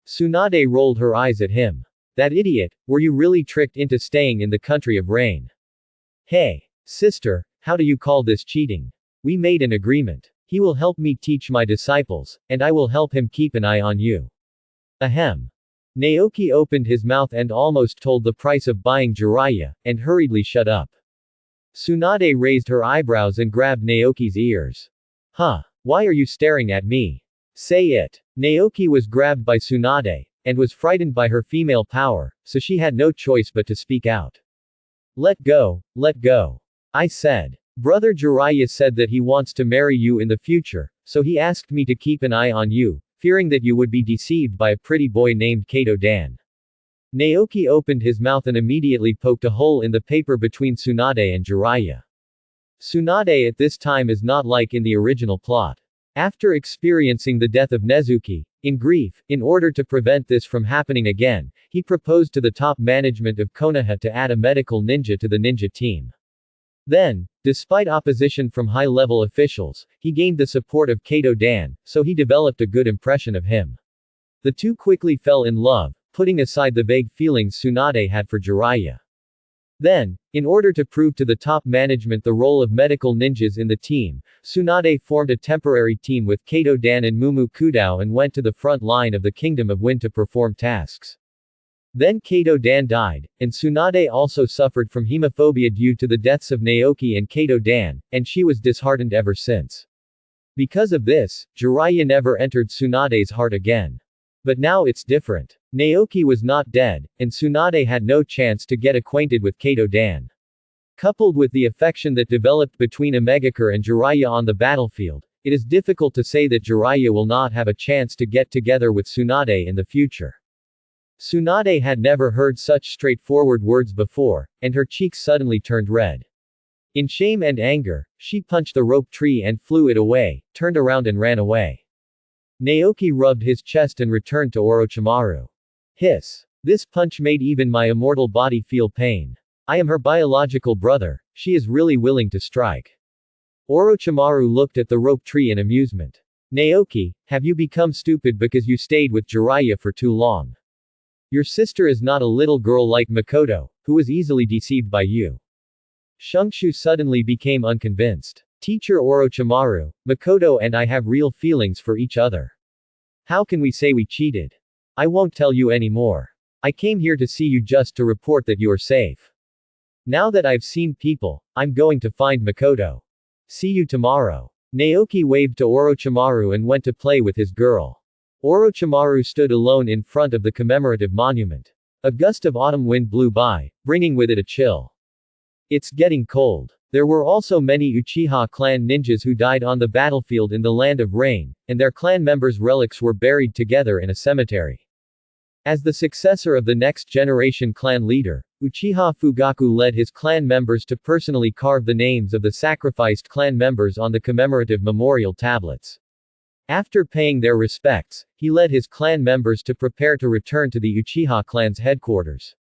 Tsunade rolled her eyes at him. That idiot, were you really tricked into staying in the country of rain? Hey, sister, how do you call this cheating? We made an agreement. He will help me teach my disciples, and I will help him keep an eye on you. Ahem. Naoki opened his mouth and almost told the price of buying Jiraiya, and hurriedly shut up. Tsunade raised her eyebrows and grabbed Naoki's ears. Huh. Why are you staring at me? Say it. Naoki was grabbed by Tsunade, and was frightened by her female power, so she had no choice but to speak out. Let go, let go. I said. Brother Jiraiya said that he wants to marry you in the future, so he asked me to keep an eye on you, fearing that you would be deceived by a pretty boy named Kato Dan. Naoki opened his mouth and immediately poked a hole in the paper between Tsunade and Jiraiya. Tsunade at this time is not like in the original plot. After experiencing the death of Nezuki, in grief, in order to prevent this from happening again, he proposed to the top management of Konoha to add a medical ninja to the ninja team. Then, despite opposition from high-level officials, he gained the support of Kato Dan, so he developed a good impression of him. The two quickly fell in love, putting aside the vague feelings Tsunade had for Jiraiya. Then, in order to prove to the top management the role of medical ninjas in the team, Tsunade formed a temporary team with Kato Dan and Mumu Kudao and went to the front line of the Kingdom of Wind to perform tasks. Then Kato Dan died, and Tsunade also suffered from hemophobia due to the deaths of Naoki and Kato Dan, and she was disheartened ever since. Because of this, Jiraiya never entered Tsunade's heart again. But now it's different. Naoki was not dead, and Tsunade had no chance to get acquainted with Kato Dan. Coupled with the affection that developed between Omegakure and Jiraiya on the battlefield, it is difficult to say that Jiraiya will not have a chance to get together with Tsunade in the future. Tsunade had never heard such straightforward words before, and her cheeks suddenly turned red. In shame and anger, she punched the rope tree and flew it away, turned around and ran away. Naoki rubbed his chest and returned to Orochimaru. Hiss. This punch made even my immortal body feel pain. I am her biological brother, she is really willing to strike. Orochimaru looked at the rope tree in amusement. Naoki, have you become stupid because you stayed with Jiraiya for too long? Your sister is not a little girl like Makoto, who was easily deceived by you. Shunkshu suddenly became unconvinced. Teacher Orochimaru, Makoto and I have real feelings for each other. How can we say we cheated? I won't tell you anymore. I came here to see you just to report that you are safe. Now that I've seen people, I'm going to find Makoto. See you tomorrow. Naoki waved to Orochimaru and went to play with his girl. Orochimaru stood alone in front of the commemorative monument. A gust of autumn wind blew by, bringing with it a chill. It's getting cold. There were also many Uchiha clan ninjas who died on the battlefield in the Land of Rain, and their clan members' relics were buried together in a cemetery. As the successor of the next generation clan leader, Uchiha Fugaku led his clan members to personally carve the names of the sacrificed clan members on the commemorative memorial tablets. After paying their respects, he led his clan members to prepare to return to the Uchiha clan's headquarters.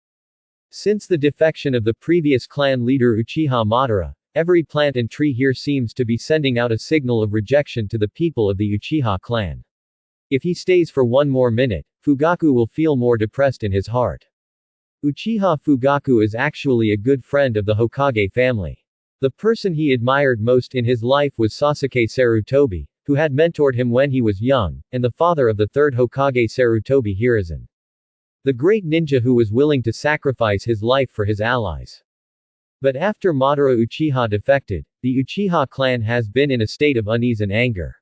Since the defection of the previous clan leader Uchiha Madara, every plant and tree here seems to be sending out a signal of rejection to the people of the Uchiha clan. If he stays for one more minute, Fugaku will feel more depressed in his heart. Uchiha Fugaku is actually a good friend of the Hokage family. The person he admired most in his life was Sasuke Sarutobi, who had mentored him when he was young, and the father of the third Hokage Sarutobi Hiruzen. The great ninja who was willing to sacrifice his life for his allies. But after Madara Uchiha defected, the Uchiha clan has been in a state of unease and anger.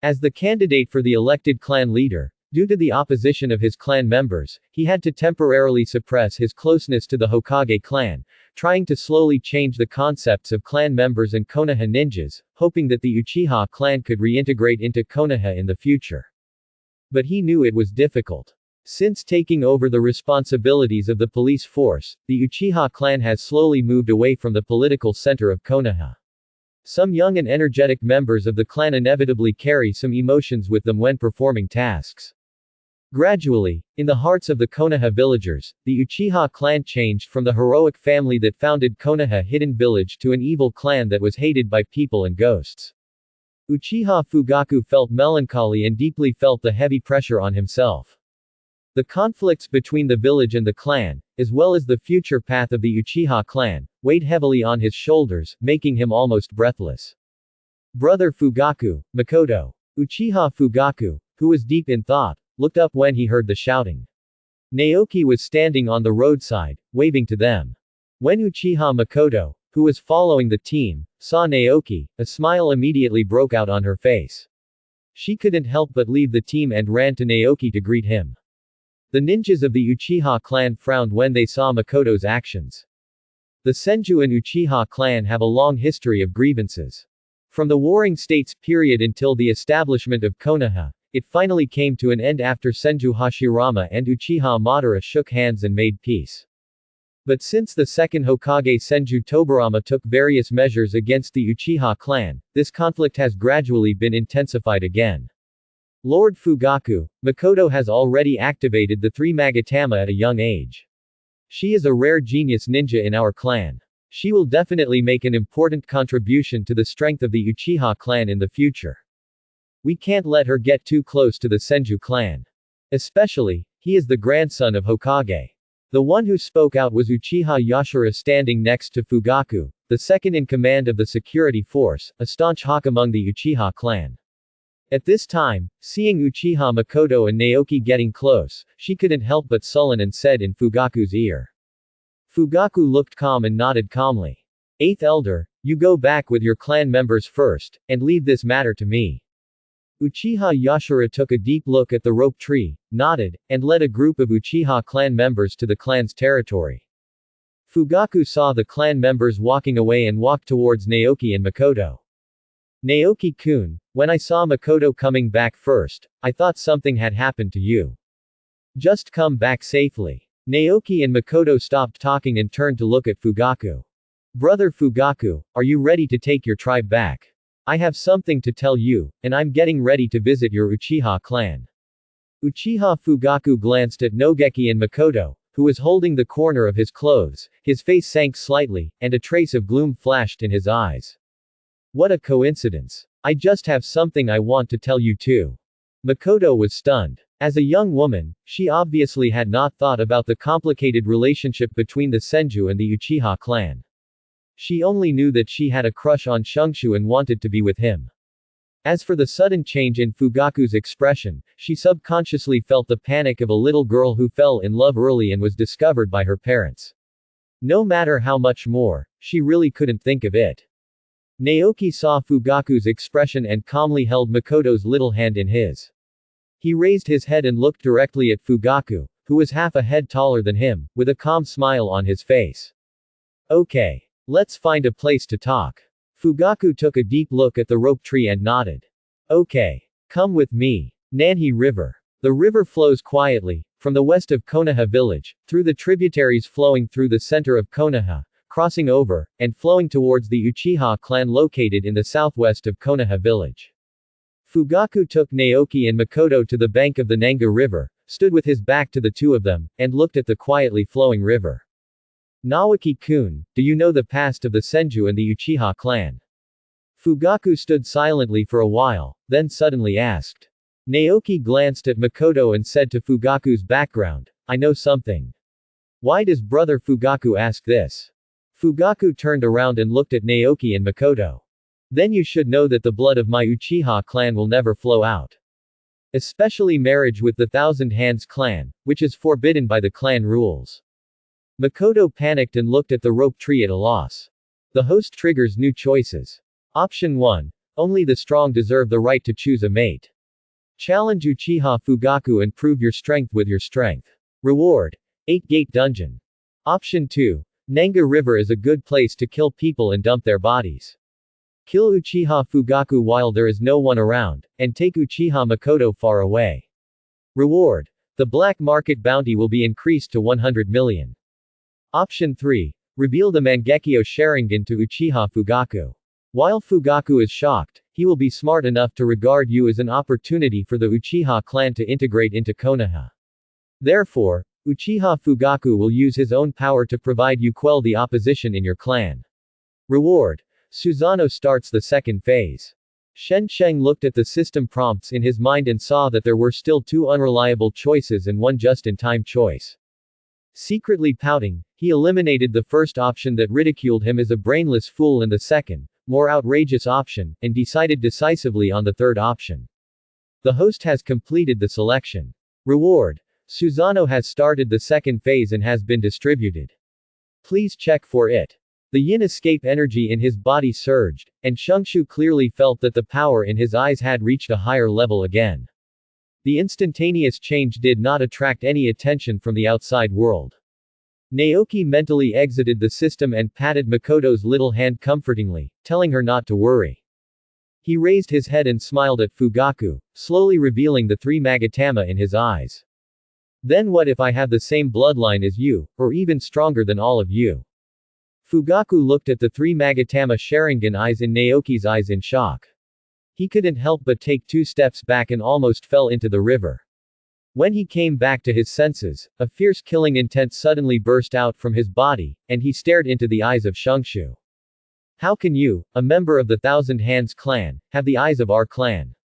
As the candidate for the elected clan leader, due to the opposition of his clan members, he had to temporarily suppress his closeness to the Hokage clan, trying to slowly change the concepts of clan members and Konoha ninjas, hoping that the Uchiha clan could reintegrate into Konoha in the future. But he knew it was difficult. Since taking over the responsibilities of the police force, the Uchiha clan has slowly moved away from the political center of Konoha. Some young and energetic members of the clan inevitably carry some emotions with them when performing tasks. Gradually, in the hearts of the Konoha villagers, the Uchiha clan changed from the heroic family that founded Konoha Hidden Village to an evil clan that was hated by people and ghosts. Uchiha Fugaku felt melancholy and deeply felt the heavy pressure on himself. The conflicts between the village and the clan, as well as the future path of the Uchiha clan, weighed heavily on his shoulders, making him almost breathless. Brother Fugaku, Makoto. Uchiha Fugaku, who was deep in thought, looked up when he heard the shouting. Naoki was standing on the roadside, waving to them. When Uchiha Makoto, who was following the team, saw Naoki, a smile immediately broke out on her face. She couldn't help but leave the team and ran to Naoki to greet him. The ninjas of the Uchiha clan frowned when they saw Makoto's actions. The Senju and Uchiha clan have a long history of grievances. From the Warring States period until the establishment of Konoha, It finally came to an end after Senju Hashirama and Uchiha Madara shook hands and made peace. But since the second Hokage Senju Tobarama took various measures against the Uchiha clan, this conflict has gradually been intensified again. Lord Fugaku, Makoto has already activated the three Magatama at a young age. She is a rare genius ninja in our clan. She will definitely make an important contribution to the strength of the Uchiha clan in the future. We can't let her get too close to the Senju clan. Especially, he is the grandson of Hokage. The one who spoke out was Uchiha Yashira, standing next to Fugaku, the second in command of the security force, a staunch hawk among the Uchiha clan. At this time, seeing Uchiha Makoto and Naoki getting close, she couldn't help but sullen and said in Fugaku's ear. Fugaku looked calm and nodded calmly. Eighth Elder, you go back with your clan members first, and leave this matter to me. Uchiha Yashira took a deep look at the rope tree, nodded, and led a group of Uchiha clan members to the clan's territory. Fugaku saw the clan members walking away and walked towards Naoki and Makoto. Naoki-kun, when I saw Makoto coming back first, I thought something had happened to you. Just come back safely. Naoki and Makoto stopped talking and turned to look at Fugaku. Brother Fugaku, are you ready to take your tribe back? I have something to tell you, and I'm getting ready to visit your Uchiha clan. Uchiha Fugaku glanced at Nogeki and Makoto, who was holding the corner of his clothes. His face sank slightly, and a trace of gloom flashed in his eyes. What a coincidence. I just have something I want to tell you too. Makoto was stunned. As a young woman, she obviously had not thought about the complicated relationship between the Senju and the Uchiha clan. She only knew that she had a crush on Shungshu and wanted to be with him. As for the sudden change in Fugaku's expression, she subconsciously felt the panic of a little girl who fell in love early and was discovered by her parents. No matter how much more, she really couldn't think of it. Naoki saw Fugaku's expression and calmly held Makoto's little hand in his. He raised his head and looked directly at Fugaku, who was half a head taller than him, with a calm smile on his face. Okay. Let's find a place to talk. Fugaku took a deep look at the rope tree and nodded. Okay. Come with me. Nanhi River. The river flows quietly, from the west of Konoha village, through the tributaries flowing through the center of Konoha, crossing over, and flowing towards the Uchiha clan located in the southwest of Konoha village. Fugaku took Naoki and Makoto to the bank of the Nanga River, stood with his back to the two of them, and looked at the quietly flowing river. Naoki-kun, do you know the past of the Senju and the Uchiha clan? Fugaku stood silently for a while, then suddenly asked. Naoki glanced at Makoto and said to Fugaku's background, I know something. Why does brother Fugaku ask this? Fugaku turned around and looked at Naoki and Makoto. Then you should know that the blood of my Uchiha clan will never flow out. Especially marriage with the Thousand Hands clan, which is forbidden by the clan rules. Makoto panicked and looked at the rope tree at a loss. The host triggers new choices. Option 1. Only the strong deserve the right to choose a mate. Challenge Uchiha Fugaku and prove your strength with your strength. Reward. 8-gate dungeon. Option 2. Nanga River is a good place to kill people and dump their bodies. Kill Uchiha Fugaku while there is no one around, and take Uchiha Makoto far away. Reward. The black market bounty will be increased to 100 million. Option 3. Reveal the Mangekyo Sharingan to Uchiha Fugaku. While Fugaku is shocked, he will be smart enough to regard you as an opportunity for the Uchiha clan to integrate into Konoha. Therefore, Uchiha Fugaku will use his own power to provide you quell the opposition in your clan. Reward. Susanoo starts the second phase. Shen Sheng looked at the system prompts in his mind and saw that there were still 2 unreliable choices and 1 just-in-time choice. Secretly pouting, he eliminated the first option that ridiculed him as a brainless fool and the second, more outrageous option, and decided decisively on the third option. The host has completed the selection. Reward. Susanoo has started the second phase and has been distributed. Please check for it. The yin escape energy in his body surged, and Shungshu clearly felt that the power in his eyes had reached a higher level again. The instantaneous change did not attract any attention from the outside world. Naoki mentally exited the system and patted Makoto's little hand comfortingly, telling her not to worry. He raised his head and smiled at Fugaku, slowly revealing the three Magatama in his eyes. Then what if I have the same bloodline as you, or even stronger than all of you? Fugaku looked at the three Magatama Sharingan eyes in Naoki's eyes in shock. He couldn't help but take 2 steps back and almost fell into the river. When he came back to his senses, a fierce killing intent suddenly burst out from his body, and he stared into the eyes of Shungshu. How can you, a member of the Thousand Hands clan, have the eyes of our clan?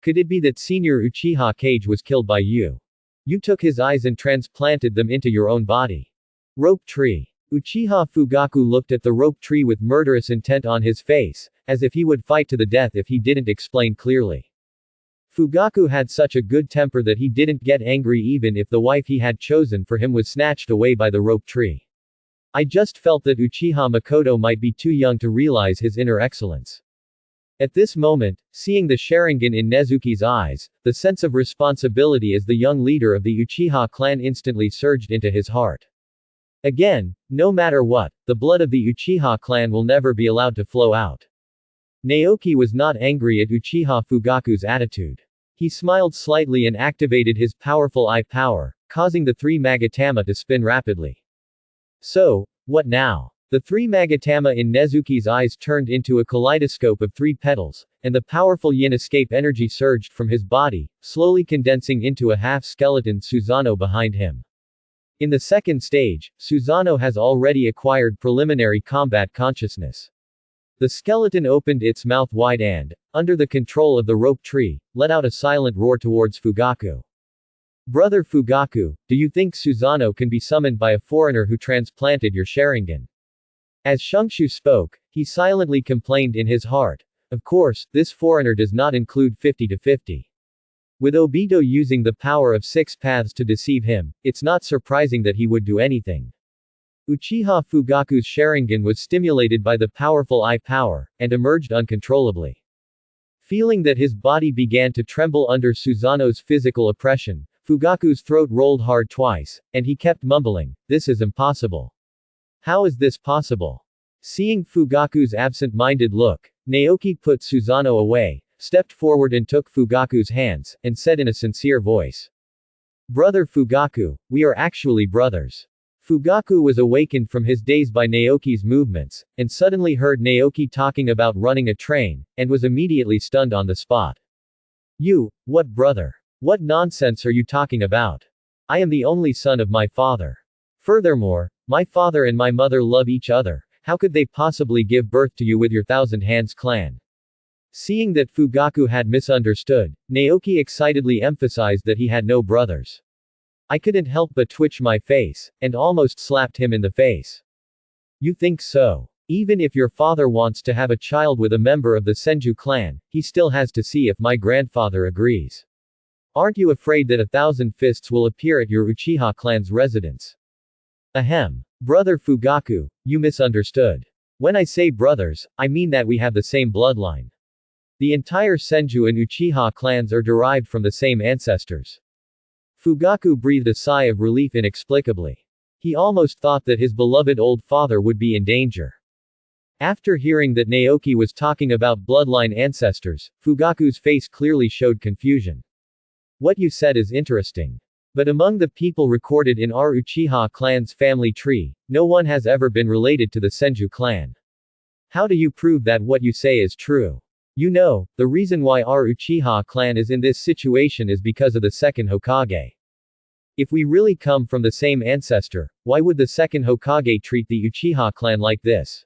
Could it be that Senior Uchiha Kage was killed by you? You took his eyes and transplanted them into your own body. Rope tree. Uchiha Fugaku looked at the rope tree with murderous intent on his face, as if he would fight to the death if he didn't explain clearly. Fugaku had such a good temper that he didn't get angry even if the wife he had chosen for him was snatched away by the rope tree. I just felt that Uchiha Makoto might be too young to realize his inner excellence. At this moment, seeing the Sharingan in Nezuki's eyes, the sense of responsibility as the young leader of the Uchiha clan instantly surged into his heart. Again, no matter what, the blood of the Uchiha clan will never be allowed to flow out. Naoki was not angry at Uchiha Fugaku's attitude. He smiled slightly and activated his powerful eye power, causing the three Magatama to spin rapidly. So, what now? The three Magatama in Nezuki's eyes turned into a kaleidoscope of 3 petals, and the powerful yin escape energy surged from his body, slowly condensing into a half-skeleton Susanoo behind him. In the second stage, Susanoo has already acquired preliminary combat consciousness. The skeleton opened its mouth wide and, under the control of the rope tree, let out a silent roar towards Fugaku. Brother Fugaku, do you think Susanoo can be summoned by a foreigner who transplanted your Sharingan? As Shungshu spoke, he silently complained in his heart. Of course, this foreigner does not include 50-50. With Obito using the power of 6 paths to deceive him, it's not surprising that he would do anything. Uchiha Fugaku's Sharingan was stimulated by the powerful eye power, and emerged uncontrollably. Feeling that his body began to tremble under Susanoo's physical oppression, Fugaku's throat rolled hard twice, and he kept mumbling, "This is impossible. How is this possible?" Seeing Fugaku's absent-minded look, Naoki put Susanoo away, stepped forward and took Fugaku's hands, and said in a sincere voice, "Brother Fugaku, we are actually brothers." Fugaku was awakened from his daze by Naoki's movements, and suddenly heard Naoki talking about running a train, and was immediately stunned on the spot. "You, what brother? What nonsense are you talking about? I am the only son of my father. Furthermore, my father and my mother love each other, how could they possibly give birth to you with your Thousand Hands clan?" Seeing that Fugaku had misunderstood, Naoki excitedly emphasized that he had no brothers. I couldn't help but twitch my face, and almost slapped him in the face. "You think so? Even if your father wants to have a child with a member of the Senju clan, he still has to see if my grandfather agrees. Aren't you afraid that 1,000 fists will appear at your Uchiha clan's residence?" Ahem. Brother Fugaku, you misunderstood. When I say brothers, I mean that we have the same bloodline. The entire Senju and Uchiha clans are derived from the same ancestors. Fugaku breathed a sigh of relief inexplicably. He almost thought that his beloved old father would be in danger. After hearing that Naoki was talking about bloodline ancestors, Fugaku's face clearly showed confusion. What you said is interesting. But among the people recorded in our Uchiha clan's family tree, no one has ever been related to the Senju clan. How do you prove that what you say is true? You know, the reason why our Uchiha clan is in this situation is because of the second Hokage. If we really come from the same ancestor, why would the second Hokage treat the Uchiha clan like this?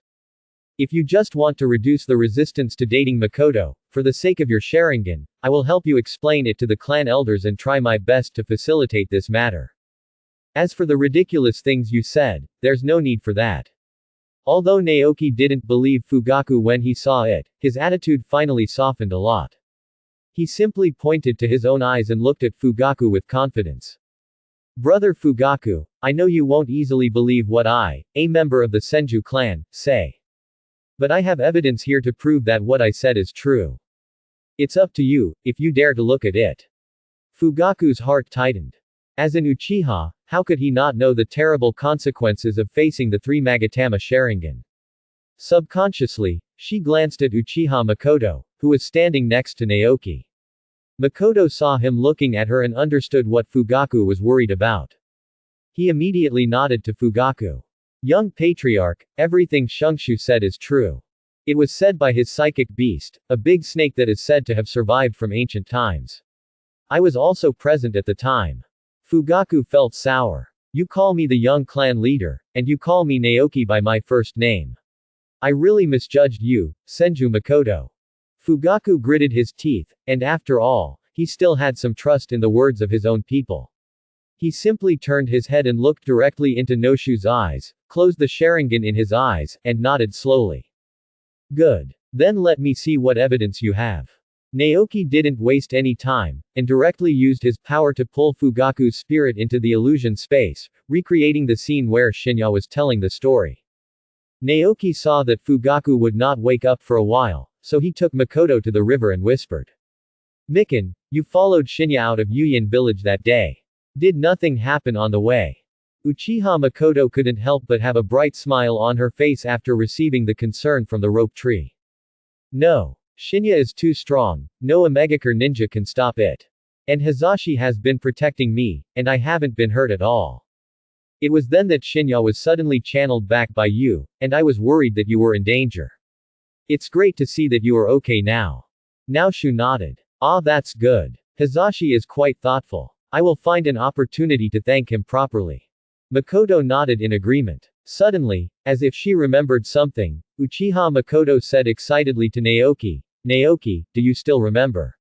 If you just want to reduce the resistance to dating Makoto, for the sake of your Sharingan, I will help you explain it to the clan elders and try my best to facilitate this matter. As for the ridiculous things you said, there's no need for that. Although Naoki didn't believe Fugaku when he saw it, his attitude finally softened a lot. He simply pointed to his own eyes and looked at Fugaku with confidence. Brother Fugaku, I know you won't easily believe what I, a member of the Senju clan, say. But I have evidence here to prove that what I said is true. It's up to you, if you dare to look at it. Fugaku's heart tightened. As an Uchiha, how could he not know the terrible consequences of facing the three Magatama Sharingan? Subconsciously, she glanced at Uchiha Makoto, who was standing next to Naoki. Makoto saw him looking at her and understood what Fugaku was worried about. He immediately nodded to Fugaku. Young patriarch, everything Shungshu said is true. It was said by his psychic beast, a big snake that is said to have survived from ancient times. I was also present at the time. Fugaku felt sour. You call me the young clan leader, and you call me Naoki by my first name. I really misjudged you, Senju Makoto. Fugaku gritted his teeth, and after all, he still had some trust in the words of his own people. He simply turned his head and looked directly into Noshu's eyes, closed the Sharingan in his eyes, and nodded slowly. Good. Then let me see what evidence you have. Naoki didn't waste any time, and directly used his power to pull Fugaku's spirit into the illusion space, recreating the scene where Shinya was telling the story. Naoki saw that Fugaku would not wake up for a while, so he took Makoto to the river and whispered. Mikan, you followed Shinya out of Yuyin village that day. Did nothing happen on the way? Uchiha Makoto couldn't help but have a bright smile on her face after receiving the concern from the rope tree. No. Shinya is too strong, no Omegakure ninja can stop it. And Hizashi has been protecting me, and I haven't been hurt at all. It was then that Shinya was suddenly channeled back by you, and I was worried that you were in danger. It's great to see that you are okay now. Naoshu nodded. Ah, that's good. Hizashi is quite thoughtful. I will find an opportunity to thank him properly. Makoto nodded in agreement. Suddenly, as if she remembered something, Uchiha Makoto said excitedly to Naoki, Naoki, do you still remember?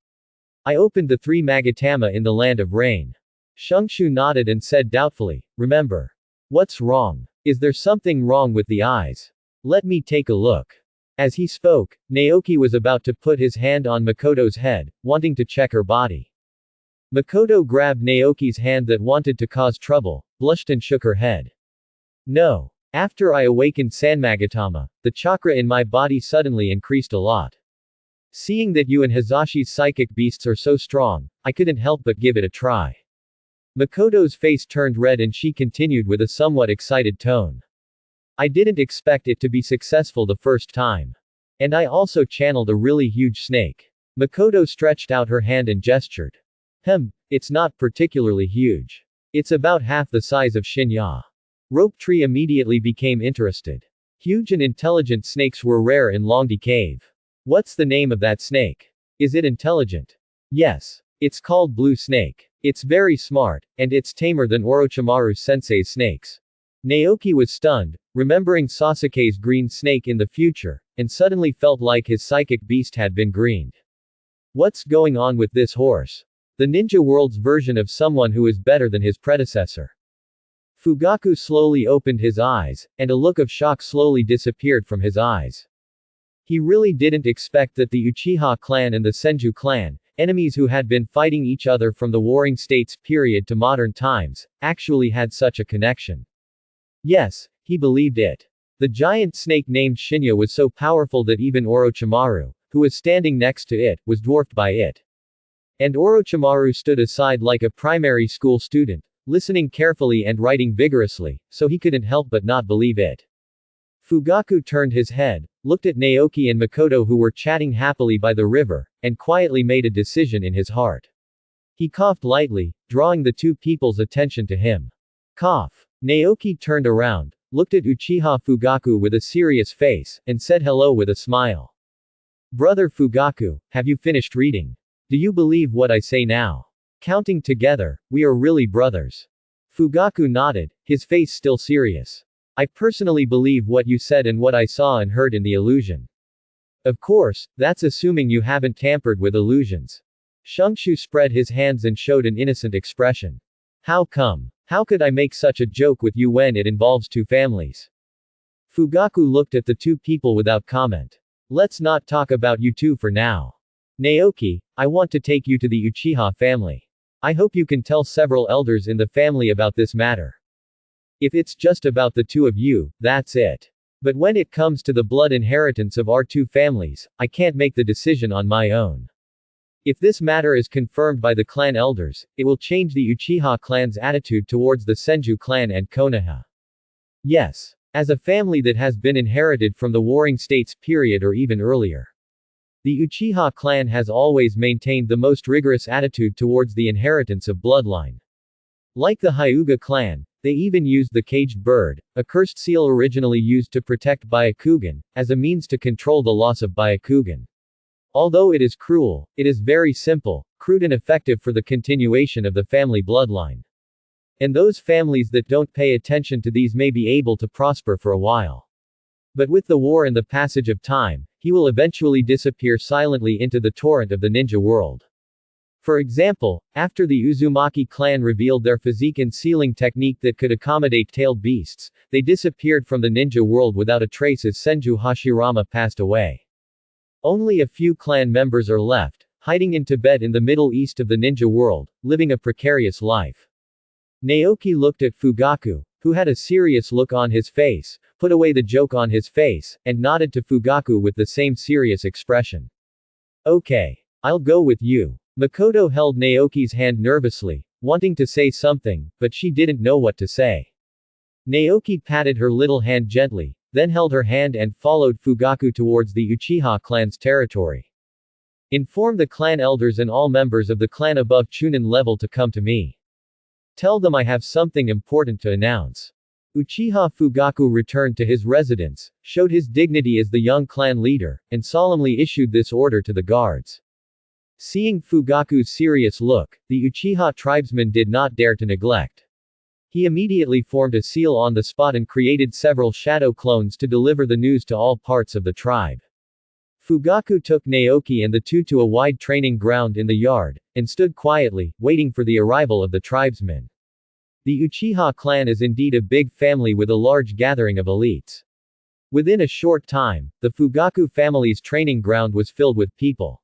I opened the 3 Magatama in the land of rain. Shungshu nodded and said doubtfully, remember. What's wrong? Is there something wrong with the eyes? Let me take a look. As he spoke, Naoki was about to put his hand on Makoto's head, wanting to check her body. Makoto grabbed Naoki's hand that wanted to cause trouble, blushed and shook her head. No. After I awakened Sanmagatama, the chakra in my body suddenly increased a lot. Seeing that you and Hizashi's psychic beasts are so strong, I couldn't help but give it a try. Makoto's face turned red and she continued with a somewhat excited tone. I didn't expect it to be successful the first time. And I also channeled a really huge snake. Makoto stretched out her hand and gestured. It's not particularly huge. It's about half the size of Shinya. Rope Tree immediately became interested. Huge and intelligent snakes were rare in Longdi Cave. What's the name of that snake? Is it intelligent? Yes. It's called Blue Snake. It's very smart, and it's tamer than Orochimaru sensei's snakes. Naoki was stunned, remembering Sasuke's green snake in the future, and suddenly felt like his psychic beast had been greened. What's going on with this horse? The ninja world's version of someone who is better than his predecessor. Fugaku slowly opened his eyes, and a look of shock slowly disappeared from his eyes. He really didn't expect that the Uchiha clan and the Senju clan, enemies who had been fighting each other from the Warring States period to modern times, actually had such a connection. Yes, he believed it. The giant snake named Shinya was so powerful that even Orochimaru, who was standing next to it, was dwarfed by it. And Orochimaru stood aside like a primary school student, listening carefully and writing vigorously, so he couldn't help but not believe it. Fugaku turned his head, looked at Naoki and Makoto who were chatting happily by the river, and quietly made a decision in his heart. He coughed lightly, drawing the 2 people's attention to him. Cough. Naoki turned around, looked at Uchiha Fugaku with a serious face, and said hello with a smile. Brother Fugaku, have you finished reading? Do you believe what I say now? Counting together, we are really brothers. Fugaku nodded, his face still serious. I personally believe what you said and what I saw and heard in the illusion. Of course, that's assuming you haven't tampered with illusions. Shungshu spread his hands and showed an innocent expression. How come? How could I make such a joke with you when it involves 2 families? Fugaku looked at the 2 people without comment. Let's not talk about you 2 for now. Naoki, I want to take you to the Uchiha family. I hope you can tell several elders in the family about this matter. If it's just about the 2 of you, that's it. But when it comes to the blood inheritance of our 2 families, I can't make the decision on my own. If this matter is confirmed by the clan elders, it will change the Uchiha clan's attitude towards the Senju clan and Konoha. Yes. As a family that has been inherited from the Warring States period or even earlier. The Uchiha clan has always maintained the most rigorous attitude towards the inheritance of bloodline. Like the Hyuga clan, they even used the caged bird, a cursed seal originally used to protect Byakugan, as a means to control the loss of Byakugan. Although it is cruel, it is very simple, crude and effective for the continuation of the family bloodline. And those families that don't pay attention to these may be able to prosper for a while. But with the war and the passage of time, he will eventually disappear silently into the torrent of the ninja world. For example, after the Uzumaki clan revealed their physique and sealing technique that could accommodate tailed beasts, they disappeared from the ninja world without a trace as Senju Hashirama passed away. Only a few clan members are left, hiding in Tibet in the Middle East of the ninja world, living a precarious life. Naoki looked at Fugaku, who had a serious look on his face, put away the joke on his face, and nodded to Fugaku with the same serious expression. Okay. I'll go with you. Makoto held Naoki's hand nervously, wanting to say something, but she didn't know what to say. Naoki patted her little hand gently, then held her hand and followed Fugaku towards the Uchiha clan's territory. Inform the clan elders and all members of the clan above Chunin level to come to me. Tell them I have something important to announce. Uchiha Fugaku returned to his residence, showed his dignity as the young clan leader, and solemnly issued this order to the guards. Seeing Fugaku's serious look, the Uchiha tribesman did not dare to neglect. He immediately formed a seal on the spot and created several shadow clones to deliver the news to all parts of the tribe. Fugaku took Naoki and the two to a wide training ground in the yard, and stood quietly, waiting for the arrival of the tribesmen. The Uchiha clan is indeed a big family with a large gathering of elites. Within a short time, the Fugaku family's training ground was filled with people.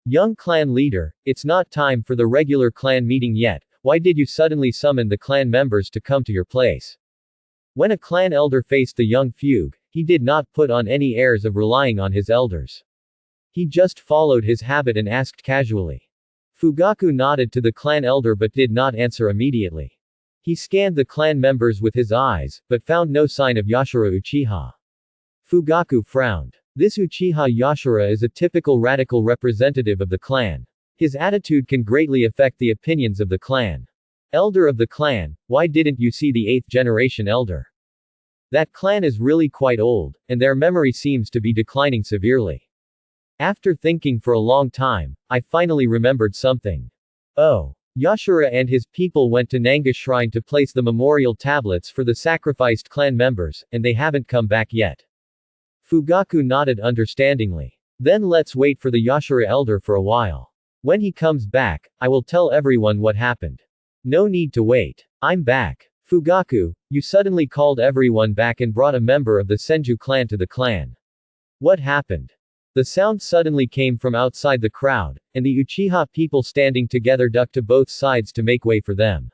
Young clan leader, it's not time for the regular clan meeting yet, why did you suddenly summon the clan members to come to your place? When a clan elder faced the young Fugue, he did not put on any airs of relying on his elders. He just followed his habit and asked casually. Fugaku nodded to the clan elder but did not answer immediately. He scanned the clan members with his eyes, but found no sign of Yashira Uchiha. Fugaku frowned. This Uchiha Yashira is a typical radical representative of the clan. His attitude can greatly affect the opinions of the clan. Elder of the clan, why didn't you see the 8th generation elder? That clan is really quite old, and their memory seems to be declining severely. After thinking for a long time, I finally remembered something. Oh. Yashira and his people went to Nanga Shrine to place the memorial tablets for the sacrificed clan members, and they haven't come back yet. Fugaku nodded understandingly. Then let's wait for the Yashira elder for a while. When he comes back, I will tell everyone what happened. No need to wait. I'm back. Fugaku, you suddenly called everyone back and brought a member of the Senju clan to the clan. What happened? The sound suddenly came from outside the crowd, and the Uchiha people standing together ducked to both sides to make way for them.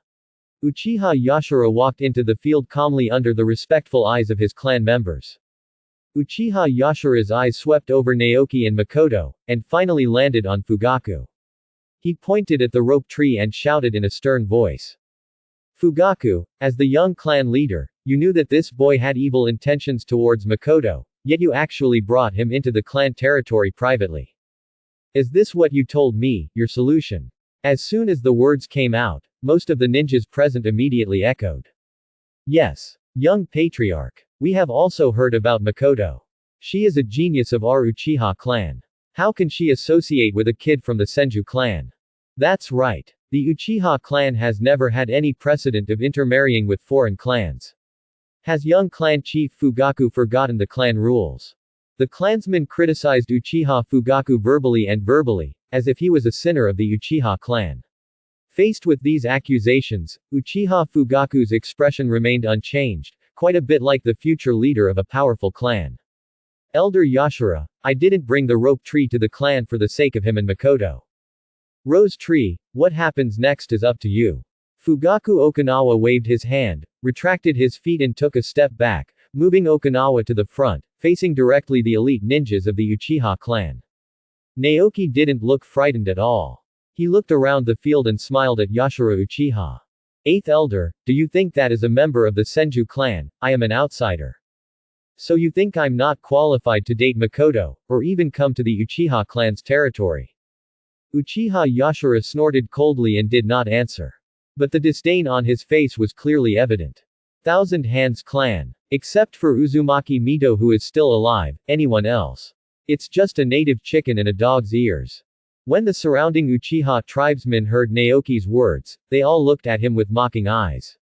Uchiha Yashira walked into the field calmly under the respectful eyes of his clan members. Uchiha Yashira's eyes swept over Naoki and Makoto, and finally landed on Fugaku. He pointed at the rope tree and shouted in a stern voice. Fugaku, as the young clan leader, you knew that this boy had evil intentions towards Makoto, yet you actually brought him into the clan territory privately. Is this what you told me, your solution? As soon as the words came out, most of the ninjas present immediately echoed. Yes. Young patriarch. We have also heard about Makoto. She is a genius of our Uchiha clan. How can she associate with a kid from the Senju clan? That's right. The Uchiha clan has never had any precedent of intermarrying with foreign clans. Has young clan chief Fugaku forgotten the clan rules? The clansman criticized Uchiha Fugaku verbally, as if he was a sinner of the Uchiha clan. Faced with these accusations, Uchiha Fugaku's expression remained unchanged, quite a bit like the future leader of a powerful clan. Elder Yashira, I didn't bring the rope tree to the clan for the sake of him and Makoto. Rose tree, what happens next is up to you. Fugaku Okinawa waved his hand, retracted his feet and took a step back, moving Okinawa to the front, facing directly the elite ninjas of the Uchiha clan. Naoki didn't look frightened at all. He looked around the field and smiled at Yashira Uchiha. 8th elder, do you think that as a member of the Senju clan, I am an outsider? So you think I'm not qualified to date Makoto, or even come to the Uchiha clan's territory? Uchiha Yashira snorted coldly and did not answer. But the disdain on his face was clearly evident. Thousand Hands Clan. Except for Uzumaki Mito, who is still alive, anyone else. It's just a native chicken in a dog's ears. When the surrounding Uchiha tribesmen heard Naoki's words, they all looked at him with mocking eyes.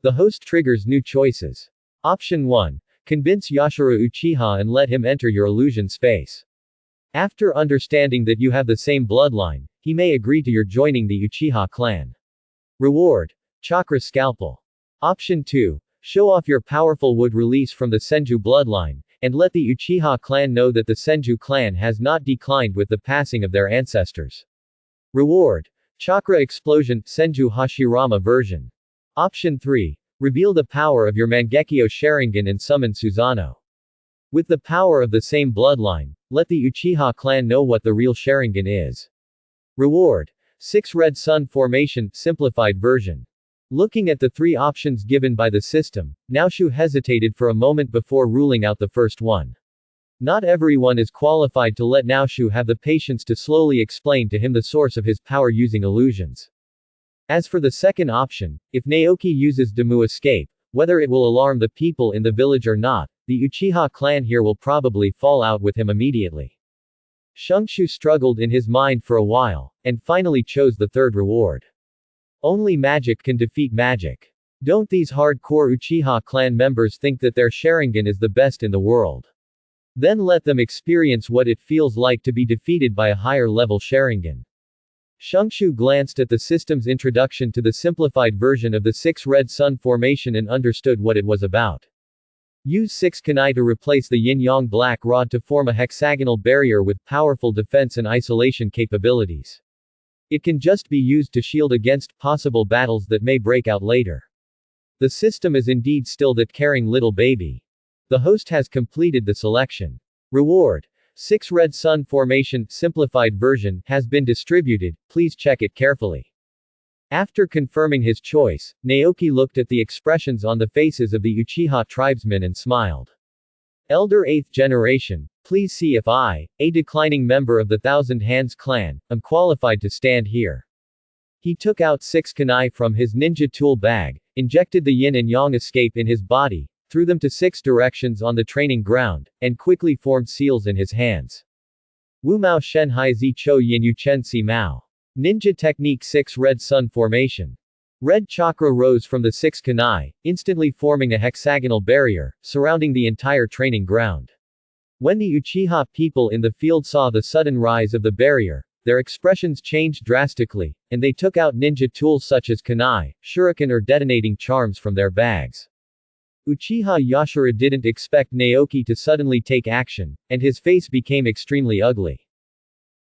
The host triggers new choices. Option 1. Convince Yashira Uchiha and let him enter your illusion space. After understanding that you have the same bloodline, he may agree to your joining the Uchiha clan. Reward. Chakra Scalpel. Option 2. Show off your powerful wood release from the Senju bloodline, and let the Uchiha clan know that the Senju clan has not declined with the passing of their ancestors. Reward. Chakra Explosion, Senju Hashirama version. Option 3. Reveal the power of your Mangekyo Sharingan and summon Susanoo. With the power of the same bloodline, let the Uchiha clan know what the real Sharingan is. Reward. 6 Red Sun Formation, simplified version. Looking at the 3 options given by the system, Naoshu hesitated for a moment before ruling out the first one. Not everyone is qualified to let Naoshu have the patience to slowly explain to him the source of his power using illusions. As for the second option, if Naoki uses Demu escape, whether it will alarm the people in the village or not, the Uchiha clan here will probably fall out with him immediately. Shungshu struggled in his mind for a while, and finally chose the third reward. Only magic can defeat magic. Don't these hardcore Uchiha clan members think that their Sharingan is the best in the world? Then let them experience what it feels like to be defeated by a higher level Sharingan. Shungshu glanced at the system's introduction to the simplified version of the 6 Red Sun Formation and understood what it was about. Use 6 kunai to replace the yin-yang black rod to form a hexagonal barrier with powerful defense and isolation capabilities. It can just be used to shield against possible battles that may break out later. The system is indeed still that caring little baby. The host has completed the selection. Reward. 6 Red Sun Formation, simplified version, has been distributed, please check it carefully. After confirming his choice, Naoki looked at the expressions on the faces of the Uchiha tribesmen and smiled. Elder 8th generation, please see if I, a declining member of the Thousand Hands clan, am qualified to stand here. He took out 6 kunai from his ninja tool bag, injected the yin and yang escape in his body, threw them to 6 directions on the training ground, and quickly formed seals in his hands. Wu Mao Shen Hai Zi Cho Yin Yu Chen Si Mao. Ninja Technique 6 Red Sun Formation. Red chakra rose from the 6 kunai, instantly forming a hexagonal barrier, surrounding the entire training ground. When the Uchiha people in the field saw the sudden rise of the barrier, their expressions changed drastically, and they took out ninja tools such as kunai, shuriken or detonating charms from their bags. Uchiha Yashira didn't expect Naoki to suddenly take action, and his face became extremely ugly.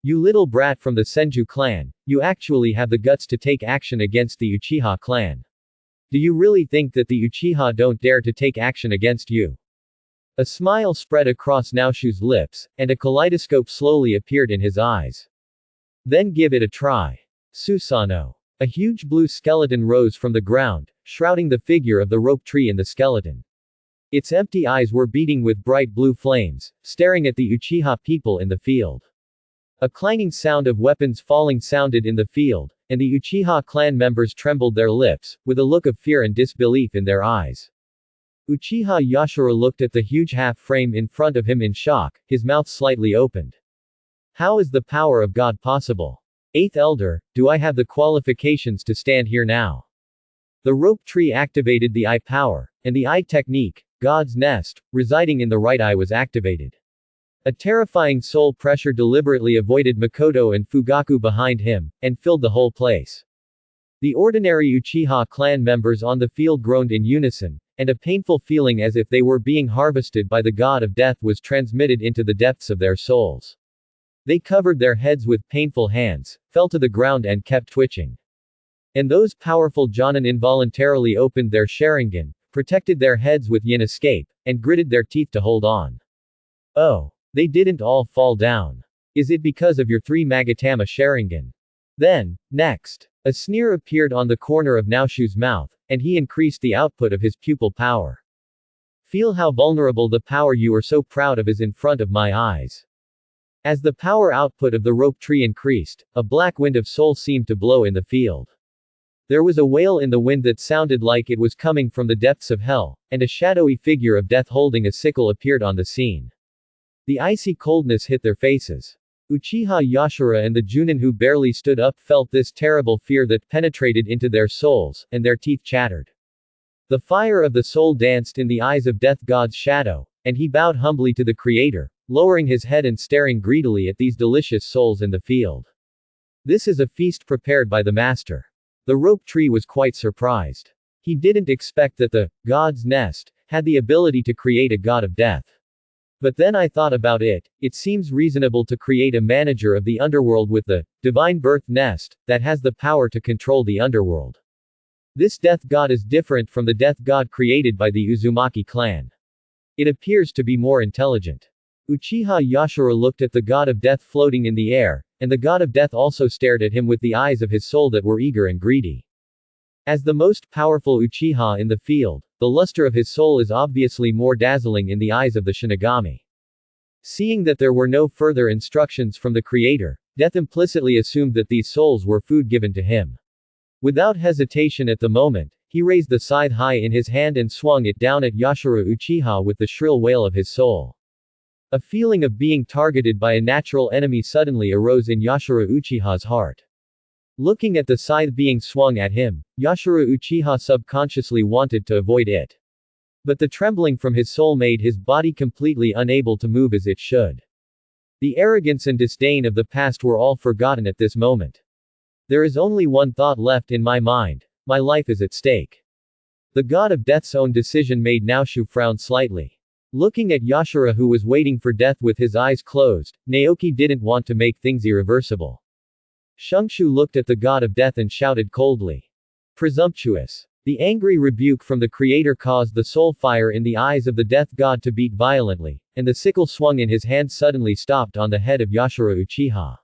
You little brat from the Senju clan, you actually have the guts to take action against the Uchiha clan. Do you really think that the Uchiha don't dare to take action against you? A smile spread across Naoshu's lips, and a kaleidoscope slowly appeared in his eyes. Then give it a try. Susanoo. A huge blue skeleton rose from the ground, shrouding the figure of the rope tree in the skeleton. Its empty eyes were beating with bright blue flames, staring at the Uchiha people in the field. A clanging sound of weapons falling sounded in the field, and the Uchiha clan members trembled their lips, with a look of fear and disbelief in their eyes. Uchiha Yashira looked at the huge half-frame in front of him in shock, his mouth slightly opened. How is the power of God possible? 8th Elder, do I have the qualifications to stand here now? The rope tree activated the eye power, and the eye technique, God's nest, residing in the right eye was activated. A terrifying soul pressure deliberately avoided Makoto and Fugaku behind him, and filled the whole place. The ordinary Uchiha clan members on the field groaned in unison, and a painful feeling as if they were being harvested by the god of death was transmitted into the depths of their souls. They covered their heads with painful hands, fell to the ground and kept twitching. And those powerful Jonin involuntarily opened their Sharingan, protected their heads with yin escape, and gritted their teeth to hold on. Oh. They didn't all fall down. Is it because of your 3 Magatama Sharingan? Then, next. A sneer appeared on the corner of Naoshu's mouth, and he increased the output of his pupil power. Feel how vulnerable the power you are so proud of is in front of my eyes. As the power output of the rope tree increased, a black wind of soul seemed to blow in the field. There was a wail in the wind that sounded like it was coming from the depths of hell, and a shadowy figure of death holding a sickle appeared on the scene. The icy coldness hit their faces. Uchiha Yashara and the Junin who barely stood up felt this terrible fear that penetrated into their souls, and their teeth chattered. The fire of the soul danced in the eyes of Death God's shadow, and he bowed humbly to the Creator, lowering his head and staring greedily at these delicious souls in the field. This is a feast prepared by the Master. The rope tree was quite surprised. He didn't expect that the God's Nest had the ability to create a god of death. But then I thought about it, it seems reasonable to create a manager of the underworld with the divine birth nest that has the power to control the underworld. This death god is different from the death god created by the Uzumaki clan. It appears to be more intelligent. Uchiha Yashara looked at the god of death floating in the air, and the god of death also stared at him with the eyes of his soul that were eager and greedy. As the most powerful Uchiha in the field, the luster of his soul is obviously more dazzling in the eyes of the Shinigami. Seeing that there were no further instructions from the Creator, Death implicitly assumed that these souls were food given to him. Without hesitation at the moment, he raised the scythe high in his hand and swung it down at Yashara Uchiha with the shrill wail of his soul. A feeling of being targeted by a natural enemy suddenly arose in Yashara Uchiha's heart. Looking at the scythe being swung at him, Yashara Uchiha subconsciously wanted to avoid it. But the trembling from his soul made his body completely unable to move as it should. The arrogance and disdain of the past were all forgotten at this moment. There is only one thought left in my mind: my life is at stake. The god of death's own decision made Naoshu frown slightly. Looking at Yashara, who was waiting for death with his eyes closed, Naoki didn't want to make things irreversible. Shungshu looked at the god of death and shouted coldly. Presumptuous. The angry rebuke from the Creator caused the soul fire in the eyes of the death god to beat violently, and the sickle swung in his hand suddenly stopped on the head of Yashara Uchiha.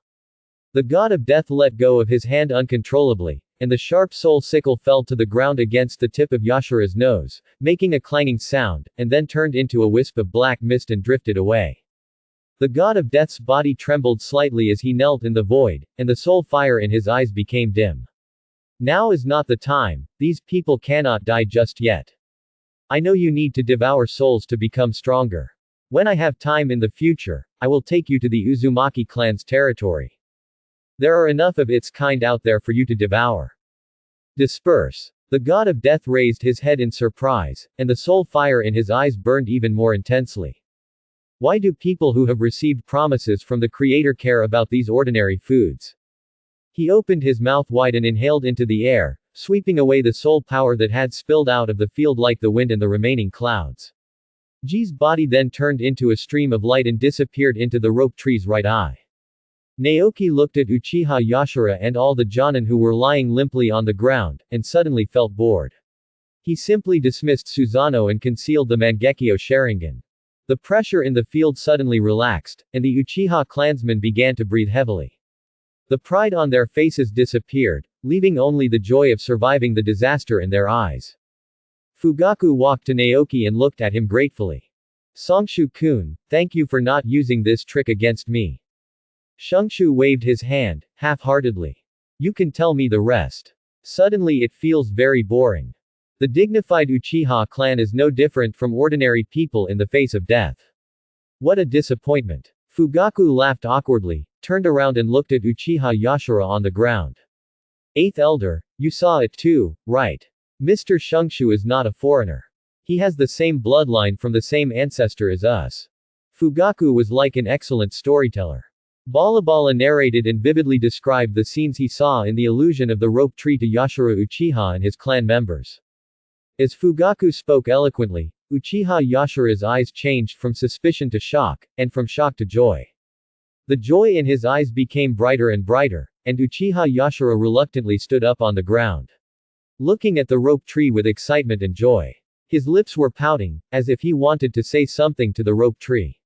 The god of death let go of his hand uncontrollably, and the sharp soul sickle fell to the ground against the tip of Yashara's nose, making a clanging sound, and then turned into a wisp of black mist and drifted away. The god of death's body trembled slightly as he knelt in the void, and the soul fire in his eyes became dim. Now is not the time, these people cannot die just yet. I know you need to devour souls to become stronger. When I have time in the future, I will take you to the Uzumaki clan's territory. There are enough of its kind out there for you to devour. Disperse. The god of death raised his head in surprise, and the soul fire in his eyes burned even more intensely. Why do people who have received promises from the Creator care about these ordinary foods? He opened his mouth wide and inhaled into the air, sweeping away the soul power that had spilled out of the field like the wind and the remaining clouds. Ji's body then turned into a stream of light and disappeared into the rope tree's right eye. Naoki looked at Uchiha Yashara and all the Jonin who were lying limply on the ground, and suddenly felt bored. He simply dismissed Susanoo and concealed the Mangekyo Sharingan. The pressure in the field suddenly relaxed, and the Uchiha clansmen began to breathe heavily. The pride on their faces disappeared, leaving only the joy of surviving the disaster in their eyes. Fugaku walked to Naoki and looked at him gratefully. Songshu-kun, thank you for not using this trick against me. Shungshu waved his hand, half-heartedly. You can tell me the rest. Suddenly it feels very boring. The dignified Uchiha clan is no different from ordinary people in the face of death. What a disappointment. Fugaku laughed awkwardly, turned around and looked at Uchiha Yashara on the ground. Eighth Elder, you saw it too, right? Mr. Shungshu is not a foreigner. He has the same bloodline from the same ancestor as us. Fugaku was like an excellent storyteller. Balabala narrated and vividly described the scenes he saw in the illusion of the rope tree to Yashara Uchiha and his clan members. As Fugaku spoke eloquently, Uchiha Yashara's eyes changed from suspicion to shock, and from shock to joy. The joy in his eyes became brighter and brighter, and Uchiha Yashara reluctantly stood up on the ground. Looking at the rope tree with excitement and joy. His lips were pouting, as if he wanted to say something to the rope tree.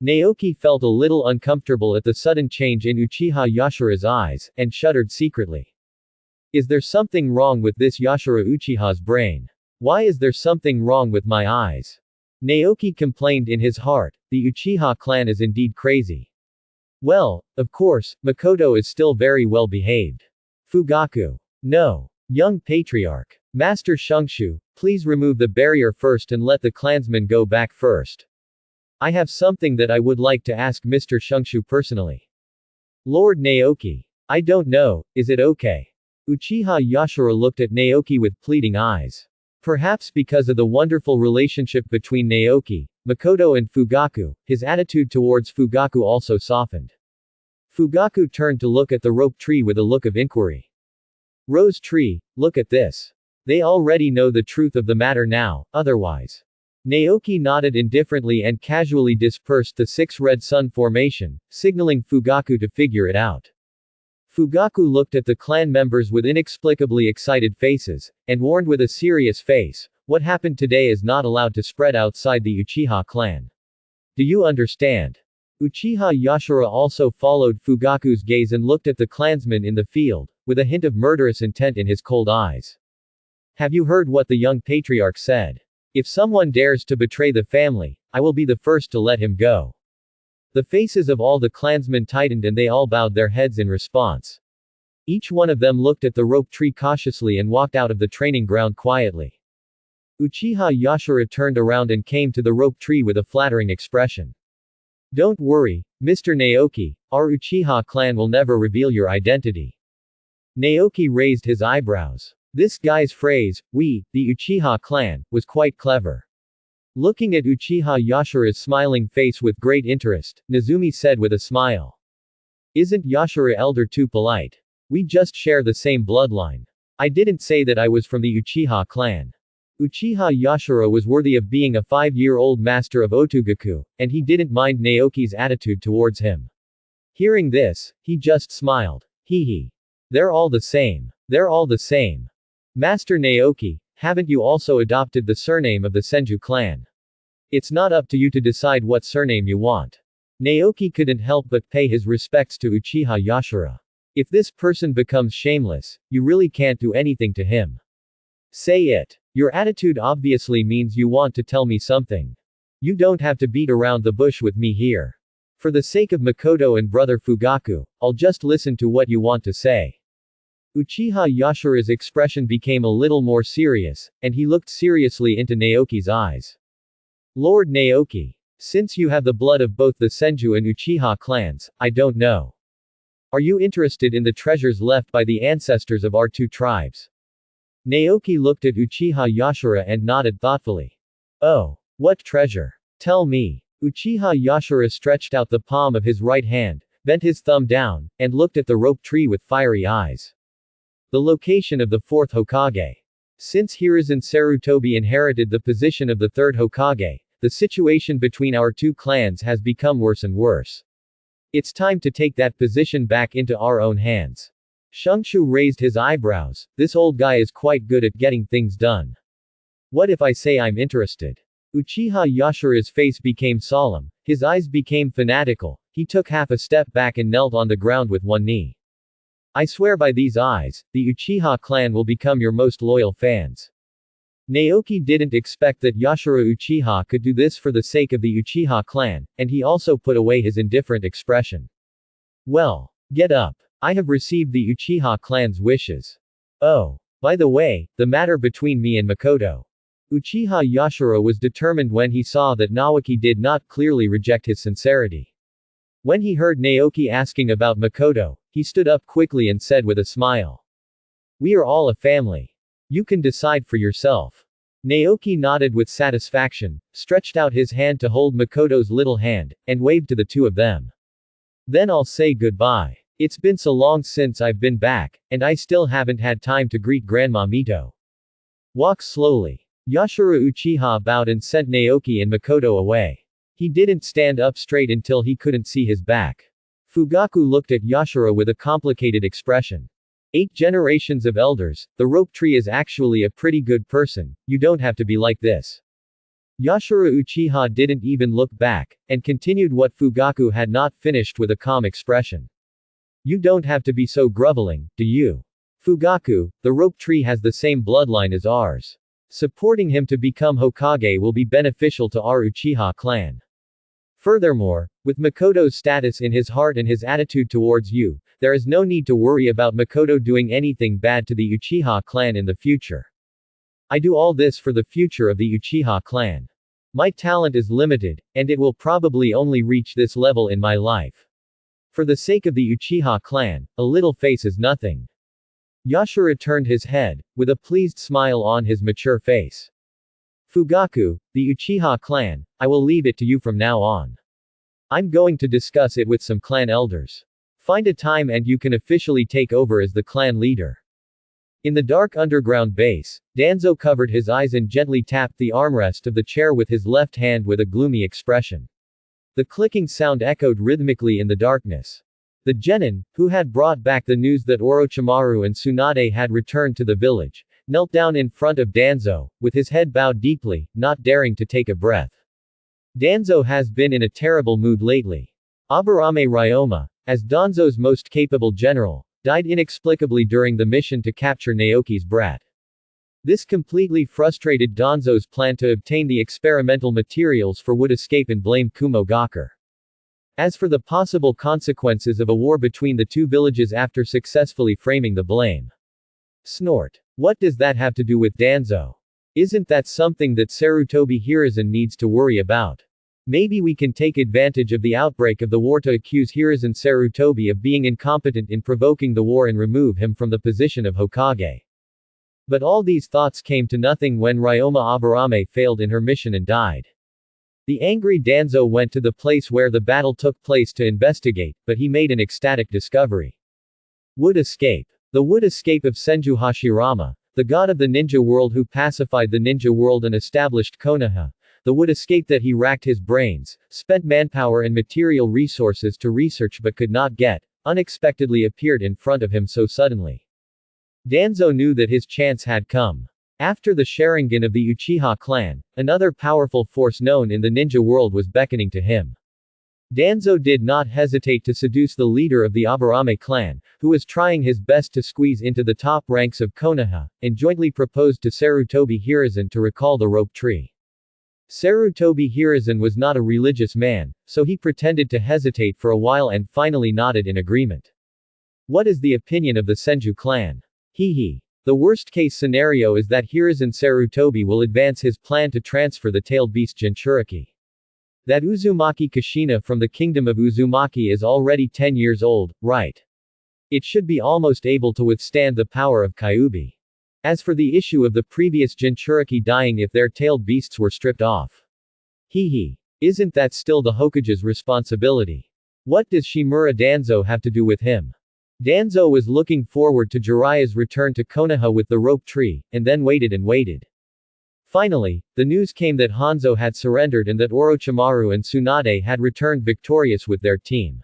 Naoki felt a little uncomfortable at the sudden change in Uchiha Yashara's eyes, and shuddered secretly. Is there something wrong with this Yashara Uchiha's brain? Why is there something wrong with my eyes? Naoki complained in his heart, the Uchiha clan is indeed crazy. Well, of course, Makoto is still very well behaved. Fugaku. No. Young patriarch. Master Shungshu, please remove the barrier first and let the clansmen go back first. I have something that I would like to ask Mr. Shungshu personally. Lord Naoki. I don't know, is it okay? Uchiha Yashiro looked at Naoki with pleading eyes. Perhaps because of the wonderful relationship between Naoki, Makoto and Fugaku, his attitude towards Fugaku also softened. Fugaku turned to look at the rope tree with a look of inquiry. Rose tree, look at this. They already know the truth of the matter now, otherwise. Naoki nodded indifferently and casually dispersed the 6 red sun formation, signaling Fugaku to figure it out. Fugaku looked at the clan members with inexplicably excited faces, and warned with a serious face, what happened today is not allowed to spread outside the Uchiha clan. Do you understand? Uchiha Yashiro also followed Fugaku's gaze and looked at the clansman in the field, with a hint of murderous intent in his cold eyes. Have you heard what the young patriarch said? If someone dares to betray the family, I will be the first to let him go. The faces of all the clansmen tightened and they all bowed their heads in response. Each one of them looked at the rope tree cautiously and walked out of the training ground quietly. Uchiha Yashiro turned around and came to the rope tree with a flattering expression. Don't worry, Mr. Naoki, our Uchiha clan will never reveal your identity. Naoki raised his eyebrows. This guy's phrase, we, the Uchiha clan, was quite clever. Looking at Uchiha Yashiro's smiling face with great interest, Nezumi said with a smile. Isn't Yashiro elder too polite? We just share the same bloodline. I didn't say that I was from the Uchiha clan. Uchiha Yashiro was worthy of being a 5-year-old master of Otogaku, and he didn't mind Naoki's attitude towards him. Hearing this, he just smiled. Hee hee. They're all the same. They're all the same. Master Naoki, haven't you also adopted the surname of the Senju clan? It's not up to you to decide what surname you want. Naoki couldn't help but pay his respects to Uchiha Yashiro. If this person becomes shameless, you really can't do anything to him. Say it. Your attitude obviously means you want to tell me something. You don't have to beat around the bush with me here. For the sake of Makoto and brother Fugaku, I'll just listen to what you want to say. Uchiha Yashiro's expression became a little more serious, and he looked seriously into Naoki's eyes. Lord Naoki, since you have the blood of both the Senju and Uchiha clans, I don't know. Are you interested in the treasures left by the ancestors of our 2 tribes? Naoki looked at Uchiha Yashiro and nodded thoughtfully. Oh, what treasure? Tell me. Uchiha Yashiro stretched out the palm of his right hand, bent his thumb down, and looked at the rope tree with fiery eyes. The location of the 4th Hokage. Since Hiruzen Sarutobi inherited the position of the 3rd Hokage, the situation between our 2 clans has become worse and worse. It's time to take that position back into our own hands. Shungshu raised his eyebrows. This old guy is quite good at getting things done. What if I say I'm interested? Uchiha Yashiro's face became solemn, his eyes became fanatical, he took half a step back and knelt on the ground with one knee. I swear by these eyes, the Uchiha clan will become your most loyal fans. Naoki didn't expect that Yashiro Uchiha could do this for the sake of the Uchiha clan, and he also put away his indifferent expression. Well, get up. I have received the Uchiha clan's wishes. Oh, by the way, the matter between me and Makoto. Uchiha Yashiro was determined when he saw that Naoki did not clearly reject his sincerity. When he heard Naoki asking about Makoto, he stood up quickly and said with a smile. We are all a family. You can decide for yourself. Naoki nodded with satisfaction, stretched out his hand to hold Makoto's little hand, and waved to the 2 of them. Then I'll say goodbye. It's been so long since I've been back, and I still haven't had time to greet Grandma Mito. Walk slowly. Yashiro Uchiha bowed and sent Naoki and Makoto away. He didn't stand up straight until he couldn't see his back. Fugaku looked at Yashiro with a complicated expression. 8 generations of elders, the rope tree is actually a pretty good person, you don't have to be like this. Yashiro Uchiha didn't even look back, and continued what Fugaku had not finished with a calm expression. You don't have to be so groveling, do you? Fugaku, the rope tree has the same bloodline as ours. Supporting him to become Hokage will be beneficial to our Uchiha clan. Furthermore, with Makoto's status in his heart and his attitude towards you, there is no need to worry about Makoto doing anything bad to the Uchiha clan in the future. I do all this for the future of the Uchiha clan. My talent is limited, and it will probably only reach this level in my life. For the sake of the Uchiha clan, a little face is nothing. Yashira turned his head, with a pleased smile on his mature face. Fugaku, the Uchiha clan, I will leave it to you from now on. I'm going to discuss it with some clan elders. Find a time and you can officially take over as the clan leader. In the dark underground base, Danzo covered his eyes and gently tapped the armrest of the chair with his left hand with a gloomy expression. The clicking sound echoed rhythmically in the darkness. The genin, who had brought back the news that Orochimaru and Tsunade had returned to the village, knelt down in front of Danzo, with his head bowed deeply, not daring to take a breath. Danzo has been in a terrible mood lately. Aburame Ryoma, as Danzo's most capable general, died inexplicably during the mission to capture Naoki's brat. This completely frustrated Danzo's plan to obtain the experimental materials for would escape and blame Kumo Gakure. As for the possible consequences of a war between the two villages after successfully framing the blame. Snort. What does that have to do with Danzo? Isn't that something that Sarutobi Hiruzen needs to worry about? Maybe we can take advantage of the outbreak of the war to accuse Hiruzen Sarutobi of being incompetent in provoking the war and remove him from the position of Hokage. But all these thoughts came to nothing when Ryoma Aburame failed in her mission and died. The angry Danzo went to the place where the battle took place to investigate, but he made an ecstatic discovery. Wood escape. The wood escape of Senju Hashirama, the god of the ninja world who pacified the ninja world and established Konoha. The wood escape that he racked his brains, spent manpower and material resources to research but could not get, unexpectedly appeared in front of him so suddenly. Danzo knew that his chance had come. After the Sharingan of the Uchiha clan, another powerful force known in the ninja world was beckoning to him. Danzo did not hesitate to seduce the leader of the Aburame clan, who was trying his best to squeeze into the top ranks of Konoha, and jointly proposed to Sarutobi Hiruzen to recall the rope tree. Sarutobi Hiruzen was not a religious man, so he pretended to hesitate for a while and finally nodded in agreement. What is the opinion of the Senju clan? Hehe. The worst-case scenario is that Hiruzen Sarutobi will advance his plan to transfer the tailed beast Jinchuriki. That Uzumaki Kushina from the kingdom of Uzumaki is already 10 years old, right? It should be almost able to withstand the power of Kyuubi. As for the issue of the previous Jinchuriki dying if their tailed beasts were stripped off. Hehe. Isn't that still the Hokage's responsibility? What does Shimura Danzo have to do with him? Danzo was looking forward to Jiraiya's return to Konoha with the rope tree, and then waited and waited. Finally, the news came that Hanzo had surrendered and that Orochimaru and Tsunade had returned victorious with their team.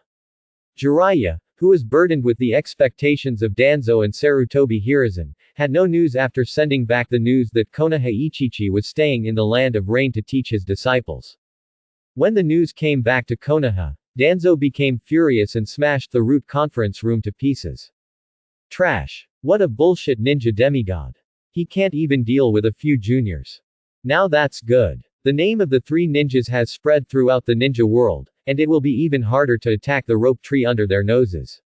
Jiraiya, who was burdened with the expectations of Danzo and Sarutobi Hiruzen, had no news after sending back the news that Konoha Ichichi was staying in the land of rain to teach his disciples. When the news came back to Konoha, Danzo became furious and smashed the root conference room to pieces. Trash. What a bullshit ninja demigod. He can't even deal with a few juniors. Now that's good. The name of the three ninjas has spread throughout the ninja world, and it will be even harder to attack the rope tree under their noses.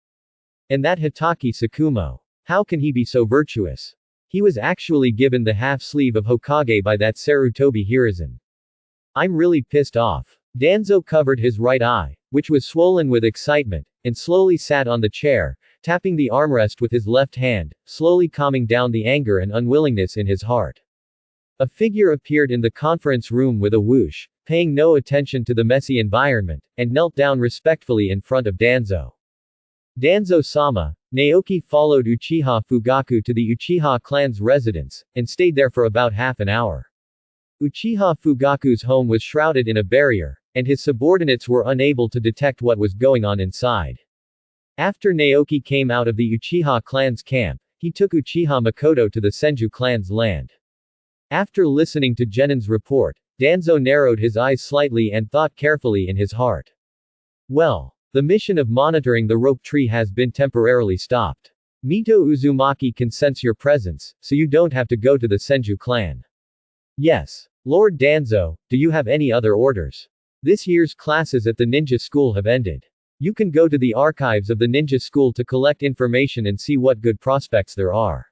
And that Hitaki Tsukumo. How can he be so virtuous? He was actually given the half-sleeve of Hokage by that Sarutobi Hiruzen. I'm really pissed off. Danzo covered his right eye, which was swollen with excitement, and slowly sat on the chair, tapping the armrest with his left hand, slowly calming down the anger and unwillingness in his heart. A figure appeared in the conference room with a whoosh, paying no attention to the messy environment, and knelt down respectfully in front of Danzo. Danzo-sama, Naoki followed Uchiha Fugaku to the Uchiha clan's residence, and stayed there for about half an hour. Uchiha Fugaku's home was shrouded in a barrier, and his subordinates were unable to detect what was going on inside. After Naoki came out of the Uchiha clan's camp, he took Uchiha Makoto to the Senju clan's land. After listening to Genin's report, Danzo narrowed his eyes slightly and thought carefully in his heart. Well, the mission of monitoring the rope tree has been temporarily stopped. Mito Uzumaki can sense your presence, so you don't have to go to the Senju clan. Yes. Lord Danzo, do you have any other orders? This year's classes at the ninja school have ended. You can go to the archives of the ninja school to collect information and see what good prospects there are.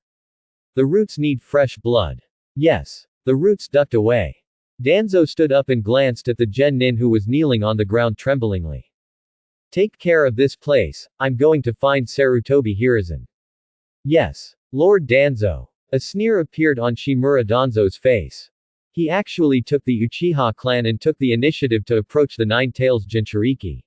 The roots need fresh blood. Yes. The roots ducked away. Danzo stood up and glanced at the genin who was kneeling on the ground tremblingly. Take care of this place, I'm going to find Sarutobi Hiruzen. Yes. Lord Danzo. A sneer appeared on Shimura Danzo's face. He actually took the Uchiha clan and took the initiative to approach the Nine-Tails Jinchuriki.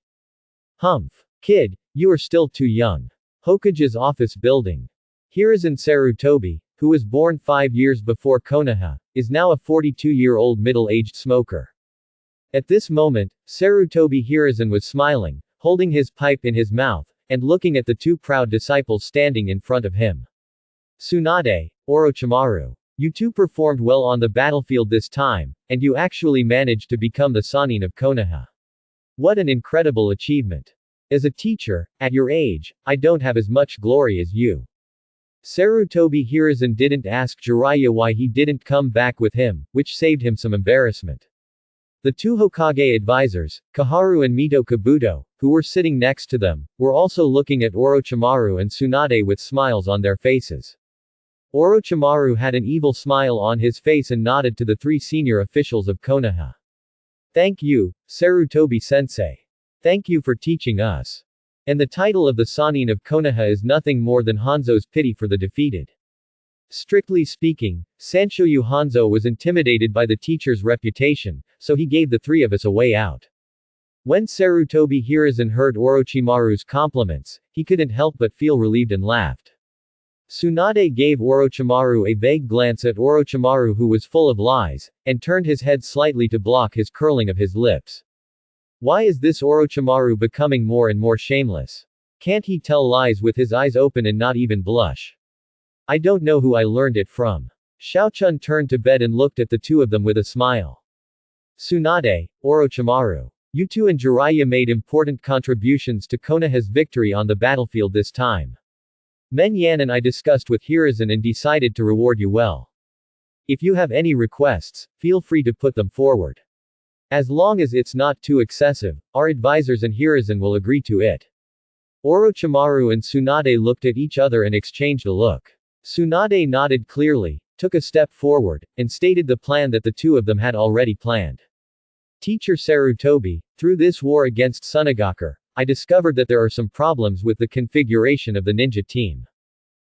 Humph. Kid, you are still too young. Hokage's office building. Hiruzen Sarutobi, who was born 5 years before Konoha, is now a 42-year-old middle-aged smoker. At this moment, Sarutobi Hiruzen was smiling, holding his pipe in his mouth, and looking at the two proud disciples standing in front of him. Tsunade, Orochimaru. You two performed well on the battlefield this time, and you actually managed to become the Sannin of Konoha. What an incredible achievement. As a teacher, at your age, I don't have as much glory as you. Sarutobi Hiruzen didn't ask Jiraiya why he didn't come back with him, which saved him some embarrassment. The two Hokage advisors, Kaharu and Mito Kabuto, who were sitting next to them, were also looking at Orochimaru and Tsunade with smiles on their faces. Orochimaru had an evil smile on his face and nodded to the three senior officials of Konoha. Thank you, Sarutobi-sensei. Thank you for teaching us. And the title of the Sannin of Konoha is nothing more than Hanzo's pity for the defeated. Strictly speaking, Sanshoyu Hanzo was intimidated by the teacher's reputation, so he gave the three of us a way out. When Sarutobi Hiruzen heard Orochimaru's compliments, he couldn't help but feel relieved and laughed. Tsunade gave Orochimaru a vague glance at Orochimaru, who was full of lies, and turned his head slightly to block his curling of his lips. Why is this Orochimaru becoming more and more shameless? Can't he tell lies with his eyes open and not even blush? I don't know who I learned it from. Xiaochun turned to bed and looked at the two of them with a smile. Tsunade, Orochimaru. You two and Jiraiya made important contributions to Konoha's victory on the battlefield this time. Men Yan and I discussed with Hiruzen and decided to reward you well. If you have any requests, feel free to put them forward. As long as it's not too excessive, our advisors and Hiruzen will agree to it. Orochimaru and Tsunade looked at each other and exchanged a look. Tsunade nodded clearly, took a step forward, and stated the plan that the two of them had already planned. Teacher Sarutobi, through this war against Sunagakur, I discovered that there are some problems with the configuration of the ninja team.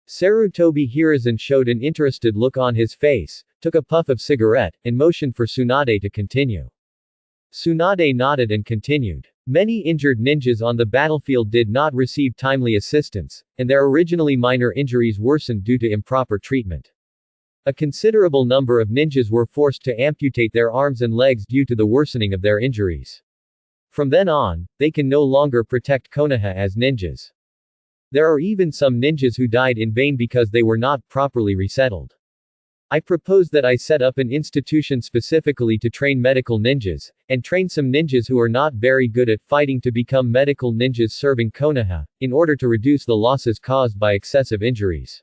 Sarutobi Hiruzen showed an interested look on his face, took a puff of cigarette, and motioned for Tsunade to continue. Tsunade nodded and continued. Many injured ninjas on the battlefield did not receive timely assistance, and their originally minor injuries worsened due to improper treatment. A considerable number of ninjas were forced to amputate their arms and legs due to the worsening of their injuries. From then on, they can no longer protect Konoha as ninjas. There are even some ninjas who died in vain because they were not properly resettled. I propose that I set up an institution specifically to train medical ninjas, and train some ninjas who are not very good at fighting to become medical ninjas serving Konoha, in order to reduce the losses caused by excessive injuries.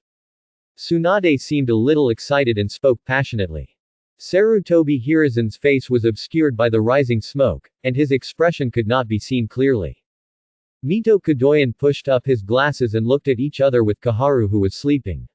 Tsunade seemed a little excited and spoke passionately. Sarutobi Hiruzen's face was obscured by the rising smoke, and his expression could not be seen clearly. Mito Kadoyan pushed up his glasses and looked at each other with Kaharu, who was sleeping.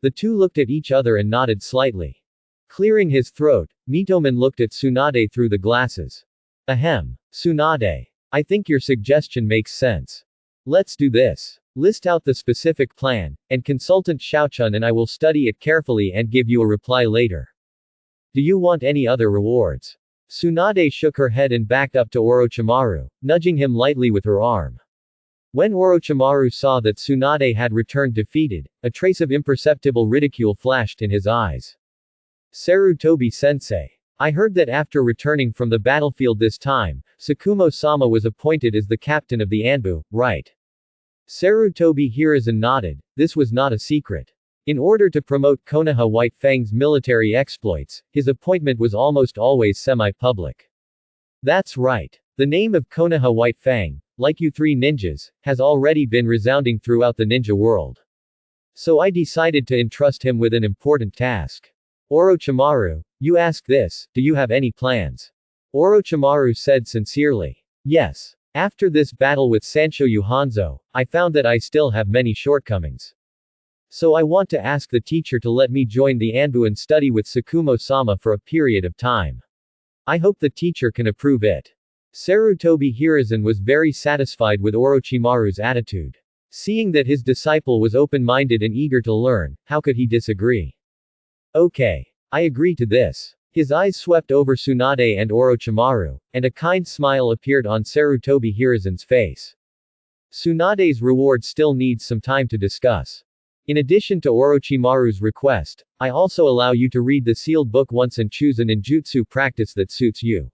The two looked at each other and nodded slightly. Clearing his throat, Mitoman looked at Tsunade through the glasses. Ahem. Tsunade. I think your suggestion makes sense. Let's do this. List out the specific plan, and Consultant Xiaochun and I will study it carefully and give you a reply later. Do you want any other rewards? Tsunade shook her head and backed up to Orochimaru, nudging him lightly with her arm. When Orochimaru saw that Tsunade had returned defeated, a trace of imperceptible ridicule flashed in his eyes. Sarutobi-sensei. I heard that after returning from the battlefield this time, Tsukumo-sama was appointed as the captain of the Anbu, right? Sarutobi Hiruzen nodded. This was not a secret. In order to promote Konoha White Fang's military exploits, his appointment was almost always semi-public. That's right. The name of Konoha White Fang, like you three ninjas, has already been resounding throughout the ninja world. So I decided to entrust him with an important task. Orochimaru, You ask this, do you have any plans? Orochimaru said sincerely. Yes. After this battle with Sanshou Hanzo, I found that I still have many shortcomings. So I want to ask the teacher to let me join the Anbu and study with Tsukumo-sama for a period of time. I hope the teacher can approve it. Sarutobi Hiruzen was very satisfied with Orochimaru's attitude. Seeing that his disciple was open-minded and eager to learn, how could he disagree? Okay. I agree to this. His eyes swept over Tsunade and Orochimaru, and a kind smile appeared on Sarutobi Hiruzen's face. Tsunade's reward still needs some time to discuss. In addition to Orochimaru's request, I also allow you to read the sealed book once and choose a ninjutsu practice that suits you.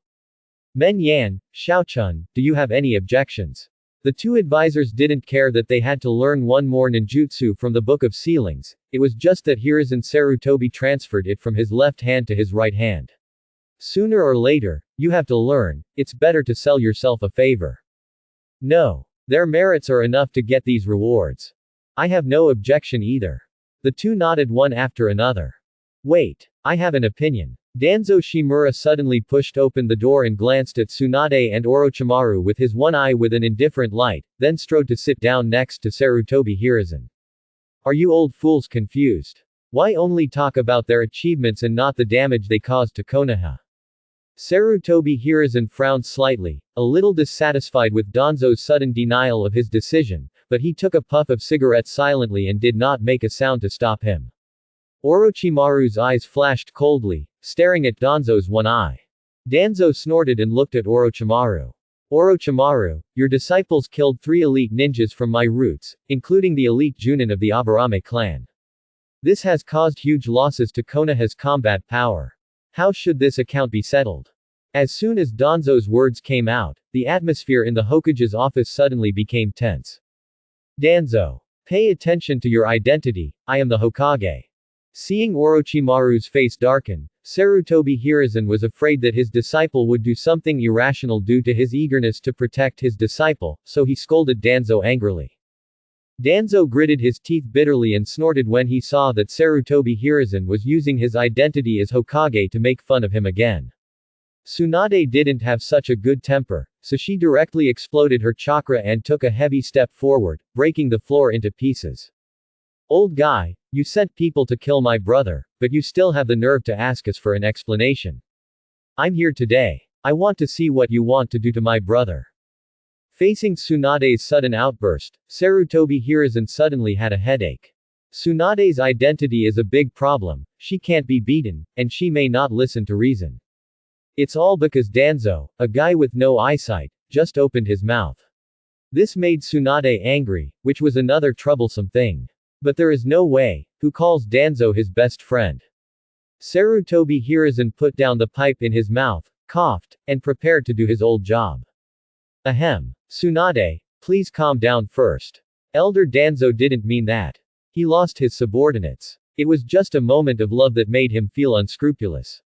Men Yan, Xiaochun, do you have any objections? The two advisors didn't care that they had to learn one more ninjutsu from the Book of Sealings, it was just that Hiruzen Sarutobi transferred it from his left hand to his right hand. Sooner or later, you have to learn, it's better to sell yourself a favor. No. Their merits are enough to get these rewards. I have no objection either. The two nodded one after another. Wait. I have an opinion. Danzo Shimura suddenly pushed open the door and glanced at Tsunade and Orochimaru with his one eye with an indifferent light, then strode to sit down next to Sarutobi Hiruzen. Are you old fools confused? Why only talk about their achievements and not the damage they caused to Konoha? Sarutobi Hiruzen frowned slightly, a little dissatisfied with Danzo's sudden denial of his decision, but he took a puff of cigarette silently and did not make a sound to stop him. Orochimaru's eyes flashed coldly, staring at Danzo's one eye. Danzo snorted and looked at Orochimaru. Orochimaru, your disciples killed 3 elite ninjas from my roots, including the elite Junin of the Aburame clan. This has caused huge losses to Konoha's combat power. How should this account be settled? As soon as Danzo's words came out, the atmosphere in the Hokage's office suddenly became tense. Danzo. Pay attention to your identity, I am the Hokage. Seeing Orochimaru's face darken, Sarutobi Hiruzen was afraid that his disciple would do something irrational due to his eagerness to protect his disciple, so he scolded Danzo angrily. Danzo gritted his teeth bitterly and snorted when he saw that Sarutobi Hiruzen was using his identity as Hokage to make fun of him again. Tsunade didn't have such a good temper, so she directly exploded her chakra and took a heavy step forward, breaking the floor into pieces. Old guy, you sent people to kill my brother, but you still have the nerve to ask us for an explanation. I'm here today. I want to see what you want to do to my brother. Facing Tsunade's sudden outburst, Sarutobi Hiruzen suddenly had a headache. Tsunade's identity is a big problem, she can't be beaten, and she may not listen to reason. It's all because Danzo, a guy with no eyesight, just opened his mouth. This made Tsunade angry, which was another troublesome thing. But there is no way, who calls Danzo his best friend? Sarutobi Hiruzen put down the pipe in his mouth, coughed, and prepared to do his old job. Ahem. Tsunade, please calm down first. Elder Danzo didn't mean that. He lost his subordinates. It was just a moment of love that made him feel unscrupulous.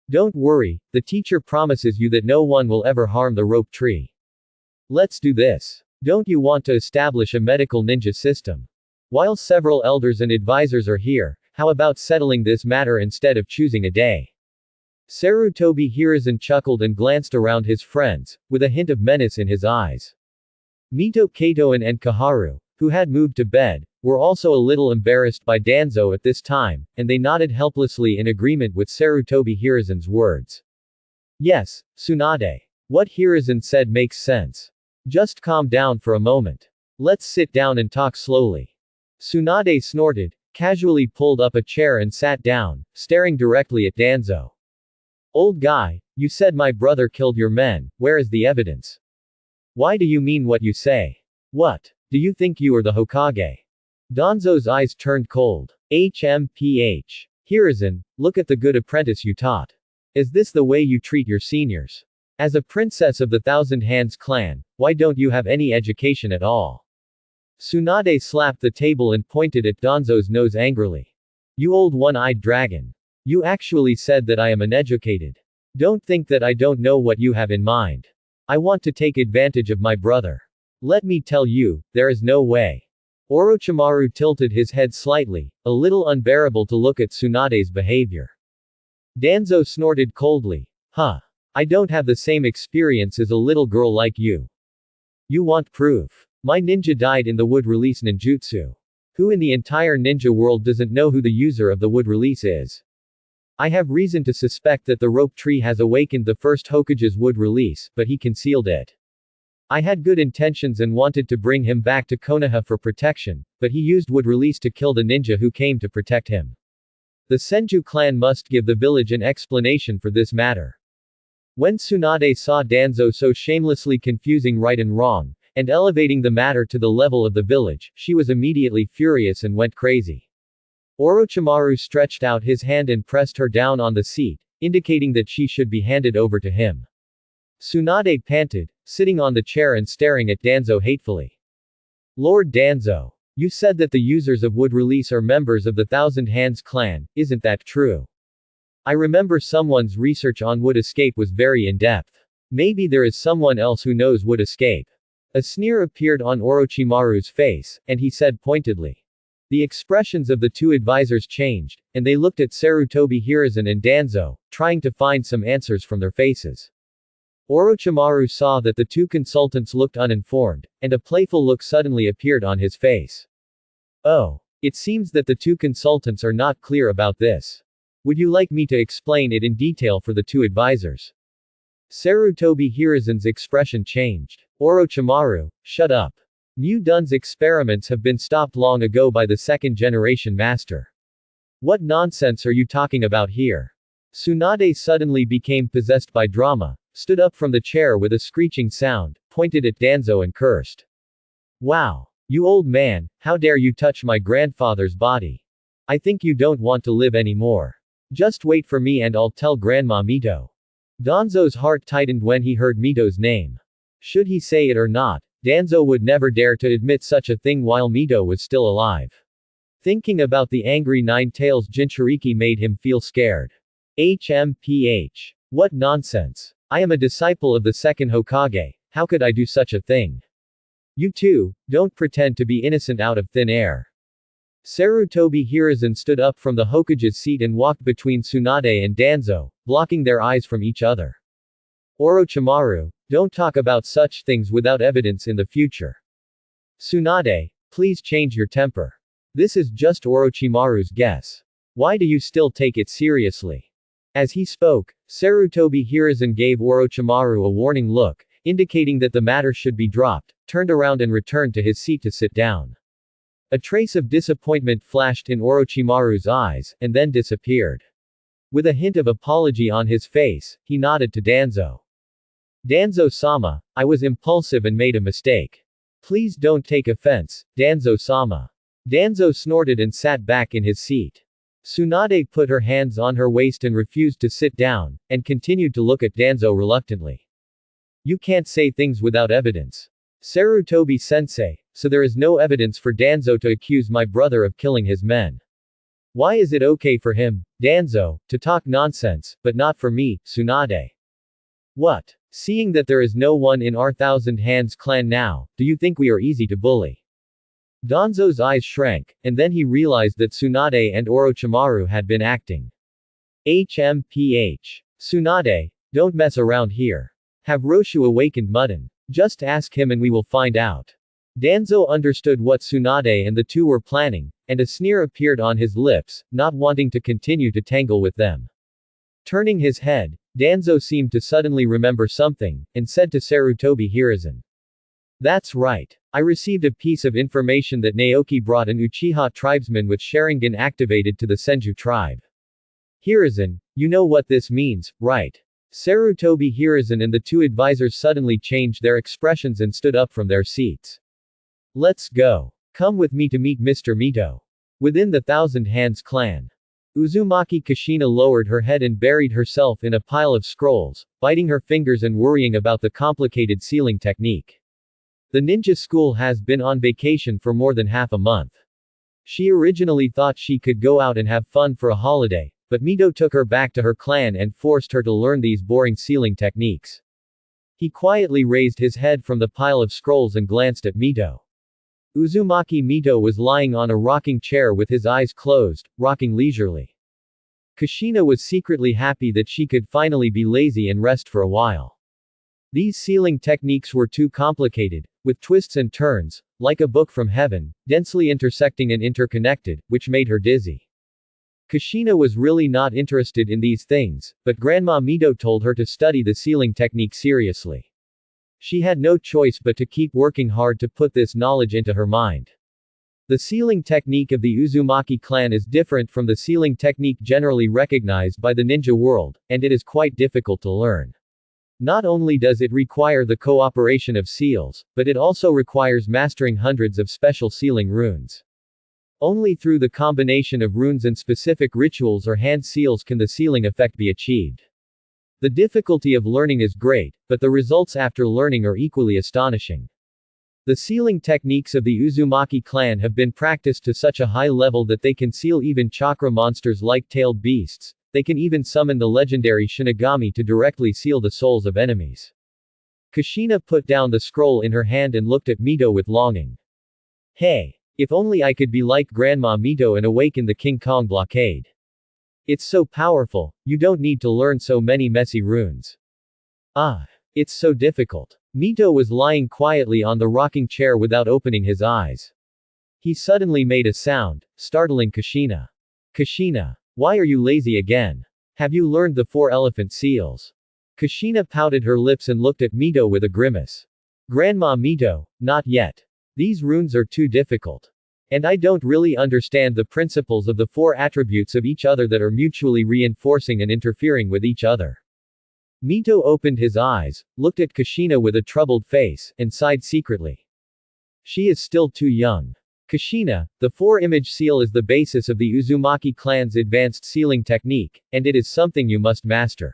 Don't worry, the teacher promises you that no one will ever harm the rope tree. Let's do this. Don't you want to establish a medical ninja system? While several elders and advisors are here, how about settling this matter instead of choosing a day? Sarutobi Hiruzen chuckled and glanced around his friends, with a hint of menace in his eyes. Mito Katoen and Kaharu, who had moved to bed, were also a little embarrassed by Danzo at this time, and they nodded helplessly in agreement with Sarutobi Hiruzen's words. Yes, Tsunade. What Hiruzen said makes sense. Just calm down for a moment. Let's sit down and talk slowly. Tsunade snorted, casually pulled up a chair and sat down, staring directly at Danzo. Old guy, you said my brother killed your men, where is the evidence? Why do you mean what you say? What? Do you think you are the Hokage? Danzo's eyes turned cold. HMPH. Hiruzen, look at the good apprentice you taught. Is this the way you treat your seniors? As a princess of the Thousand Hands clan, why don't you have any education at all? Tsunade slapped the table and pointed at Danzo's nose angrily. You old one-eyed dragon. You actually said that I am uneducated. Don't think that I don't know what you have in mind. I want to take advantage of my brother. Let me tell you, there is no way. Orochimaru tilted his head slightly, a little unbearable to look at Tsunade's behavior. Danzo snorted coldly. Huh. I don't have the same experience as a little girl like you. You want proof? My ninja died in the wood release ninjutsu. Who in the entire ninja world doesn't know who the user of the wood release is? I have reason to suspect that the rope tree has awakened the first Hokage's wood release, but he concealed it. I had good intentions and wanted to bring him back to Konoha for protection, but he used wood release to kill the ninja who came to protect him. The Senju clan must give the village an explanation for this matter. When Tsunade saw Danzo so shamelessly confusing right and wrong, and elevating the matter to the level of the village, she was immediately furious and went crazy. Orochimaru stretched out his hand and pressed her down on the seat, indicating that she should be handed over to him. Tsunade panted, sitting on the chair and staring at Danzo hatefully. Lord Danzo. You said that the users of Wood Release are members of the Thousand Hands clan, isn't that true? I remember someone's research on Wood Escape was very in-depth. Maybe there is someone else who knows Wood Escape. A sneer appeared on Orochimaru's face, and he said pointedly. The expressions of the two advisors changed, and they looked at Sarutobi Hiruzen and Danzo, trying to find some answers from their faces. Orochimaru saw that the two consultants looked uninformed, and a playful look suddenly appeared on his face. Oh. It seems that the two consultants are not clear about this. Would you like me to explain it in detail for the two advisors? Sarutobi Hiruzen's expression changed. Orochimaru, shut up. Mu Dun's experiments have been stopped long ago by the second-generation master. What nonsense are you talking about here? Tsunade suddenly became possessed by drama, stood up from the chair with a screeching sound, pointed at Danzo and cursed. Wow. You old man, how dare you touch my grandfather's body? I think you don't want to live anymore. Just wait for me and I'll tell Grandma Mito. Danzo's heart tightened when he heard Mito's name. Should he say it or not, Danzo would never dare to admit such a thing while Mito was still alive. Thinking about the angry Nine-Tails Jinchuriki made him feel scared. HMPH. What nonsense. I am a disciple of the second Hokage, how could I do such a thing? You two, don't pretend to be innocent out of thin air. Sarutobi Hiruzen stood up from the Hokage's seat and walked between Tsunade and Danzo, blocking their eyes from each other. Orochimaru, don't talk about such things without evidence in the future. Tsunade, please change your temper. This is just Orochimaru's guess. Why do you still take it seriously? As he spoke, Sarutobi Hiruzen gave Orochimaru a warning look, indicating that the matter should be dropped, turned around and returned to his seat to sit down. A trace of disappointment flashed in Orochimaru's eyes, and then disappeared. With a hint of apology on his face, he nodded to Danzo. Danzo-sama, I was impulsive and made a mistake. Please don't take offense, Danzo-sama. Danzo snorted and sat back in his seat. Tsunade put her hands on her waist and refused to sit down, and continued to look at Danzo reluctantly. You can't say things without evidence. Sarutobi-sensei, so there is no evidence for Danzo to accuse my brother of killing his men. Why is it okay for him, Danzo, to talk nonsense, but not for me, Tsunade? What? Seeing that there is no one in our Thousand Hands clan now, do you think we are easy to bully? Danzo's eyes shrank, and then he realized that Tsunade and Orochimaru had been acting. HMPH. Tsunade, don't mess around here. Have Roshu awakened Mudden? Just ask him and we will find out. Danzo understood what Tsunade and the two were planning, and a sneer appeared on his lips, not wanting to continue to tangle with them. Turning his head, Danzo seemed to suddenly remember something, and said to Sarutobi Hiruzen. That's right. I received a piece of information that Naoki brought an Uchiha tribesman with Sharingan activated to the Senju tribe. Hiruzen, you know what this means, right? Sarutobi Hiruzen and the two advisors suddenly changed their expressions and stood up from their seats. Let's go. Come with me to meet Mr. Mito. Within the Thousand Hands clan. Uzumaki Kushina lowered her head and buried herself in a pile of scrolls, biting her fingers and worrying about the complicated sealing technique. The ninja school has been on vacation for more than half a month. She originally thought she could go out and have fun for a holiday, but Mito took her back to her clan and forced her to learn these boring sealing techniques. He quietly raised his head from the pile of scrolls and glanced at Mito. Uzumaki Mito was lying on a rocking chair with his eyes closed, rocking leisurely. Kushina was secretly happy that she could finally be lazy and rest for a while. These sealing techniques were too complicated, with twists and turns, like a book from heaven, densely intersecting and interconnected, which made her dizzy. Kushina was really not interested in these things, but Grandma Mito told her to study the sealing technique seriously. She had no choice but to keep working hard to put this knowledge into her mind. The sealing technique of the Uzumaki clan is different from the sealing technique generally recognized by the ninja world, and it is quite difficult to learn. Not only does it require the cooperation of seals, but it also requires mastering hundreds of special sealing runes. Only through the combination of runes and specific rituals or hand seals can the sealing effect be achieved. The difficulty of learning is great, but the results after learning are equally astonishing. The sealing techniques of the Uzumaki clan have been practiced to such a high level that they can seal even chakra monsters like tailed beasts. They can even summon the legendary Shinigami to directly seal the souls of enemies. Kushina put down the scroll in her hand and looked at Mito with longing. Hey! If only I could be like Grandma Mito and awaken the King Kong blockade. It's so powerful, you don't need to learn so many messy runes. Ah! It's so difficult. Mito was lying quietly on the rocking chair without opening his eyes. He suddenly made a sound, startling Kushina. Kushina! Why are you lazy again? Have you learned the 4 elephant seals? Kushina pouted her lips and looked at Mito with a grimace. Grandma Mito, not yet. These runes are too difficult. And I don't really understand the principles of the 4 attributes of each other that are mutually reinforcing and interfering with each other. Mito opened his eyes, looked at Kushina with a troubled face, and sighed secretly. She is still too young. Kushina, the 4-image seal is the basis of the Uzumaki clan's advanced sealing technique, and it is something you must master.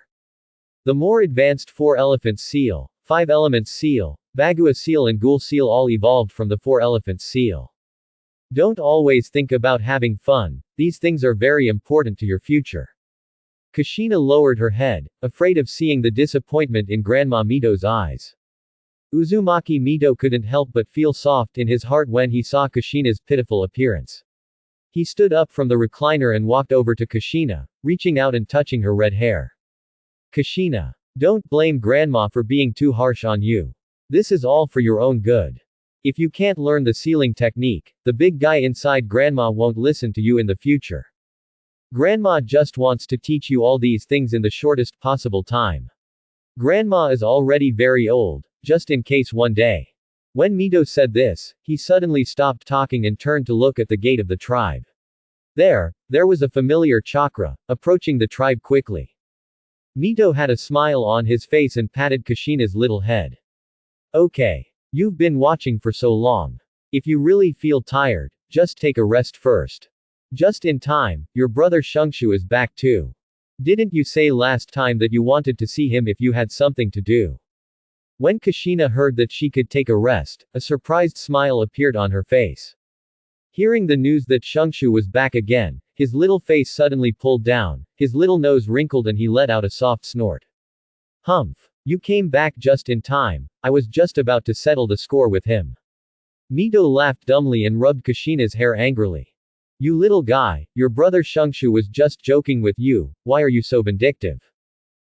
The more advanced 4-elephants seal, 5-elements seal, Bagua seal and Ghoul seal all evolved from the 4-elephants seal. Don't always think about having fun, these things are very important to your future. Kushina lowered her head, afraid of seeing the disappointment in Grandma Mito's eyes. Uzumaki Mito couldn't help but feel soft in his heart when he saw Kushina's pitiful appearance. He stood up from the recliner and walked over to Kushina, reaching out and touching her red hair. Kushina. Don't blame Grandma for being too harsh on you. This is all for your own good. If you can't learn the sealing technique, the big guy inside Grandma won't listen to you in the future. Grandma just wants to teach you all these things in the shortest possible time. Grandma is already very old, just in case one day. When Mito said this, he suddenly stopped talking and turned to look at the gate of the tribe. There was a familiar chakra, approaching the tribe quickly. Mito had a smile on his face and patted Kushina's little head. Okay. You've been watching for so long. If you really feel tired, just take a rest first. Just in time, your brother Shungshu is back too. Didn't you say last time that you wanted to see him if you had something to do? When Kushina heard that she could take a rest, a surprised smile appeared on her face. Hearing the news that Shungshu was back again, his little face suddenly pulled down, his little nose wrinkled and he let out a soft snort. Humph. You came back just in time, I was just about to settle the score with him. Mito laughed dumbly and rubbed Kushina's hair angrily. You little guy, your brother Shungshu was just joking with you, why are you so vindictive?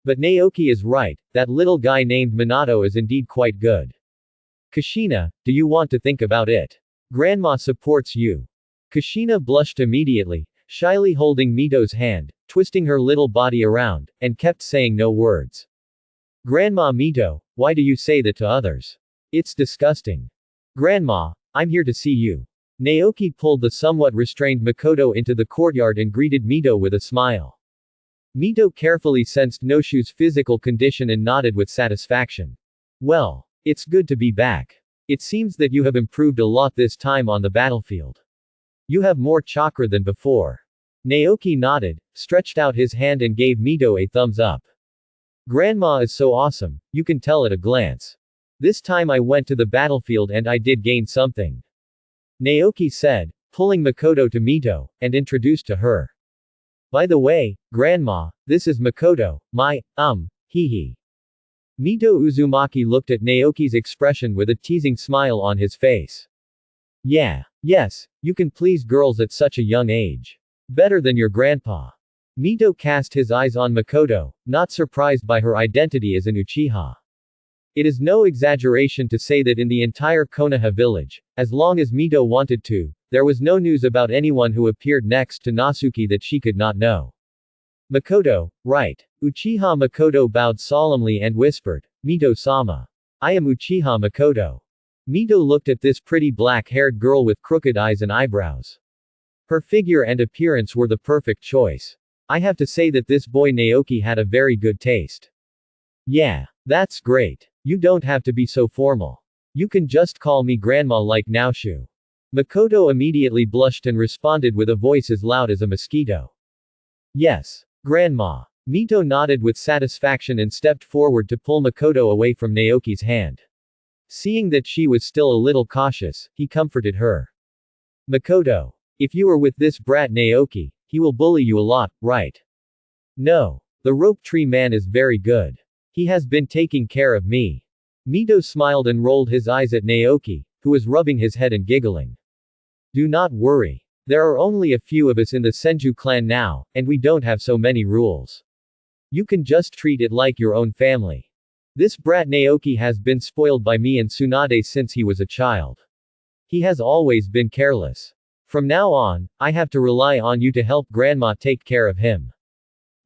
But Naoki is right, that little guy named Minato is indeed quite good. Kushina, do you want to think about it? Grandma supports you. Kushina blushed immediately, shyly holding Mito's hand, twisting her little body around, and kept saying no words. Grandma Mito, why do you say that to others? It's disgusting. Grandma, I'm here to see you. Naoki pulled the somewhat restrained Makoto into the courtyard and greeted Mito with a smile. Mito carefully sensed Noshu's physical condition and nodded with satisfaction. Well, it's good to be back. It seems that you have improved a lot this time on the battlefield. You have more chakra than before. Naoki nodded, stretched out his hand and gave Mito a thumbs up. Grandma is so awesome, you can tell at a glance. This time I went to the battlefield and I did gain something. Naoki said, pulling Makoto to Mito, and introduced to her. By the way, Grandma, this is Makoto, my, hee. Mito Uzumaki looked at Naoki's expression with a teasing smile on his face. Yeah, yes, you can please girls at such a young age. Better than your grandpa. Mito cast his eyes on Makoto, not surprised by her identity as an Uchiha. It is no exaggeration to say that in the entire Konoha village, as long as Mito wanted to, there was no news about anyone who appeared next to Natsuki that she could not know. Makoto, right. Uchiha Makoto bowed solemnly and whispered, Mito-sama. I am Uchiha Makoto. Mito looked at this pretty black-haired girl with crooked eyes and eyebrows. Her figure and appearance were the perfect choice. I have to say that this boy Naoki had a very good taste. Yeah. That's great. You don't have to be so formal. You can just call me grandma like Naoshu. Makoto immediately blushed and responded with a voice as loud as a mosquito. Yes. Grandma. Mito nodded with satisfaction and stepped forward to pull Makoto away from Naoki's hand. Seeing that she was still a little cautious, he comforted her. Makoto. If you are with this brat Naoki, he will bully you a lot, right? No. The rope tree man is very good. He has been taking care of me. Mito smiled and rolled his eyes at Naoki, who was rubbing his head and giggling. Do not worry. There are only a few of us in the Senju clan now, and we don't have so many rules. You can just treat it like your own family. This brat Naoki has been spoiled by me and Tsunade since he was a child. He has always been careless. From now on, I have to rely on you to help grandma take care of him.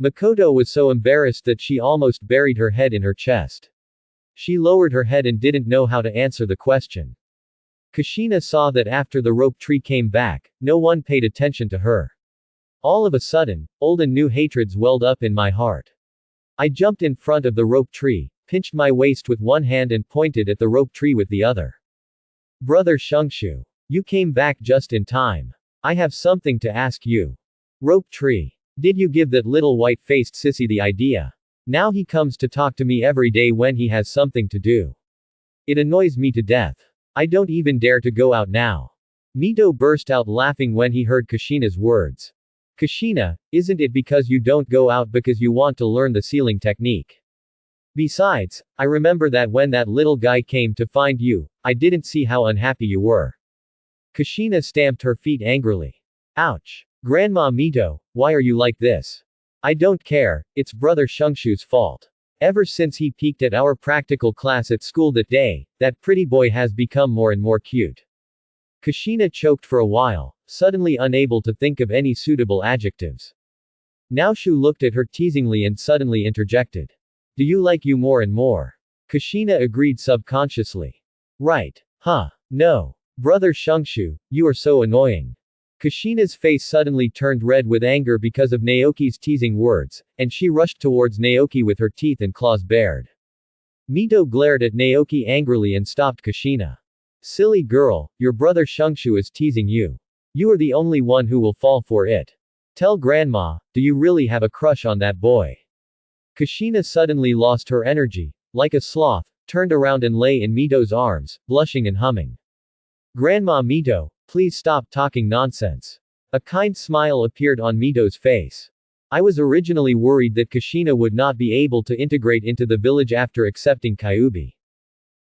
Makoto was so embarrassed that she almost buried her head in her chest. She lowered her head and didn't know how to answer the question. Kushina saw that after the rope tree came back, no one paid attention to her. All of a sudden, old and new hatreds welled up in my heart. I jumped in front of the rope tree, pinched my waist with one hand and pointed at the rope tree with the other. Brother Shungshu. You came back just in time. I have something to ask you. Rope tree. Did you give that little white-faced sissy the idea? Now he comes to talk to me every day when he has something to do. It annoys me to death. I don't even dare to go out now. Mito burst out laughing when he heard Kushina's words. Kushina, isn't it because you don't go out because you want to learn the sealing technique? Besides, I remember that when that little guy came to find you, I didn't see how unhappy you were. Kushina stamped her feet angrily. Ouch. Grandma Mito, why are you like this? I don't care, it's brother Shungshu's fault. Ever since he peeked at our practical class at school that day, that pretty boy has become more and more cute. Kushina choked for a while, suddenly unable to think of any suitable adjectives. Naoshu looked at her teasingly and suddenly interjected. Do you like you more and more? Kushina agreed subconsciously. Right. Huh. No. Brother Shungshu, you are so annoying. Kushina's face suddenly turned red with anger because of Naoki's teasing words, and she rushed towards Naoki with her teeth and claws bared. Mito glared at Naoki angrily and stopped Kushina. Silly girl, your brother Shungshu is teasing you. You are the only one who will fall for it. Tell grandma, do you really have a crush on that boy? Kushina suddenly lost her energy, like a sloth, turned around and lay in Mito's arms, blushing and humming. Grandma Mito, please stop talking nonsense. A kind smile appeared on Mito's face. I was originally worried that Kushina would not be able to integrate into the village after accepting Kyuubi.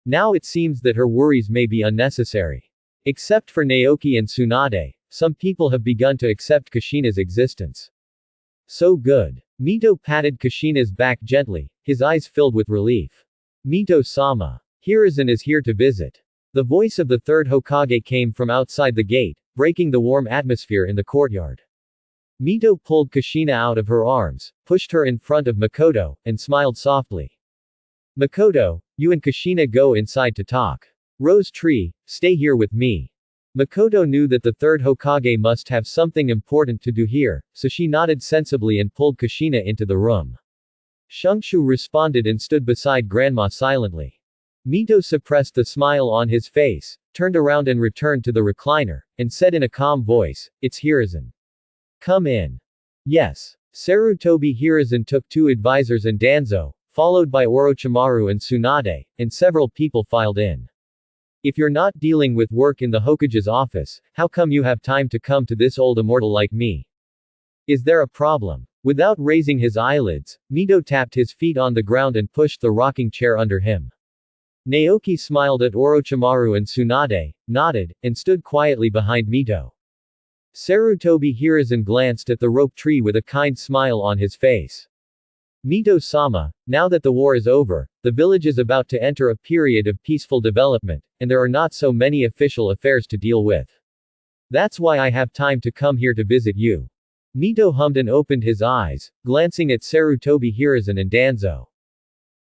Now it seems that her worries may be unnecessary. Except for Naoki and Tsunade, some people have begun to accept Kushina's existence. So good. Mito patted Kushina's back gently, his eyes filled with relief. Mito-sama. Hiruzen is here to visit. The voice of the third Hokage came from outside the gate, breaking the warm atmosphere in the courtyard. Mito pulled Kushina out of her arms, pushed her in front of Makoto, and smiled softly. Makoto, you and Kushina go inside to talk. Rose Tree, stay here with me. Makoto knew that the third Hokage must have something important to do here, so she nodded sensibly and pulled Kushina into the room. Shungshu responded and stood beside Grandma silently. Mito suppressed the smile on his face, turned around and returned to the recliner, and said in a calm voice, It's Hiruzen. Come in. Yes. Sarutobi Hiruzen took 2 advisors and Danzo, followed by Orochimaru and Tsunade, and several people filed in. If you're not dealing with work in the Hokage's office, how come you have time to come to this old immortal like me? Is there a problem? Without raising his eyelids, Mito tapped his feet on the ground and pushed the rocking chair under him. Naoki smiled at Orochimaru and Tsunade, nodded, and stood quietly behind Mito. Sarutobi Hiruzen glanced at the rope tree with a kind smile on his face. Mito-sama, now that the war is over, the village is about to enter a period of peaceful development, and there are not so many official affairs to deal with. That's why I have time to come here to visit you. Mito hummed and opened his eyes, glancing at Sarutobi Hiruzen and Danzo.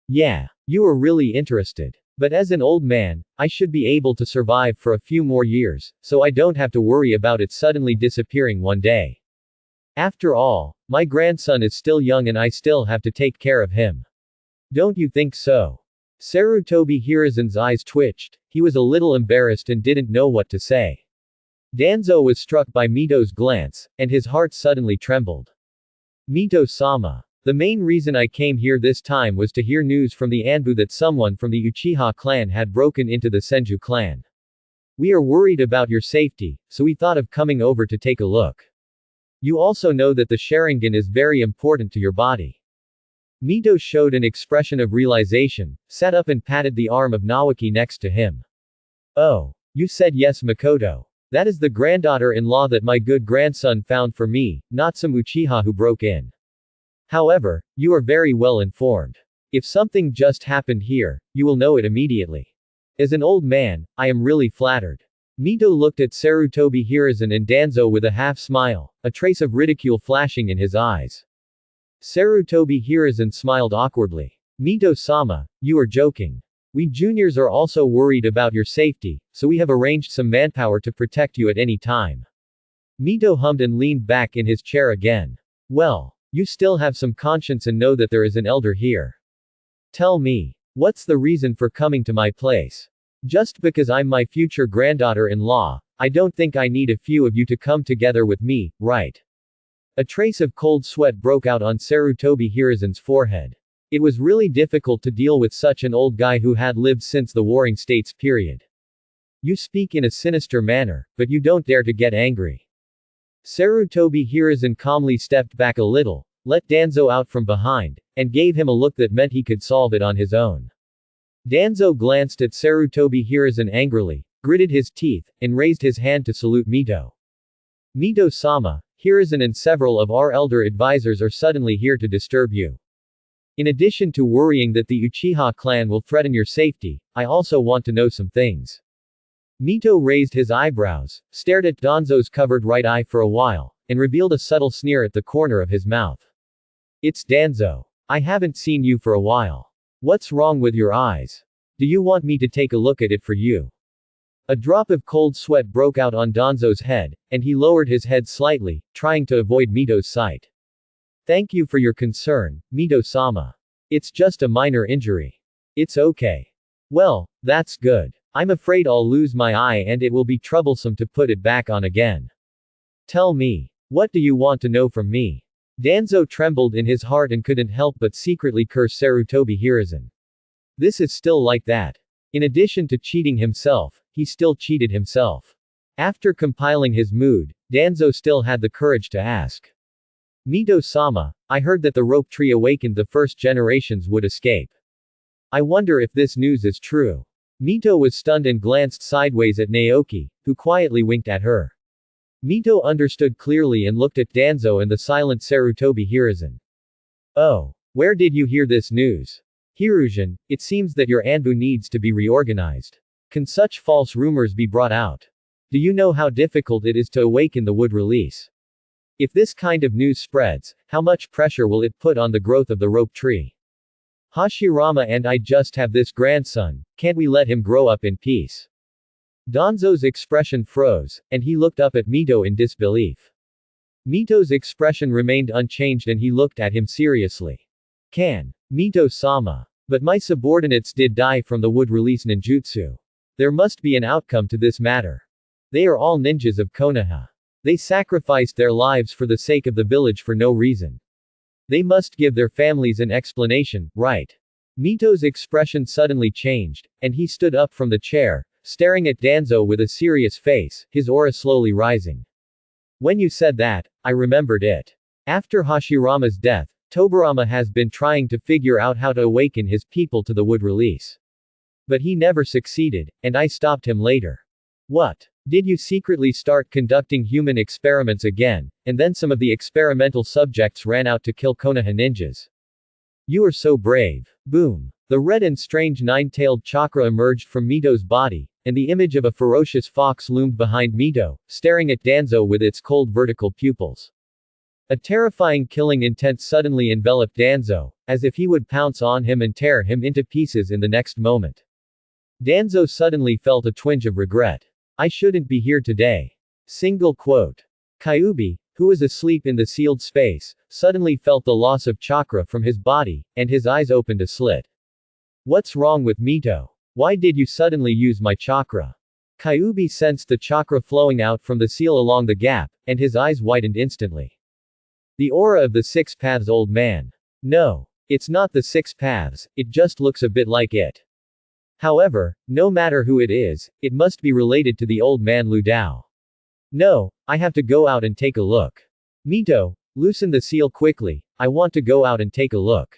Yeah, you are really interested. But as an old man, I should be able to survive for a few more years, so I don't have to worry about it suddenly disappearing one day. After all, my grandson is still young and I still have to take care of him. Don't you think so? Sarutobi Hiruzen's eyes twitched, he was a little embarrassed and didn't know what to say. Danzo was struck by Mito's glance, and his heart suddenly trembled. Mito-sama. The main reason I came here this time was to hear news from the Anbu that someone from the Uchiha clan had broken into the Senju clan. We are worried about your safety, so we thought of coming over to take a look. You also know that the Sharingan is very important to your body. Mito showed an expression of realization, sat up and patted the arm of Nawaki next to him. Oh, you said yes, Makoto. That is the granddaughter-in-law that my good grandson found for me, not some Uchiha who broke in. However, you are very well informed. If something just happened here, you will know it immediately. As an old man, I am really flattered. Mito looked at Sarutobi Hiruzen and Danzo with a half-smile, a trace of ridicule flashing in his eyes. Sarutobi Hiruzen smiled awkwardly. Mito-sama, you are joking. We juniors are also worried about your safety, so we have arranged some manpower to protect you at any time. Mito hummed and leaned back in his chair again. Well, you still have some conscience and know that there is an elder here. Tell me, what's the reason for coming to my place? Just because I'm my future granddaughter-in-law, I don't think I need a few of you to come together with me, right? A trace of cold sweat broke out on Sarutobi Hiruzen's forehead. It was really difficult to deal with such an old guy who had lived since the Warring States period. You speak in a sinister manner, but you don't dare to get angry. Sarutobi Hiruzen calmly stepped back a little, let Danzo out from behind, and gave him a look that meant he could solve it on his own. Danzo glanced at Sarutobi Hiruzen angrily, gritted his teeth, and raised his hand to salute Mito. Mito-sama, Hiruzen and several of our elder advisors are suddenly here to disturb you. In addition to worrying that the Uchiha clan will threaten your safety, I also want to know some things. Mito raised his eyebrows, stared at Danzo's covered right eye for a while, and revealed a subtle sneer at the corner of his mouth. It's Danzo. I haven't seen you for a while. What's wrong with your eyes? Do you want me to take a look at it for you? A drop of cold sweat broke out on Danzo's head, and he lowered his head slightly, trying to avoid Mito's sight. Thank you for your concern, Mito-sama. It's just a minor injury. It's okay. Well, that's good. I'm afraid I'll lose my eye and it will be troublesome to put it back on again. Tell me, what do you want to know from me? Danzo trembled in his heart and couldn't help but secretly curse Sarutobi Hiruzen. This is still like that. In addition to cheating himself, he still cheated himself. After compiling his mood, Danzo still had the courage to ask. Mito-sama, I heard that the rope tree awakened the first generations would escape. I wonder if this news is true. Mito was stunned and glanced sideways at Naoki, who quietly winked at her. Mito understood clearly and looked at Danzo and the silent Sarutobi Hiruzen. Oh, where did you hear this news? Hiruzen, it seems that your Anbu needs to be reorganized. Can such false rumors be brought out? Do you know how difficult it is to awaken the wood release? If this kind of news spreads, how much pressure will it put on the growth of the rope tree? Hashirama and I just have this grandson, can't we let him grow up in peace? Danzo's expression froze, and he looked up at Mito in disbelief. Mito's expression remained unchanged and he looked at him seriously. Can Mito-sama. But my subordinates did die from the wood release ninjutsu. There must be an outcome to this matter. They are all ninjas of Konoha. They sacrificed their lives for the sake of the village for no reason. They must give their families an explanation, right? Mito's expression suddenly changed, and he stood up from the chair, staring at Danzo with a serious face, his aura slowly rising. When you said that, I remembered it. After Hashirama's death, Tobarama has been trying to figure out how to awaken his people to the wood release. But he never succeeded, and I stopped him later. What? Did you secretly start conducting human experiments again, and then some of the experimental subjects ran out to kill Konoha ninjas? You are so brave. Boom. The red and strange nine-tailed chakra emerged from Mito's body, and the image of a ferocious fox loomed behind Mito, staring at Danzo with its cold vertical pupils. A terrifying killing intent suddenly enveloped Danzo, as if he would pounce on him and tear him into pieces in the next moment. Danzo suddenly felt a twinge of regret. I shouldn't be here today. Single quote. Kyuubi, who was asleep in the sealed space, suddenly felt the loss of chakra from his body, and his eyes opened a slit. What's wrong with Mito? Why did you suddenly use my chakra? Kyuubi sensed the chakra flowing out from the seal along the gap, and his eyes widened instantly. The aura of the Six Paths old man. No. It's not the Six Paths, it just looks a bit like it. However, no matter who it is, it must be related to the old man Lu Dao. No, I have to go out and take a look. Mito, loosen the seal quickly, I want to go out and take a look.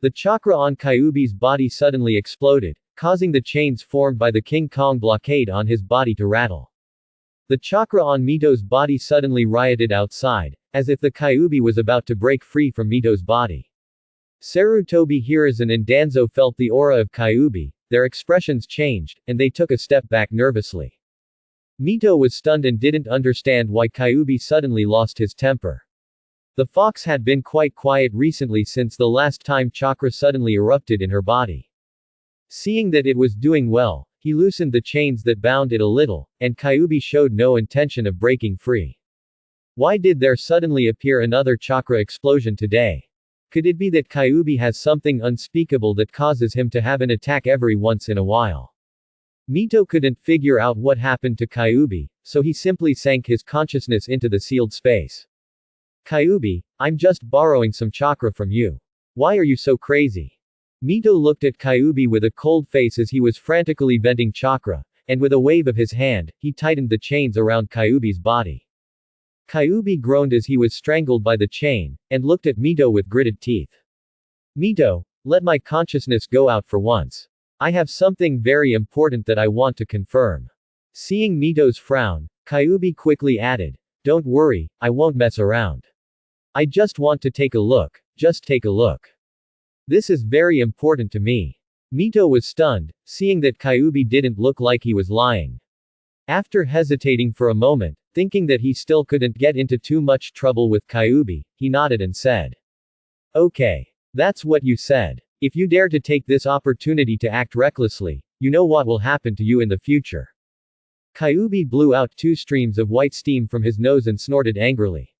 The chakra on Kyuubi's body suddenly exploded, causing the chains formed by the King Kong blockade on his body to rattle. The chakra on Mito's body suddenly rioted outside, as if the Kyuubi was about to break free from Mito's body. Sarutobi Hiruzen and Danzo felt the aura of Kyuubi, their expressions changed, and they took a step back nervously. Mito was stunned and didn't understand why Kyuubi suddenly lost his temper. The fox had been quite quiet recently since the last time chakra suddenly erupted in her body. Seeing that it was doing well, he loosened the chains that bound it a little, and Kyuubi showed no intention of breaking free. Why did there suddenly appear another chakra explosion today? Could it be that Kyuubi has something unspeakable that causes him to have an attack every once in a while? Mito couldn't figure out what happened to Kyuubi, so he simply sank his consciousness into the sealed space. Kyuubi, I'm just borrowing some chakra from you. Why are you so crazy? Mito looked at Kyuubi with a cold face as he was frantically venting chakra, and with a wave of his hand, he tightened the chains around Kyuubi's body. Kyuubi groaned as he was strangled by the chain, and looked at Mito with gritted teeth. Mito, let my consciousness go out for once. I have something very important that I want to confirm. Seeing Mito's frown, Kyuubi quickly added, don't worry, I won't mess around. I just want to take a look, just take a look. This is very important to me. Mito was stunned, seeing that Kyuubi didn't look like he was lying. After hesitating for a moment, thinking that he still couldn't get into too much trouble with Kyuubi, he nodded and said. Okay. That's what you said. If you dare to take this opportunity to act recklessly, you know what will happen to you in the future. Kyuubi blew out 2 streams of white steam from his nose and snorted angrily.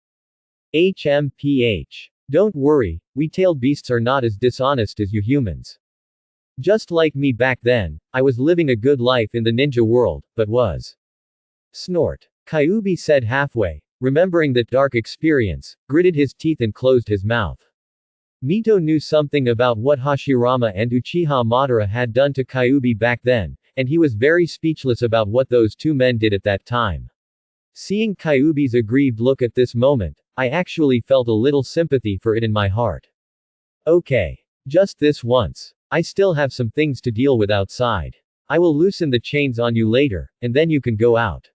HMPH. Don't worry, we tailed beasts are not as dishonest as you humans. Just like me back then, I was living a good life in the ninja world, but was. Snort. Kyuubi said halfway, remembering that dark experience, gritted his teeth and closed his mouth. Mito knew something about what Hashirama and Uchiha Madara had done to Kyuubi back then, and he was very speechless about what those 2 men did at that time. Seeing Kyuubi's aggrieved look at this moment, I actually felt a little sympathy for it in my heart. Okay. Just this once. I still have some things to deal with outside. I will loosen the chains on you later, and then you can go out.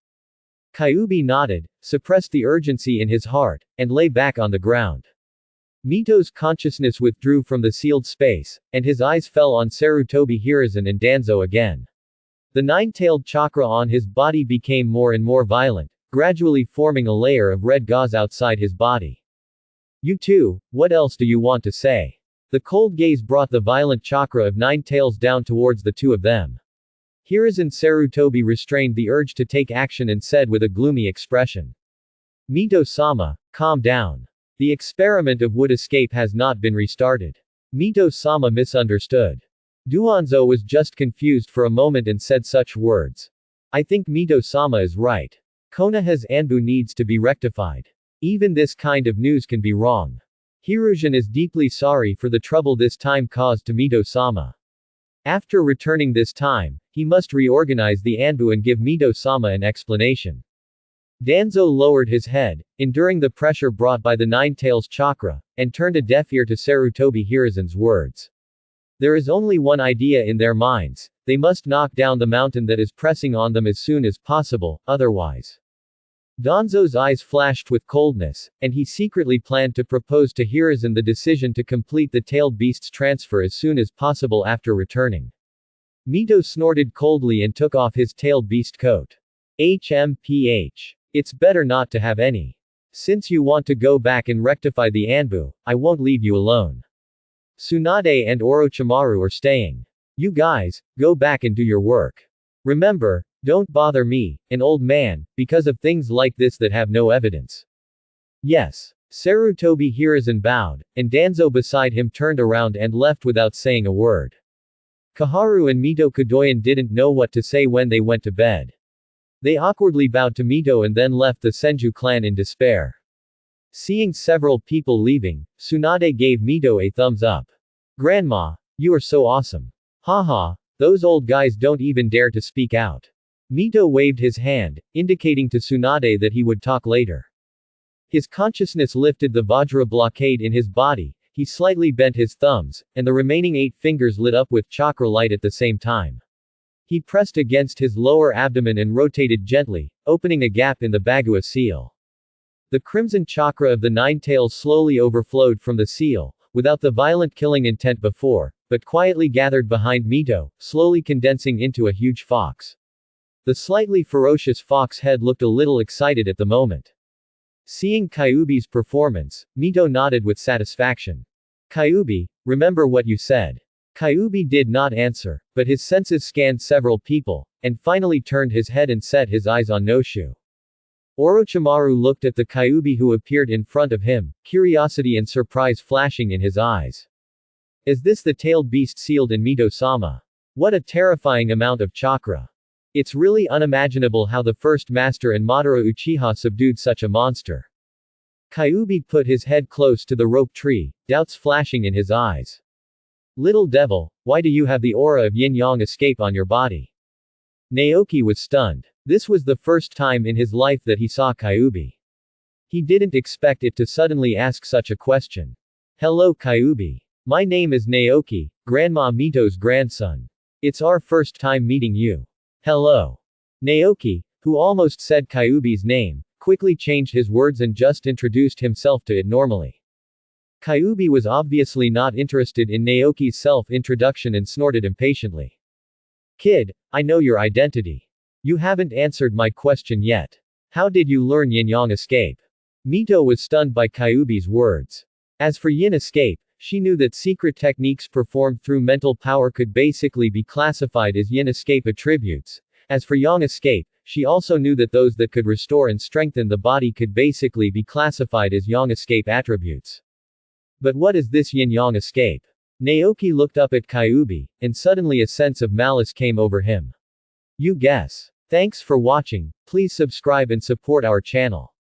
Kyuubi nodded, suppressed the urgency in his heart, and lay back on the ground. Mito's consciousness withdrew from the sealed space, and his eyes fell on Sarutobi Hiruzen and Danzo again. The 9-tailed chakra on his body became more and more violent, gradually forming a layer of red gauze outside his body. You too, what else do you want to say? The cold gaze brought the violent chakra of 9 tails down towards the 2 of them. Hiruzen Sarutobi restrained the urge to take action and said with a gloomy expression. Mito-sama, calm down. The experiment of wood escape has not been restarted. Mito-sama misunderstood. Duanzo was just confused for a moment and said such words. I think Mito-sama is right. Konoha's Anbu needs to be rectified. Even this kind of news can be wrong. Hiruzen is deeply sorry for the trouble this time caused to Mito-sama. After returning this time, he must reorganize the Anbu and give Mito-sama an explanation. Danzo lowered his head, enduring the pressure brought by the 9 tails chakra, and turned a deaf ear to Sarutobi Hiruzen's words. There is only one idea in their minds: they must knock down the mountain that is pressing on them as soon as possible, otherwise. Danzo's eyes flashed with coldness, and he secretly planned to propose to Hiruzen the decision to complete the tailed beast's transfer as soon as possible after returning. Mito snorted coldly and took off his tailed beast coat. HMPH. It's better not to have any. Since you want to go back and rectify the Anbu, I won't leave you alone. Tsunade and Orochimaru are staying. You guys, go back and do your work. Remember, don't bother me, an old man, because of things like this that have no evidence. Yes. Sarutobi Hiruzen bowed, and Danzo beside him turned around and left without saying a word. Kaharu and Mito Kodoyan didn't know what to say when they went to bed. They awkwardly bowed to Mito and then left the Senju clan in despair. Seeing several people leaving, Tsunade gave Mito a thumbs up. Grandma, you are so awesome. Haha, those old guys don't even dare to speak out. Mito waved his hand, indicating to Tsunade that he would talk later. His consciousness lifted the Vajra blockade in his body, he slightly bent his thumbs, and the remaining 8 fingers lit up with chakra light at the same time. He pressed against his lower abdomen and rotated gently, opening a gap in the Bagua seal. The crimson chakra of the 9 tails slowly overflowed from the seal, without the violent killing intent before, but quietly gathered behind Mito, slowly condensing into a huge fox. The slightly ferocious fox head looked a little excited at the moment. Seeing Kyuubi's performance, Mito nodded with satisfaction. Kyuubi, remember what you said. Kyuubi did not answer, but his senses scanned several people, and finally turned his head and set his eyes on Noshu. Orochimaru looked at the Kyuubi who appeared in front of him, curiosity and surprise flashing in his eyes. Is this the tailed beast sealed in Mito-sama? What a terrifying amount of chakra. It's really unimaginable how the first master and Madara Uchiha subdued such a monster. Kyuubi put his head close to the rope tree, doubts flashing in his eyes. Little devil, why do you have the aura of yin-yang escape on your body? Naoki was stunned. This was the first time in his life that he saw Kyuubi. He didn't expect it to suddenly ask such a question. Hello Kyuubi. My name is Naoki, Grandma Mito's grandson. It's our first time meeting you. Hello. Naoki, who almost said Kyuubi's name, quickly changed his words and just introduced himself to it normally. Kyuubi was obviously not interested in Naoki's self-introduction and snorted impatiently. Kid, I know your identity. You haven't answered my question yet. How did you learn yin-yang escape? Mito was stunned by Kyuubi's words. As for yin escape, she knew that secret techniques performed through mental power could basically be classified as yin escape attributes. As for yang escape, she also knew that those that could restore and strengthen the body could basically be classified as yang escape attributes. But what is this yin-yang escape? Naoki looked up at Kyuubi, and suddenly a sense of malice came over him. You guess. Thanks for watching, please subscribe and support our channel.